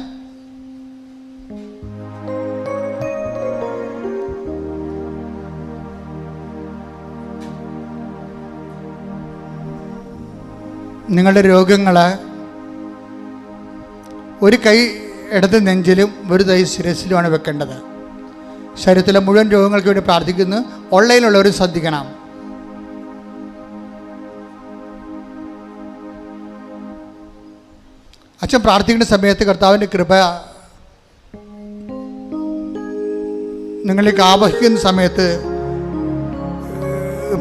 [SPEAKER 3] നിങ്ങളുടെ രോഗങ്ങൾ ഒരു കൈ ഇടത് നെഞ്ചിലും ഒരു കൈ ശിരസിലുമാണ് വെക്കേണ്ടത്. ശരീരത്തിലെ മുഴുവൻ രോഗങ്ങൾക്ക് വേണ്ടി പ്രാർത്ഥിക്കുന്നു. ഓൺലൈനിലുള്ളവർ ശ്രദ്ധിക്കണം. അച്ഛൻ പ്രാർത്ഥിക്കുന്ന സമയത്ത് കർത്താവിൻ്റെ കൃപ നിങ്ങളിലേക്ക് ആവഹിക്കുന്ന സമയത്ത്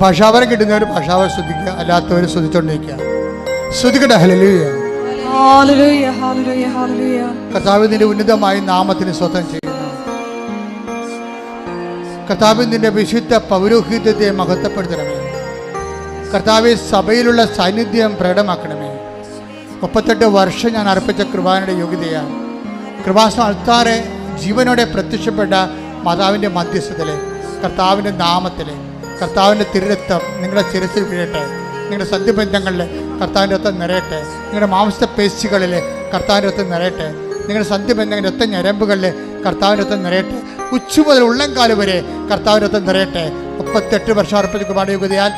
[SPEAKER 3] ഭാഷാവരം കിട്ടുന്നവർ ഭാഷാവരം ശ്രദ്ധിക്കുക, അല്ലാത്തവർ ശ്രദ്ധിച്ചുകൊണ്ടിരിക്കുക. ശ്രദ്ധിക്കട്ടെ. ഹല്ലേലൂയ,
[SPEAKER 4] ഹല്ലേലൂയ, ഹല്ലേലൂയ, ഹല്ലേലൂയ.
[SPEAKER 3] കർത്താവ് നിന്റെ ഉന്നതമായ നാമത്തിന് സ്വന്തം ചെയ്യുന്നു. കർത്താവ് നിന്റെ വിശുദ്ധ പൗരോഹിത്യത്തെ മഹത്വപ്പെടുത്തണമേ. കർത്താവ് സഭയിലുള്ള സാന്നിധ്യം പ്രകടമാക്കണമേ. 38 വർഷം ഞാൻ അർപ്പിച്ച കൃപാനയുടെ യോഗ്യതയാണ്. കൃപാസന അൾത്താറെ ജീവനോടെ പ്രത്യക്ഷപ്പെട്ട മാതാവിൻ്റെ മധ്യസ്ഥതയിൽ കർത്താവിൻ്റെ നാമത്തിൽ കർത്താവിൻ്റെ തിരുരക്തം നിങ്ങളുടെ ശിരസിൽ വീഴട്ടെ. നിങ്ങളുടെ സന്ധിബന്ധങ്ങളിൽ കർത്താവിൻ്റെ രക്തം നിറയട്ടെ. നിങ്ങളുടെ മാംസ പേശികളിൽ കർത്താവിൻ്റെ രക്തം നിറയട്ടെ. നിങ്ങളുടെ സന്ധിബന്ധങ്ങളുടെ രക്ത ഞരമ്പുകളിൽ കർത്താവിൻ്റെ രക്തം നിറയട്ടെ. ഉച്ചു മുതൽ ഉള്ളംകാല് വരെ കർത്താവിൻ്റെ രക്തം നിറയട്ടെ. 38 വർഷം അർപ്പിച്ച കൃപാനയുടെ യോഗ്യതയാൽ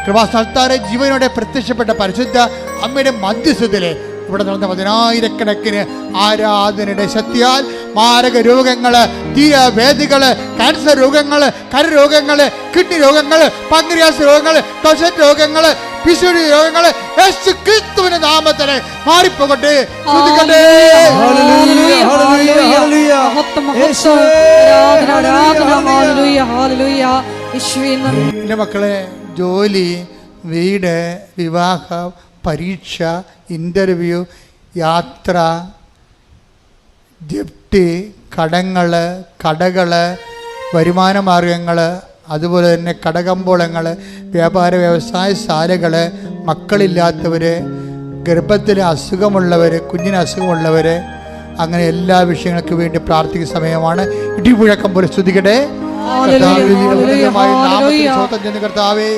[SPEAKER 3] കൃപാസനത്താറെ ജീവനോടെ പ്രത്യക്ഷപ്പെട്ട പരിശുദ്ധ അമ്മയുടെ മധ്യസ്ഥതയിൽ ഇവിടെ നടന്ന 10,000-കണക്കിന് ആരാധനയുടെ ശക്തിയാൽ മാരക രോഗങ്ങൾ, തീരവേദികൾ, ക്യാൻസർ രോഗങ്ങൾ, കരരോഗങ്ങൾ, കിഡ്നി രോഗങ്ങൾ, പാൻക്രിയാസ് രോഗങ്ങൾ, ത്വച രോഗങ്ങൾ, പിശുടി രോഗങ്ങൾ യേശു ക്രിസ്തുവിന്റെ നാമത്തിൽ മാറിപ്പോകട്ടെ. എൻ്റെ മക്കളെ, ജോലി, വീട്, വിവാഹം, പരീക്ഷ, ഇൻ്റർവ്യൂ, യാത്ര, ജപ്തി, കടങ്ങൾ, കടകൾ, വരുമാന മാർഗങ്ങൾ, അതുപോലെ തന്നെ കടകമ്പോളങ്ങൾ, വ്യാപാര വ്യവസായശാലകൾ, മക്കളില്ലാത്തവർ, ഗർഭത്തിൽ അസുഖമുള്ളവർ, കുഞ്ഞിന് അസുഖമുള്ളവർ, അങ്ങനെ എല്ലാ വിഷയങ്ങൾക്ക് വേണ്ടി പ്രാർത്ഥിക്കുന്ന സമയമാണ്. ഇടിമുഴക്കം പോലെ സ്തുതിക്കട്ടെ. കർത്താവേ,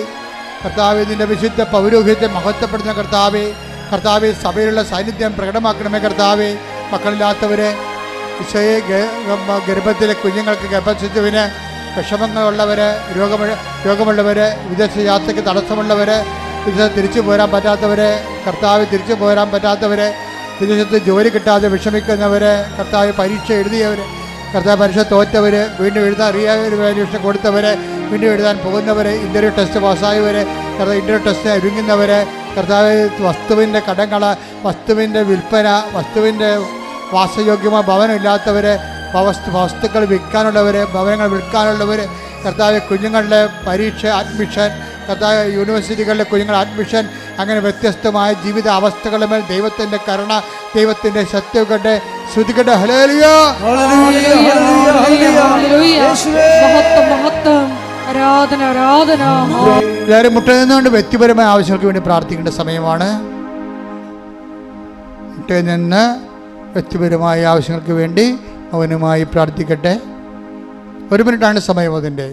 [SPEAKER 3] കർത്താവേ, നിന്റെ വിശുദ്ധ പൗരോഹിത്യത്തെ മഹത്വപ്പെടുത്തുന്ന കർത്താവേ, കർത്താവെ സഭയിലുള്ള സാന്നിധ്യം പ്രകടമാക്കണമേ. കർത്താവെ, മക്കളില്ലാത്തവരെ, ഈശോയെ, ഗർഭത്തിലെ കുഞ്ഞുങ്ങൾക്ക് ഗർഭശിശുവിന് വിഷമങ്ങളുള്ളവർ, രോഗമുള്ളവർ, വിദേശ യാത്രയ്ക്ക് തടസ്സമുള്ളവർ, വിദേശത്ത് തിരിച്ചു പോരാൻ പറ്റാത്തവർ, കർത്താവ് തിരിച്ചു പോരാൻ പറ്റാത്തവർ, വിദേശത്ത് ജോലി കിട്ടാതെ വിഷമിക്കുന്നവർ, കർത്താവ് പരീക്ഷ എഴുതിയവർ, കർത്താവ് പരീക്ഷ തോറ്റവർ, വീണ്ടും എഴുതാൻ പരീക്ഷ കൊടുത്തവർ, വീണ്ടും എഴുതാൻ പോകുന്നവർ, ഇൻ്റർവ്യൂ ടെസ്റ്റ് പാസ്സായവർ, കർത്താവ് ഇൻ്റർവ്യൂ ടെസ്റ്റ് ഒരുങ്ങുന്നവർ, കർത്താവ് വസ്തുവിൻ്റെ കടങ്ങൾ, വസ്തുവിൻ്റെ വിൽപ്പന, വസ്തുവിൻ്റെ വാസയോഗ്യമായ ഭവനമില്ലാത്തവർ, വസ്തുക്കൾ വിൽക്കാനുള്ളവർ, ഭവനങ്ങൾ വിൽക്കാനുള്ളവർ, കർത്താവ് കുഞ്ഞുങ്ങളുടെ പരീക്ഷ, അഡ്മിഷൻ, കർത്താവ് യൂണിവേഴ്സിറ്റികളിലെ കുഞ്ഞുങ്ങളുടെ അഡ്മിഷൻ, അങ്ങനെ വ്യത്യസ്തമായ ജീവിത അവസ്ഥകളുടെ മേൽ ദൈവത്തിൻ്റെ കരുണ, ദൈവത്തിൻ്റെ സത്യങ്ങളുടെ ശ്രുതികട്ടെ. ഹല്ലേലൂയ, എല്ലാവരും മുട്ടനിന്നുകൊണ്ട് വ്യക്തിപരമായ ആവശ്യങ്ങൾക്ക് വേണ്ടി പ്രാർത്ഥിക്കേണ്ട സമയമാണ്. മുട്ടയിൽ നിന്ന് വ്യക്തിപരമായ ആവശ്യങ്ങൾക്ക് വേണ്ടി മൗനമായി പ്രാർത്ഥിക്കട്ടെ. 1 മിനിറ്റാണ് സമയം അതിൻ്റെ.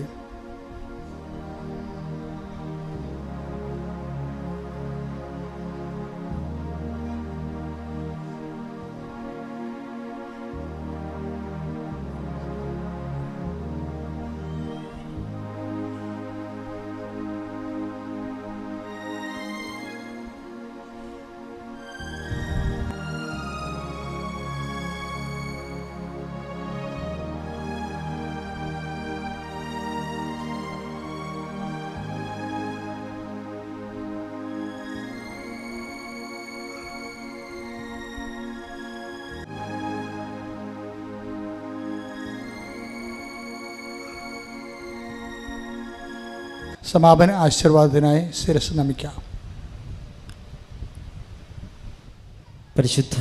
[SPEAKER 1] സമാപന ആശീർവാദത്തിനായി ശിരസ് നമിക്കാം.
[SPEAKER 5] പരിശുദ്ധ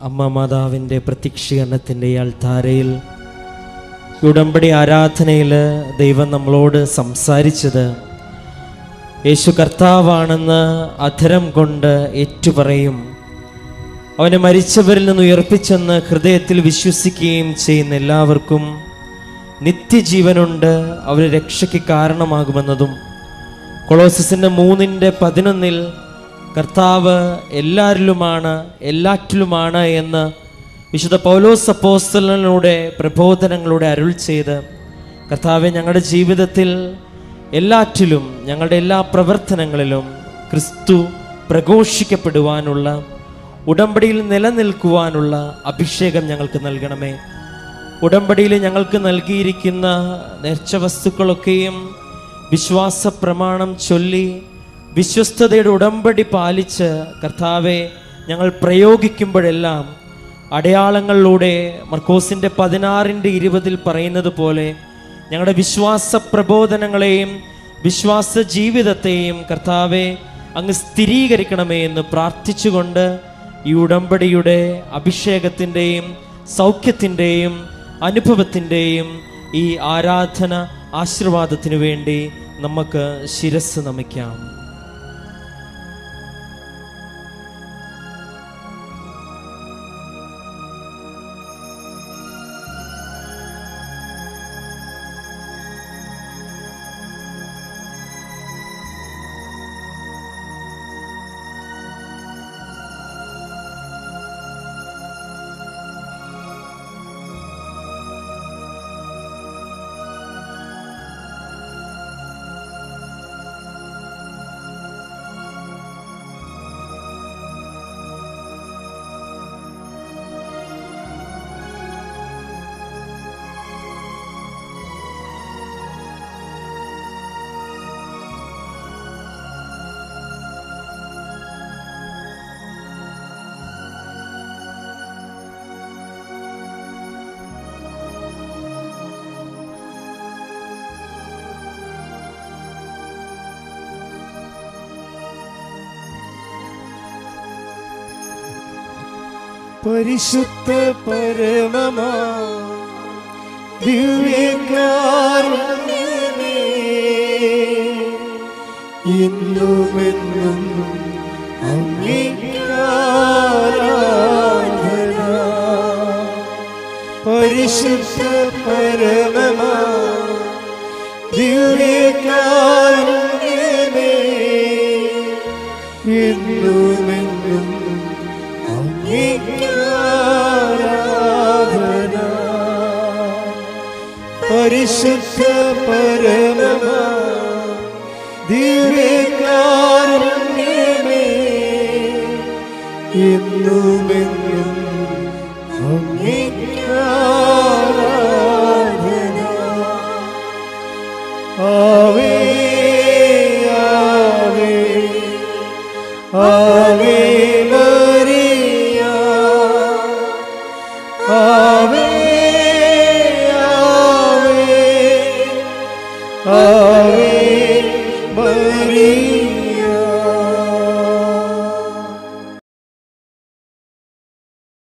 [SPEAKER 5] അമ്മ മാതാവിൻ്റെ പ്രത്യക്ഷീകരണത്തിൻ്റെ അൾത്താരയിൽ ഉടമ്പടി ആരാധനയിൽ ദൈവം നമ്മളോട് സംസാരിച്ചത് യേശു കർത്താവാണെന്ന് അധരം കൊണ്ട് ഏറ്റുപറയും, അവനെ മരിച്ചവരിൽ നിന്ന് ഉയർപ്പിച്ചെന്ന് ഹൃദയത്തിൽ വിശ്വസിക്കുകയും ചെയ്യുന്ന എല്ലാവർക്കും നിത്യജീവനുണ്ട്, അവരെ രക്ഷയ്ക്ക് കാരണമാകുമെന്നതും കൊളോസസിൻ്റെ 3:11 കർത്താവ് എല്ലാവരിലുമാണ് എല്ലാറ്റിലുമാണ് എന്ന് വിശുദ്ധ പൗലോസ് അപ്പോസ്തലനിലൂടെ പ്രബോധനങ്ങളുടെ അരുൾ ചെയ്ത്, കർത്താവെ ഞങ്ങളുടെ ജീവിതത്തിൽ എല്ലാറ്റിലും ഞങ്ങളുടെ എല്ലാ പ്രവർത്തനങ്ങളിലും ക്രിസ്തു പ്രഘോഷിക്കപ്പെടുവാനുള്ള, ഉടമ്പടിയിൽ നിലനിൽക്കുവാനുള്ള അഭിഷേകം ഞങ്ങൾക്ക് നൽകണമേ. ഉടമ്പടിയിൽ ഞങ്ങൾക്ക് നൽകിയിരിക്കുന്ന നേർച്ച വസ്തുക്കളൊക്കെയും വിശ്വാസ പ്രമാണം ചൊല്ലി വിശ്വസ്തതയുടെ ഉടമ്പടി പാലിച്ച് കർത്താവെ ഞങ്ങൾ പ്രയോഗിക്കുമ്പോഴെല്ലാം അടയാളങ്ങളിലൂടെ മർക്കോസിൻ്റെ 16:20 പറയുന്നത് പോലെ ഞങ്ങളുടെ വിശ്വാസ പ്രബോധനങ്ങളെയും വിശ്വാസ ജീവിതത്തെയും കർത്താവെ അങ്ങ് സ്ഥിരീകരിക്കണമേ എന്ന് പ്രാർത്ഥിച്ചുകൊണ്ട് ഈ ഉടമ്പടിയുടെ അഭിഷേകത്തിൻ്റെയും സൗഖ്യത്തിൻ്റെയും അനുഭവത്തിൻ്റെയും ഈ ആരാധന ആശീർവാദത്തിനു വേണ്ടി നമുക്ക് ശിരസ് നമിക്കാം.
[SPEAKER 2] പരിശുദ്ധ പരമമാ ദിവ്യകാരുണ്യമേ, ഇന്നുമെന്നും അങ്ങേക്ക് ആരാധന. പരിശുദ്ധ പരമമാ ദിവ്യകാരുണ്യമേ, ഇന്നുമെന്നും ആരാധന. പരിശുദ്ധ പരമമാ ദിവ്യകാരുണ്യമേ, ഇന്നും